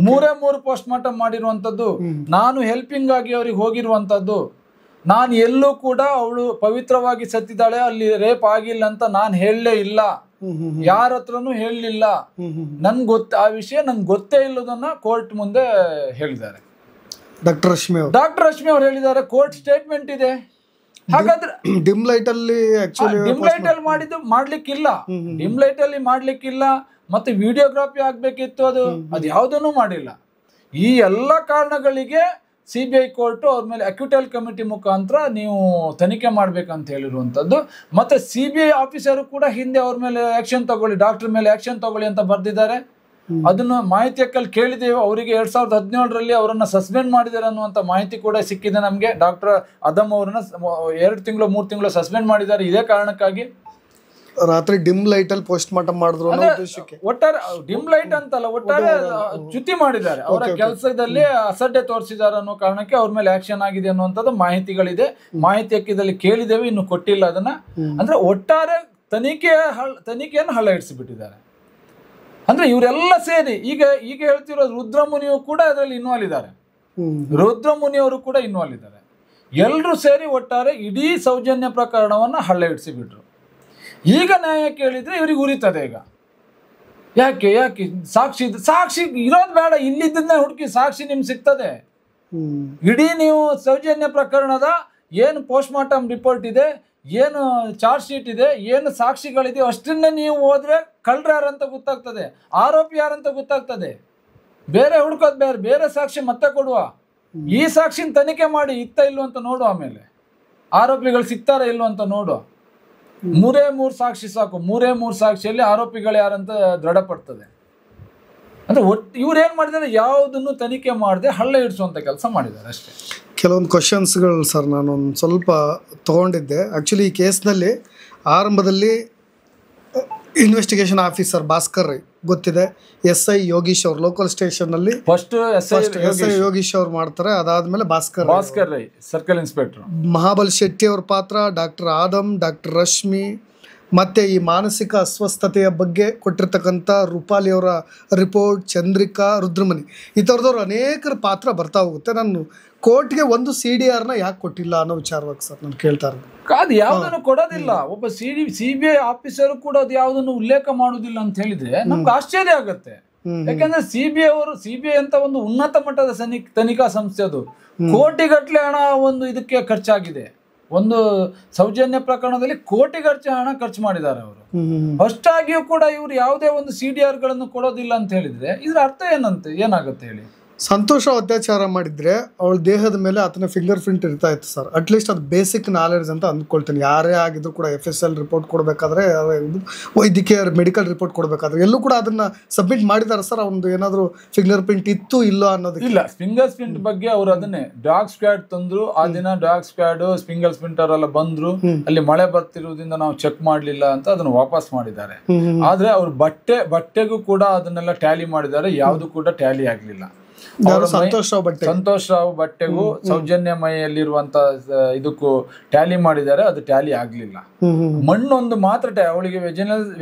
3 ಪೋಸ್ಟ್ ಮಾರ್ಟಮ್ ಮಾಡಿರುವಂತದ್ದು. ನಾನು ಹೆಲ್ಪಿಂಗ್ ಆಗಿ ಅವ್ರಿಗೆ ಹೋಗಿರುವಂತದ್ದು. ನಾನು ಎಲ್ಲೂ ಕೂಡ ಅವಳು ಪವಿತ್ರವಾಗಿ ಸತ್ತಿದ್ದಾಳೆ, ಅಲ್ಲಿ ರೇಪ್ ಆಗಿಲ್ಲ ಅಂತ ನಾನು ಹೇಳಲೇ ಇಲ್ಲ, ಯಾರ ಹತ್ರನೂ ಹೇಳಲಿಲ್ಲ. ಆ ವಿಷಯ ನಂಗೆ ಗೊತ್ತೇ ಇಲ್ಲದನ್ನ ಕೋರ್ಟ್ ಮುಂದೆ ಹೇಳಿದ್ದಾರೆ ಡಾಕ್ಟರ್ ರಶ್ಮಿ ಅವರು ಹೇಳಿದ್ದಾರೆ. ಕೋರ್ಟ್ ಸ್ಟೇಟ್ಮೆಂಟ್ ಇದೆ. ಹಾಗಾದ್ರೆ ಡಿಮ್ ಲೈಟ್ ಅಲ್ಲಿ ಮಾಡ್ಲಿಕ್ಕಿಲ್ಲ, ಡಿಮ್ ಲೈಟ್ ಅಲ್ಲಿ ಮಾಡ್ಲಿಕ್ಕಿಲ್ಲ. ಮತ್ತೆ ವಿಡಿಯೋಗ್ರಾಫಿ ಆಗ್ಬೇಕಿತ್ತು, ಅದು ಯಾವುದನ್ನು ಮಾಡಿಲ್ಲ. ಈ ಎಲ್ಲ ಕಾರಣಗಳಿಗೆ CBI ಕೋರ್ಟ್ ಅವ್ರ ಮೇಲೆ ಅಕ್ಯೂಟಲ್ ಕಮಿಟಿ ಮುಖಾಂತರ ನೀವು ತನಿಖೆ ಮಾಡ್ಬೇಕಂತ ಹೇಳಿರುವಂತದ್ದು. ಮತ್ತೆ CBI ಆಫೀಸರು ಕೂಡ ಹಿಂದೆ ಅವ್ರ ಮೇಲೆ ಆಕ್ಷನ್ ತಗೊಳ್ಳಿ, ಡಾಕ್ಟರ್ ಮೇಲೆ ಆಕ್ಷನ್ ತಗೊಳ್ಳಿ ಅಂತ ಬರ್ದಿದ್ದಾರೆ. ಅದನ್ನು ಮಾಹಿತಿ ಹಕ್ಕಲ್ಲಿ ಕೇಳಿದ್ದೇವೆ. ಅವರಿಗೆ 2017ರಲ್ಲಿ ಅವರನ್ನ ಸಸ್ಪೆಂಡ್ ಮಾಡಿದ್ದಾರೆ ಅನ್ನುವಂತ ಮಾಹಿತಿ ಕೂಡ ಸಿಕ್ಕಿದೆ ನಮ್ಗೆ. ಡಾಕ್ಟರ್ ಅದಮ್ ಅವರನ್ನ 2 ತಿಂಗಳು 3 ತಿಂಗಳು ಸಸ್ಪೆಂಡ್ ಮಾಡಿದ್ದಾರೆ ಇದೇ ಕಾರಣಕ್ಕಾಗಿ. ರಾತ್ರಿ ಡಿಮ್ ಲೈಟ್ ಅಲ್ಲಿ ಪೋಸ್ಟ್ ಮಾರ್ಟಮ್ ಮಾಡಿದ್ರು. ಒಟ್ಟಾರೆ ಡಿಮ್ ಲೈಟ್ ಅಂತಲ್ಲ, ಒಟ್ಟಾರೆ ಚ್ಯುತಿ ಮಾಡಿದ್ದಾರೆ. ಅವರ ಕೆಲಸದಲ್ಲಿ ಅಸಡ್ಡೆ ತೋರಿಸಿದ್ದಾರೆ ಅನ್ನೋ ಕಾರಣಕ್ಕೆ ಅವ್ರ ಮೇಲೆ ಆಕ್ಷನ್ ಆಗಿದೆ ಅನ್ನುವಂಥದ್ದು ಮಾಹಿತಿಗಳಿದೆ. ಮಾಹಿತಿ ಹಕ್ಕಿದಲ್ಲಿ ಕೇಳಿದ್ದೇವೆ, ಇನ್ನು ಕೊಟ್ಟಿಲ್ಲ ಅದನ್ನ. ಅಂದ್ರೆ ಒಟ್ಟಾರೆ ತನಿಖೆಯನ್ನು ಹಳ್ಳ ಇಡಿಸಿಬಿಟ್ಟಿದ್ದಾರೆ. ಅಂದ್ರೆ ಇವರೆಲ್ಲ ಸೇರಿ ಈಗ ಹೇಳ್ತಿರೋದು ರುದ್ರಮುನಿಯು ಕೂಡ ಅದರಲ್ಲಿ ಇನ್ವಾಲ್ವ್ ಇದ್ದಾರೆ. ರುದ್ರಮುನಿಯವರು ಕೂಡ ಇನ್ವಾಲ್ವ್ ಇದ್ದಾರೆ. ಎಲ್ಲರೂ ಸೇರಿ ಒಟ್ಟಾರೆ ಇಡೀ ಸೌಜನ್ಯ ಪ್ರಕರಣವನ್ನ ಹಳ್ಳ ಇಡಿಸಿಬಿಟ್ರು. ಈಗ ನ್ಯಾಯ ಕೇಳಿದ್ರೆ ಇವ್ರಿಗೆ ಉರಿತದೆ. ಈಗ ಯಾಕೆ ಸಾಕ್ಷಿ ಇರೋದು ಬೇಡ, ಇಲ್ಲಿದ್ದನ್ನೇ ಹುಡುಕಿ ಸಾಕ್ಷಿ ನಿಮ್ಗೆ ಸಿಗ್ತದೆ. ಇಡೀ ನೀವು ಸೌಜನ್ಯ ಪ್ರಕರಣದ ಏನು ಪೋಸ್ಟ್ ಮಾರ್ಟಮ್ ರಿಪೋರ್ಟ್ ಇದೆ, ಏನು ಚಾರ್ಜ್ ಶೀಟ್ ಇದೆ, ಏನು ಸಾಕ್ಷಿಗಳಿದೆ ಅಷ್ಟನ್ನೇ ನೀವು ಹೋದ್ರೆ ಕಳ್ಳರು ಯಾರಂತ ಗೊತ್ತಾಗ್ತದೆ, ಆರೋಪಿ ಯಾರಂತ ಗೊತ್ತಾಗ್ತದೆ. ಬೇರೆ ಹುಡ್ಕೋದು ಬೇರೆ ಸಾಕ್ಷಿ ಮತ್ತೆ ಕೊಡುವ. ಈ ಸಾಕ್ಷಿನ ತನಿಖೆ ಮಾಡಿ ಇತ್ತ ಇಲ್ವ ಅಂತ ನೋಡು, ಆಮೇಲೆ ಆರೋಪಿಗಳು ಸಿಗ್ತಾರ ಇಲ್ವ ಅಂತ ನೋಡು. 3 ಸಾಕ್ಷಿ ಸಾಕು. 3 ಸಾಕ್ಷಿಯಲ್ಲಿ ಆರೋಪಿಗಳು ಯಾರಂತ ದೃಢಪಡ್ತದೆ. ಅಂದ್ರೆ ಇವ್ರು ಏನ್ ಮಾಡಿದ್ದಾರೆ, ಯಾವುದನ್ನು ತನಿಖೆ ಮಾಡದೆ ಹಳ್ಳ ಇಡಿಸುವಂತ ಕೆಲಸ ಮಾಡಿದ್ದಾರೆ ಅಷ್ಟೇ. ಕೆಲವೊಂದು ಕ್ವಶನ್ಸ್ಗಳು ಸರ್ ನಾನು ಒಂದು ಸ್ವಲ್ಪ ತೊಗೊಂಡಿದ್ದೆ. ಆ್ಯಕ್ಚುಲಿ ಈ ಕೇಸ್ನಲ್ಲಿ ಆರಂಭದಲ್ಲಿ ಇನ್ವೆಸ್ಟಿಗೇಷನ್ ಆಫೀಸರ್ ಭಾಸ್ಕರ್ ರೈ ಗೊತ್ತಿದೆ, SI ಯೋಗೀಶ್ ಅವರು ಲೋಕಲ್ ಸ್ಟೇಷನ್ನಲ್ಲಿ ಫಸ್ಟ್ SI ಯೋಗೀಶ್ ಅವ್ರು ಮಾಡ್ತಾರೆ. ಅದಾದ್ಮೇಲೆ ಭಾಸ್ಕರ್ ರೈ ಸರ್ಕಲ್ ಇನ್ಸ್ಪೆಕ್ಟರ್, ಮಹಾಬಲ್ ಶೆಟ್ಟಿ ಅವ್ರ ಪಾತ್ರ, ಡಾಕ್ಟರ್ ಆದಮ್, ಡಾಕ್ಟರ್ ರಶ್ಮಿ, ಮತ್ತು ಈ ಮಾನಸಿಕ ಅಸ್ವಸ್ಥತೆಯ ಬಗ್ಗೆ ಕೊಟ್ಟಿರ್ತಕ್ಕಂಥ ರೂಪಾಲಿ ಅವರ ರಿಪೋರ್ಟ್, ಚಂದ್ರಿಕಾ, ರುದ್ರಮುನಿ, ಈ ಥರದವ್ರು ಅನೇಕರ ಪಾತ್ರ ಬರ್ತಾ ಹೋಗುತ್ತೆ. ನಾನು ಕೋರ್ಟ್ಗೆ ಒಂದು CDRನ ಯಾಕೆ ಕೊಟ್ಟಿಲ್ಲ ಅನ್ನೋ ವಿಚಾರವಾಗಿ ಸರ್ ನಾನು ಕೇಳ್ತಾ ಇರೋದು. ಅದು ಯಾವುದನ್ನು ಕೊಡೋದಿಲ್ಲ. ಒಬ್ಬ CBI ಆಫೀಸರು ಕೂಡ ಅದು ಯಾವುದನ್ನು ಉಲ್ಲೇಖ ಮಾಡುದಿಲ್ಲ ಅಂತ ಹೇಳಿದ್ರೆ ನಮ್ಗೆ ಆಶ್ಚರ್ಯ ಆಗುತ್ತೆ. ಯಾಕಂದ್ರೆ CBI ಅಂತ ಒಂದು ಉನ್ನತ ಮಟ್ಟದ ತನಿಖಾ ಸಂಸ್ಥೆ, ಅದು ಕೋಟಿಗಟ್ಟಲೆ ಹಣ ಒಂದು ಇದಕ್ಕೆ ಖರ್ಚಾಗಿದೆ. ಒಂದು ಸೌಜನ್ಯ ಪ್ರಕರಣದಲ್ಲಿ ಕೋಟಿಗಟ್ಟಲೆ ಹಣ ಖರ್ಚು ಮಾಡಿದ್ದಾರೆ ಅವರು. ಅಷ್ಟಾಗಿಯೂ ಕೂಡ ಇವರು ಯಾವುದೇ ಒಂದು CDR ಗಳನ್ನು ಕೊಡೋದಿಲ್ಲ ಅಂತ ಹೇಳಿದ್ರೆ ಇದ್ರ ಅರ್ಥ ಏನಾಗುತ್ತೆ ಹೇಳಿ? ಸಂತೋಷ ಅತ್ಯಾಚಾರ ಮಾಡಿದ್ರೆ ಅವಳ ದೇಹದ ಮೇಲೆ ಆತನ ಫಿಂಗರ್ ಪ್ರಿಂಟ್ ಇರ್ತಾ ಇತ್ತು ಸರ್. ಅಟ್ಲೀಸ್ಟ್ ಅದು ಬೇಸಿಕ್ ನಾಲೆಡ್ಜ್ ಅಂತ ಅಂದ್ಕೊಳ್ತೀನಿ. ಯಾರೇ ಆಗಿದ್ರು ಕೂಡ FSL ರಿಪೋರ್ಟ್ ಕೊಡಬೇಕಾದ್ರೆ, ವೈದ್ಯಕೀಯ ಮೆಡಿಕಲ್ ರಿಪೋರ್ಟ್ ಕೊಡಬೇಕಾದ್ರೆ ಎಲ್ಲೂ ಕೂಡ ಅದನ್ನ ಸಬ್ಮಿಟ್ ಮಾಡಿದಾರೆ ಸರ್. ಒಂದು ಏನಾದ್ರು ಫಿಂಗರ್ ಪ್ರಿಂಟ್ ಇತ್ತು ಇಲ್ಲ ಅನ್ನೋದು ಇಲ್ಲ. ಫಿಂಗರ್ ಪ್ರಿಂಟ್ ಬಗ್ಗೆ ಅವರು ಅದನ್ನೇ ಡಾಗ್ ಸ್ಕ್ವಾಡ್ ತಂದ್ರು. ಆ ದಿನ ಡಾಗ್ ಸ್ಕ್ವಾಡ್ ಫಿಂಗರ್ ಪ್ರಿಂಟರ್ ಎಲ್ಲ ಬಂದ್ರು. ಅಲ್ಲಿ ಮಳೆ ಬರ್ತಿರೋದ್ರಿಂದ ನಾವು ಚೆಕ್ ಮಾಡ್ಲಿಲ್ಲ ಅಂತ ಅದನ್ನ ವಾಪಸ್ ಮಾಡಿದ್ದಾರೆ. ಆದ್ರೆ ಅವ್ರು ಬಟ್ಟೆಗೂ ಕೂಡ ಅದನ್ನೆಲ್ಲ ಟ್ಯಾಲಿ ಮಾಡಿದ್ದಾರೆ. ಯಾವ್ದು ಕೂಡ ಟ್ಯಾಲಿ ಆಗ್ಲಿಲ್ಲ. ಸಂತೋಷ್ ರಾವ್ ಬಟ್ಟೆಗೂ ಸೌಜನ್ಯ ಮೈಯಲ್ಲಿರುವಂತ ಇದಕ್ಕೂ ಟ್ಯಾಲಿ ಮಾಡಿದ್ದಾರೆ, ಅದು ಟ್ಯಾಲಿ ಆಗ್ಲಿಲ್ಲ. ಮಣ್ಣೊಂದು ಮಾತ್ರ ಅವಳಿಗೆ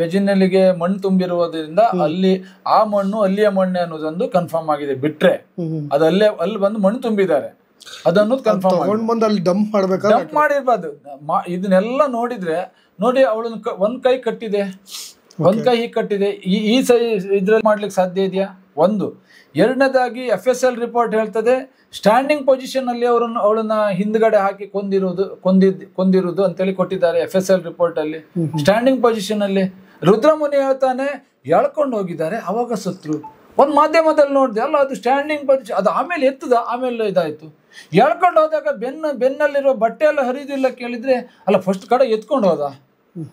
ವೆಜಿನಲ್ಗೆ ಮಣ್ಣು ತುಂಬಿರುವುದರಿಂದ ಅಲ್ಲಿ ಆ ಮಣ್ಣು ಅಲ್ಲಿಯ ಮಣ್ಣೆ ಅನ್ನೋದೊಂದು ಕನ್ಫರ್ಮ್ ಆಗಿದೆ. ಬಿಟ್ರೆ ಅದು ಅಲ್ಲಿ ಬಂದು ಮಣ್ಣು ತುಂಬಿದ್ದಾರೆ ಅದನ್ನು ಕನ್ಫರ್ಮ್ ಡಂಪ್ ಮಾಡಿರ್ಬಾರ್ದು. ಇದನ್ನೆಲ್ಲ ನೋಡಿ ಅವಳನ್ನು ಒಂದ್ ಕೈ ಕಟ್ಟಿದೆ, ಒಂದ್ ಕೈ ಹೀಗೆ ಕಟ್ಟಿದೆ. ಈ ಇದ್ರಲ್ಲಿ ಮಾಡ್ಲಿಕ್ಕೆ ಸಾಧ್ಯ ಇದೆಯಾ? ಒಂದು. ಎರಡನೇದಾಗಿ FSL ರಿಪೋರ್ಟ್ ಹೇಳ್ತದೆ ಸ್ಟ್ಯಾಂಡಿಂಗ್ ಪೊಸಿಷನ್ ಅಲ್ಲಿ ಅವಳನ್ನ ಹಿಂದ್ಗಡೆ ಹಾಕಿ ಕೊಂದಿರುವುದು ಅಂತೇಳಿ ಕೊಟ್ಟಿದ್ದಾರೆ FSL ರಿಪೋರ್ಟ್ ಅಲ್ಲಿ. ಸ್ಟ್ಯಾಂಡಿಂಗ್ ಪೊಸಿಷನ್ ಅಲ್ಲಿ ರುದ್ರಮುನಿ ಹೇಳ್ತಾನೆ ಎಳ್ಕೊಂಡು ಹೋಗಿದ್ದಾರೆ, ಅವಾಗ ಸತ್ರು. ಒಂದ್ ಮಾಧ್ಯಮದಲ್ಲಿ ನೋಡಿದೆ ಅಲ್ಲ, ಅದು ಸ್ಟ್ಯಾಂಡಿಂಗ್ ಪೊಸಿಷನ್, ಅದು ಆಮೇಲೆ ಆಮೇಲೆ ಇದಾಯ್ತು. ಎಳ್ಕೊಂಡು ಹೋದಾಗ ಬೆನ್ನಲ್ಲಿರೋ ಬಟ್ಟೆ ಎಲ್ಲ ಹರಿದಿಲ್ಲ ಕೇಳಿದ್ರೆ ಅಲ್ಲ ಫಸ್ಟ್ ಕಡೆ ಎತ್ಕೊಂಡು ಹೋದ.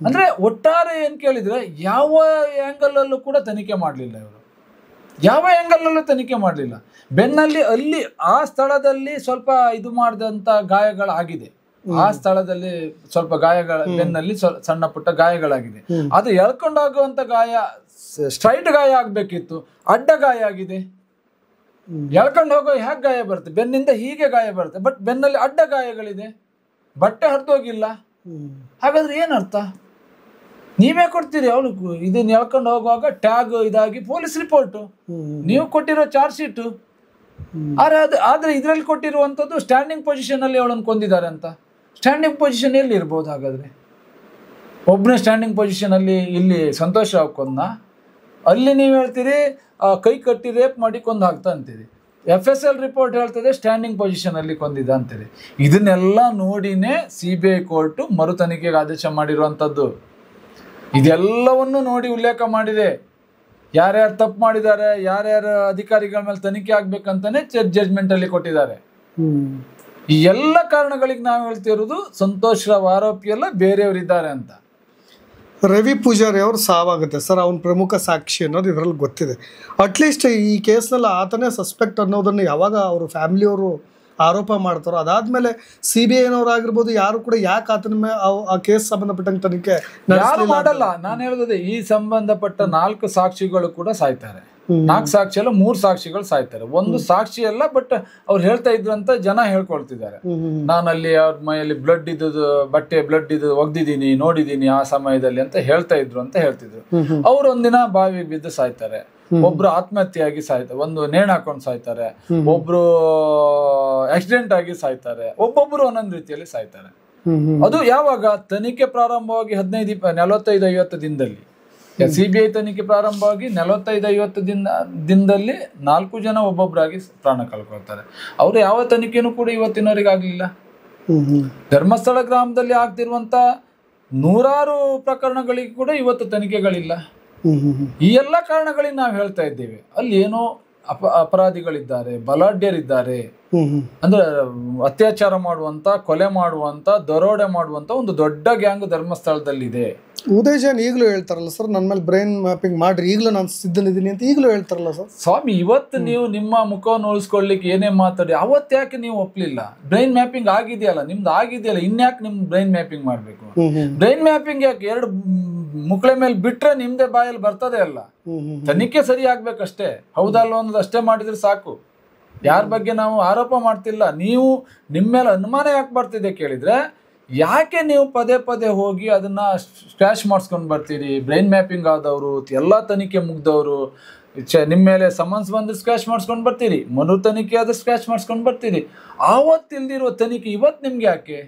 ಅಂದ್ರೆ ಒಟ್ಟಾರೆ ಏನ್ ಕೇಳಿದ್ರೆ ಯಾವ ಆಂಗಲ್ ಅಲ್ಲೂ ಕೂಡ ತನಿಖೆ ಮಾಡ್ಲಿಲ್ಲ ಇವರು. ಯಾವ ಆಂಗಲ್ ಅಲ್ಲೂ ತನಿಖೆ ಮಾಡಲಿಲ್ಲ. ಬೆನ್ನಲ್ಲಿ ಅಲ್ಲಿ ಆ ಸ್ಥಳದಲ್ಲಿ ಸ್ವಲ್ಪ ಇದು ಮಾಡಿದಂತ ಗಾಯಗಳಾಗಿದೆ. ಆ ಸ್ಥಳದಲ್ಲಿ ಸ್ವಲ್ಪ ಬೆನ್ನಲ್ಲಿ ಸಣ್ಣ ಪುಟ್ಟ ಗಾಯಗಳಾಗಿದೆ. ಅದು ಎಳ್ಕೊಂಡೋಗುವಂತ ಗಾಯ ಸ್ಟ್ರೈಟ್ ಗಾಯ ಆಗ್ಬೇಕಿತ್ತು, ಅಡ್ಡ ಗಾಯ ಆಗಿದೆ. ಎಳ್ಕೊಂಡು ಹೋಗೋ ಹೇಗೆ ಗಾಯ ಬರುತ್ತೆ? ಬೆನ್ನಿಂದ ಹೀಗೆ ಗಾಯ ಬರುತ್ತೆ, ಬಟ್ ಬೆನ್ನಲ್ಲಿ ಅಡ್ಡ ಗಾಯಗಳಿದೆ, ಬಟ್ಟೆ ಹರಿದೋಗಿಲ್ಲ. ಹಾಗಾದ್ರೆ ಏನರ್ಥ? ನೀವೇ ಕೊಡ್ತೀರಿ ಅವಳು ಇದನ್ನ ಎಳ್ಕೊಂಡು ಹೋಗುವಾಗ ಟ್ಯಾಗ್ ಇದಾಗಿ ಪೊಲೀಸ್ ರಿಪೋರ್ಟ್, ನೀವು ಕೊಟ್ಟಿರೋ ಚಾರ್ಜ್ ಶೀಟ್. ಆದ್ರೆ ಇದ್ರಲ್ಲಿ ಕೊಟ್ಟಿರುವಂತದ್ದು ಸ್ಟ್ಯಾಂಡಿಂಗ್ ಪೊಸಿಷನ್ ಅಲ್ಲಿ ಅವಳನ್ನು ಕೊಂದಿದ್ದಾರೆ ಅಂತ. ಸ್ಟ್ಯಾಂಡಿಂಗ್ ಪೊಸಿಷನ್ ಎಲ್ಲಿ ಇರ್ಬೋದು ಹಾಗಾದ್ರೆ? ಒಬ್ಬನೇ ಸ್ಟ್ಯಾಂಡಿಂಗ್ ಪೊಸಿಷನ್ ಅಲ್ಲಿ ಇಲ್ಲಿ ಸಂತೋಷ್ ರಾವ್ ಕೊಂದ, ಅಲ್ಲಿ ನೀವು ಹೇಳ್ತೀರಿ ಕೈ ಕಟ್ಟಿ ರೇಪ್ ಮಾಡಿ ಕೊಂದು ಹಾಕ್ತಾ ಅಂತೀರಿ. FSL ರಿಪೋರ್ಟ್ ಹೇಳ್ತದೆ ಸ್ಟ್ಯಾಂಡಿಂಗ್ ಪೊಸಿಷನ್ ಅಲ್ಲಿ ಕೊಂದಿದ್ದ ಅಂತೇಳಿ. ಇದನ್ನೆಲ್ಲ ನೋಡಿನೇ CBI ಕೋರ್ಟ್ ಮರು ತನಿಖೆಗೆ ಆದೇಶ ಮಾಡಿರುವಂತದ್ದು. ಇದೆಲ್ಲವನ್ನು ನೋಡಿ ಉಲ್ಲೇಖ ಮಾಡಿದೆ. ಯಾರ್ಯಾರು ತಪ್ಪು ಮಾಡಿದ್ದಾರೆ, ಯಾರ್ಯಾರ ಅಧಿಕಾರಿಗಳ ಮೇಲೆ ತನಿಖೆ ಆಗ್ಬೇಕಂತಾನೆ ಜಡ್ಜ್ಮೆಂಟ್ ಅಲ್ಲಿ ಕೊಟ್ಟಿದ್ದಾರೆ. ಈ ಎಲ್ಲ ಕಾರಣಗಳಿಗೆ ನಾವು ಹೇಳ್ತಿರೋದು ಸಂತೋಷ್ ರಾವ್ ಆರೋಪಿ ಎಲ್ಲ ಬೇರೆಯವರಿದ್ದಾರೆ ಅಂತ. ರವಿ ಪೂಜಾರಿ ಅವ್ರು ಸಾವಾಗುತ್ತೆ ಸರ್, ಅವನ ಪ್ರಮುಖ ಸಾಕ್ಷಿ ಅನ್ನೋದು ಇದರಲ್ಲಿ ಗೊತ್ತಿದೆ. ಅಟ್ಲೀಸ್ಟ್ ಈ ಕೇಸ್ನಲ್ಲಿ ಆತನೇ ಸಸ್ಪೆಕ್ಟ್ ಅನ್ನೋದನ್ನು ಯಾವಾಗ ಅವರು ಫ್ಯಾಮಿಲಿಯವರು ಆರೋಪ ಮಾಡ್ತಾರೋ ಅದಾದ್ಮೇಲೆ CBIನವರಾಗಿರ್ಬೋದು ಯಾರು ಕೂಡ ಯಾಕೆ ಆತನ ಮೇಲೆ ಆ ಕೇಸ್ ಸಂಬಂಧಪಟ್ಟಂಗೆ ತನಿಖೆ ಯಾರು ಮಾಡಲ್ಲ. ನಾನು ಹೇಳೋದೇ ಈ ಸಂಬಂಧಪಟ್ಟ 4 ಸಾಕ್ಷಿಗಳು ಕೂಡ ಸಾಯ್ತಾರೆ. 4 ಸಾಕ್ಷಿ ಅಲ್ಲ, 3 ಸಾಕ್ಷಿಗಳು ಸಾಯ್ತಾರೆ. ಒಂದು ಸಾಕ್ಷಿ ಅಲ್ಲ, ಬಟ್ ಅವ್ರು ಹೇಳ್ತಾ ಇದ್ರು ಅಂತ ಜನ ಹೇಳ್ಕೊಳ್ತಿದ್ದಾರೆ. ನಾನಲ್ಲಿ ಅವ್ರ ಮೈಯಲ್ಲಿ ಬ್ಲಡ್ ಇದ್ದು ಬಟ್ಟೆ ಬ್ಲಡ್ ಇದ್ದು ಒಗ್ದಿದ್ದೀನಿ, ನೋಡಿದೀನಿ ಆ ಸಮಯದಲ್ಲಿ ಅಂತ ಹೇಳ್ತಾ ಇದ್ರು ಅಂತ ಹೇಳ್ತಿದ್ರು. ಅವ್ರು ಒಂದಿನ ಬಾವಿಗೆ ಬಿದ್ದು ಸಾಯ್ತಾರೆ, ಒಬ್ರು ಆತ್ಮಹತ್ಯೆಯಾಗಿ ಸಾಯ್ತಾರೆ, ಒಂದು ನೇಣು ಹಾಕೊಂಡು ಸಾಯ್ತಾರೆ, ಒಬ್ರು ಆಕ್ಸಿಡೆಂಟ್ ಆಗಿ ಸಾಯ್ತಾರೆ, ಒಬ್ಬೊಬ್ರು ಒಂದೊಂದು ರೀತಿಯಲ್ಲಿ ಸಾಯ್ತಾರೆ. ಅದು ಯಾವಾಗ ತನಿಖೆ ಪ್ರಾರಂಭವಾಗಿ 45-50 ದಿನದಲ್ಲಿ, CBI ತನಿಖೆ ಪ್ರಾರಂಭವಾಗಿ 45-50 ದಿನದಲ್ಲಿ 4 ಜನ ಒಬ್ಬೊಬ್ಬರಾಗಿ ಪ್ರಾಣ ಕಳ್ಕೊಳ್ತಾರೆ. ಅವರು ಯಾವ ತನಿಖೆನೂ ಕೂಡ ಇವತ್ತಿನವರೆಗೆ ಆಗ್ಲಿಲ್ಲ. ಧರ್ಮಸ್ಥಳ ಗ್ರಾಮದಲ್ಲಿ ಆಗ್ತಿರುವಂತ 100 ಪ್ರಕರಣಗಳಿಗೆ ಕೂಡ ಇವತ್ತು ತನಿಖೆಗಳಿಲ್ಲ. ಈ ಎಲ್ಲ ಕಾರಣಗಳಿಗೆ ನಾವು ಹೇಳ್ತಾ ಇದ್ದೇವೆ. ಅಲ್ಲಿ ಏನೋ ಅಪರಾಧಿಗಳಿದ್ದಾರೆ, ಬಲಾಢ್ಯರಿದ್ದಾರೆ, ಅಂದ್ರೆ ಅತ್ಯಾಚಾರ ಮಾಡುವಂತ, ಕೊಲೆ ಮಾಡುವಂತ, ದರೋಡೆ ಮಾಡುವಂತ ಒಂದು ದೊಡ್ಡ ಗ್ಯಾಂಗ್ ಧರ್ಮಸ್ಥಳದಲ್ಲಿದೆ. ಉದಯ್ ಜೈನ್ ಈಗಲೂ ಹೇಳ್ತಾರಲ್ಲ ಸರ್, ನನ್ನ ಮೇಲೆ ಬ್ರೈನ್ ಮ್ಯಾಪಿಂಗ್ ಮಾಡ್ರಿ, ಈಗಲೂ ನಾನು ಸಿದ್ಧನಿದ್ದೀನಿ ಅಂತ ಈಗಲೂ ಹೇಳ್ತಾರಲ್ಲ ಸರ್. ಸ್ವಾಮಿ, ಇವತ್ತು ನೀವು ನಿಮ್ಮ ಮುಖವನ್ನು ಉಳಿಸ್ಕೊಳ್ಳಿಕ್ಕೆ ಏನೇ ಮಾತಾಡಿ, ಅವತ್ತ್ಯಾಕೆ ನೀವು ಒಪ್ಲಿಲ್ಲ? ಬ್ರೈನ್ ಮ್ಯಾಪಿಂಗ್ ಆಗಿದೆಯಲ್ಲ, ನಿಮ್ದು ಆಗಿದೆಯಲ್ಲ, ಇನ್ಯಾಕೆ ನಿಮ್ ಬ್ರೈನ್ ಮ್ಯಾಪಿಂಗ್ ಮಾಡ್ಬೇಕು? ಬ್ರೈನ್ ಮ್ಯಾಪಿಂಗ್ ಯಾಕೆ? 2 ಮುಕ್ಳೆ ಮೇಲೆ ಬಿಟ್ರೆ ನಿಮ್ದೇ ಬಾಯಲ್ಲಿ ಬರ್ತದೆ ಅಲ್ಲ. ತನಿಖೆ ಸರಿ ಆಗ್ಬೇಕಷ್ಟೇ, ಹೌದಲ್ಲ ಅನ್ನೋದು ಅಷ್ಟೇ ಮಾಡಿದ್ರೆ ಸಾಕು. ಯಾರ ಬಗ್ಗೆ ನಾವು ಆರೋಪ ಮಾಡ್ತಿಲ್ಲ. ನೀವು ನಿಮ್ಮ ಮೇಲೆ ಅನುಮಾನ ಯಾಕೆ ಬರ್ತಿದೆ ಕೇಳಿದ್ರೆ, ಯಾಕೆ ನೀವು ಪದೇ ಪದೇ ಹೋಗಿ ಅದನ್ನ ಸ್ಕ್ರ್ಯಾಚ್ ಮಾಡಿಸ್ಕೊಂಡು ಬರ್ತೀರಿ? ಬ್ರೈನ್ ಮ್ಯಾಪಿಂಗ್ ಆದವರು, ಎಲ್ಲ ತನಿಖೆ ಮುಗ್ದವರು, ನಿಮ್ಮ ಮೇಲೆ ಸಮನ್ಸ್ ಬಂದು ಸ್ಕ್ರ್ಯಾಚ್ ಮಾಡಿಸ್ಕೊಂಡು ಬರ್ತೀರಿ, ಮರು ತನಿಖೆ ಆದ್ರೆ ಸ್ಕ್ರ್ಯಾಚ್ ಮಾಡಿಸ್ಕೊಂಡು ಬರ್ತೀರಿ. ಆವತ್ತಿಲ್ದಿರುವ ತನಿಖೆ ಇವತ್ತು ನಿಮ್ಗೆ ಯಾಕೆ?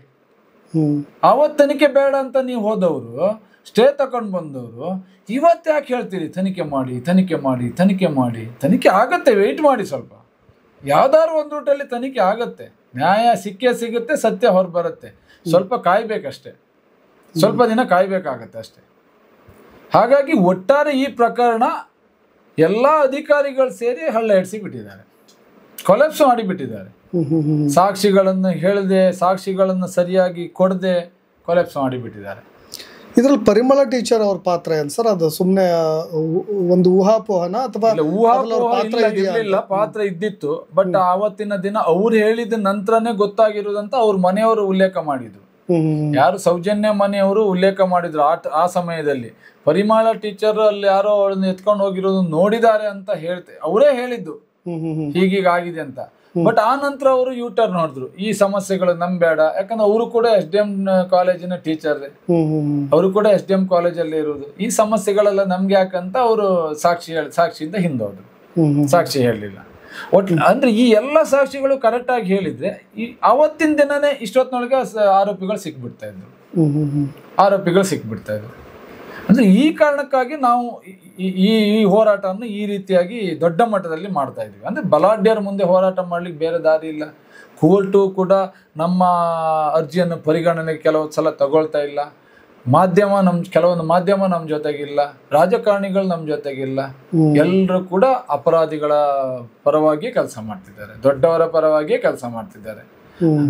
ಆವತ್ತು ತನಿಖೆ ಬೇಡ ಅಂತ ನೀವು ಹೋದವರು, ಸ್ಟೇ ತಗೊಂಡು ಬಂದವರು, ಇವತ್ತು ಯಾಕೆ ಹೇಳ್ತೀರಿ ತನಿಖೆ ಮಾಡಿ ತನಿಖೆ ಮಾಡಿ ತನಿಖೆ ಮಾಡಿ? ತನಿಖೆ ಆಗತ್ತೆ, ವೆಯ್ಟ್ ಮಾಡಿ ಸ್ವಲ್ಪ. ಯಾವ್ದಾದ್ರು ಒಂದು ರೂಟಲ್ಲಿ ತನಿಖೆ ಆಗತ್ತೆ, ನ್ಯಾಯ ಸಿಕ್ಕೇ ಸಿಗುತ್ತೆ, ಸತ್ಯ ಹೊರ ಬರುತ್ತೆ. ಸ್ವಲ್ಪ ಕಾಯ್ಬೇಕಷ್ಟೇ, ಸ್ವಲ್ಪ ದಿನ ಕಾಯ್ಬೇಕಾಗತ್ತೆ ಅಷ್ಟೇ. ಹಾಗಾಗಿ ಒಟ್ಟಾರೆ ಈ ಪ್ರಕರಣ ಎಲ್ಲ ಅಧಿಕಾರಿಗಳು ಸೇರಿ ಹಳ್ಳ ಎಡ್ಸಿ ಬಿಟ್ಟಿದ್ದಾರೆ, ಕೊಲೆಪ್ಸ್ ಮಾಡಿಬಿಟ್ಟಿದ್ದಾರೆ. ಸಾಕ್ಷಿಗಳನ್ನು ಹೇಳದೆ, ಸಾಕ್ಷಿಗಳನ್ನು ಸರಿಯಾಗಿ ಕೊಡದೆ ಕೊಲೆಪ್ಸ್ ಮಾಡಿಬಿಟ್ಟಿದ್ದಾರೆ. ಇದ್ರಲ್ಲಿ ಪರಿಮಳ ಟೀಚರ್ ಅವ್ರ ಪಾತ್ರ ಏನ್ ಸರ್? ಅದು ಸುಮ್ಮನೆ ಒಂದು ಊಹಾಪೋಹನ ಅಥವಾ ಪಾತ್ರ ಇದ್ದಿತ್ತು. ಬಟ್ ಆವತ್ತಿನ ದಿನ ಅವ್ರು ಹೇಳಿದ ನಂತರನೇ ಗೊತ್ತಾಗಿರೋದಂತ ಅವ್ರ ಮನೆಯವರು ಉಲ್ಲೇಖ ಮಾಡಿದ್ರು. ಯಾರು ಸೌಜನ್ಯ ಮನೆಯವರು ಉಲ್ಲೇಖ ಮಾಡಿದ್ರು ಆ ಸಮಯದಲ್ಲಿ. ಪರಿಮಳ ಟೀಚರ್ ಅಲ್ಲಿ ಯಾರೋ ಅವಳನ್ನ ಎತ್ಕೊಂಡು ಹೋಗಿರೋದು ನೋಡಿದ್ದಾರೆ ಅಂತ ಅವರೇ ಹೇಳಿದ್ದು ಹೀಗೀಗಾಗಿದೆ ಅಂತ. ಬಟ್ ಆ ನಂತರ ಅವರು ಯೂಟರ್ನ್ ನೋಡಿದ್ರು, ಈ ಸಮಸ್ಯೆಗಳು ಬೇಡ. ಯಾಕಂದ್ರೆ ಅವರು ಕೂಡ SDM ಕಾಲೇಜಿನ ಟೀಚರ್, ಅವರು ಕೂಡ SDM ಕಾಲೇಜಲ್ಲಿ ಇರುವುದು. ಈ ಸಮಸ್ಯೆಗಳೆಲ್ಲ ನಮ್ಗೆ ಯಾಕಂತ ಅವರು ಸಾಕ್ಷಿಯಿಂದ ಹಿಂದೋದ್ರು, ಸಾಕ್ಷಿ ಹೇಳಲಿಲ್ಲ. ಅಂದ್ರೆ ಈ ಎಲ್ಲ ಸಾಕ್ಷಿಗಳು ಕರೆಕ್ಟ್ ಆಗಿ ಹೇಳಿದ್ರೆ ಅವತ್ತಿನ ದಿನನೇ ಇಷ್ಟೊತ್ತಿನೊಳಗೆ ಆರೋಪಿಗಳು ಸಿಕ್ಬಿಡ್ತಾ ಇದ್ರು. ಅಂದ್ರೆ ಈ ಕಾರಣಕ್ಕಾಗಿ ನಾವು ಈ ಹೋರಾಟವನ್ನು ಈ ರೀತಿಯಾಗಿ ದೊಡ್ಡ ಮಟ್ಟದಲ್ಲಿ ಮಾಡ್ತಾ ಇದೀವಿ. ಅಂದ್ರೆ ಬಲಾಢ್ಯರ ಮುಂದೆ ಹೋರಾಟ ಮಾಡ್ಲಿಕ್ಕೆ ಬೇರೆ ದಾರಿ ಇಲ್ಲ. ಕೋರ್ಟು ಕೂಡ ನಮ್ಮ ಅರ್ಜಿಯನ್ನು ಪರಿಗಣನೆಗೆ ಕೆಲವು ಸಲ ತಗೊಳ್ತಾ ಇಲ್ಲ. ಕೆಲವೊಂದು ಮಾಧ್ಯಮ ನಮ್ಮ ಜೊತೆಗಿಲ್ಲ, ರಾಜಕಾರಣಿಗಳು ನಮ್ಮ ಜೊತೆಗಿಲ್ಲ. ಎಲ್ಲರೂ ಕೂಡ ಅಪರಾಧಿಗಳ ಪರವಾಗಿ ಕೆಲಸ ಮಾಡ್ತಿದ್ದಾರೆ, ದೊಡ್ಡವರ ಪರವಾಗಿಯೇ ಕೆಲಸ ಮಾಡ್ತಿದ್ದಾರೆ.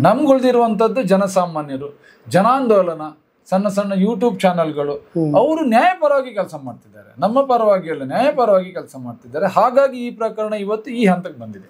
ನಮ್ಗುಳ್ದಿರುವಂತದ್ದು ಜನಸಾಮಾನ್ಯರು, ಜನಾಂದೋಲನ, ಸಣ್ಣ ಸಣ್ಣ ಯೂಟ್ಯೂಬ್ ಚಾನೆಲ್ಗಳು, ಅವರು ನ್ಯಾಯಪರವಾಗಿ ಕೆಲಸ ಮಾಡ್ತಿದ್ದಾರೆ, ನಮ್ಮ ಪರವಾಗಿ ಅಲ್ಲ ನ್ಯಾಯಪರವಾಗಿ ಕೆಲಸ ಮಾಡ್ತಿದ್ದಾರೆ. ಹಾಗಾಗಿ ಈ ಪ್ರಕರಣ ಇವತ್ತು ಈ ಹಂತಕ್ಕೆ ಬಂದಿದೆ.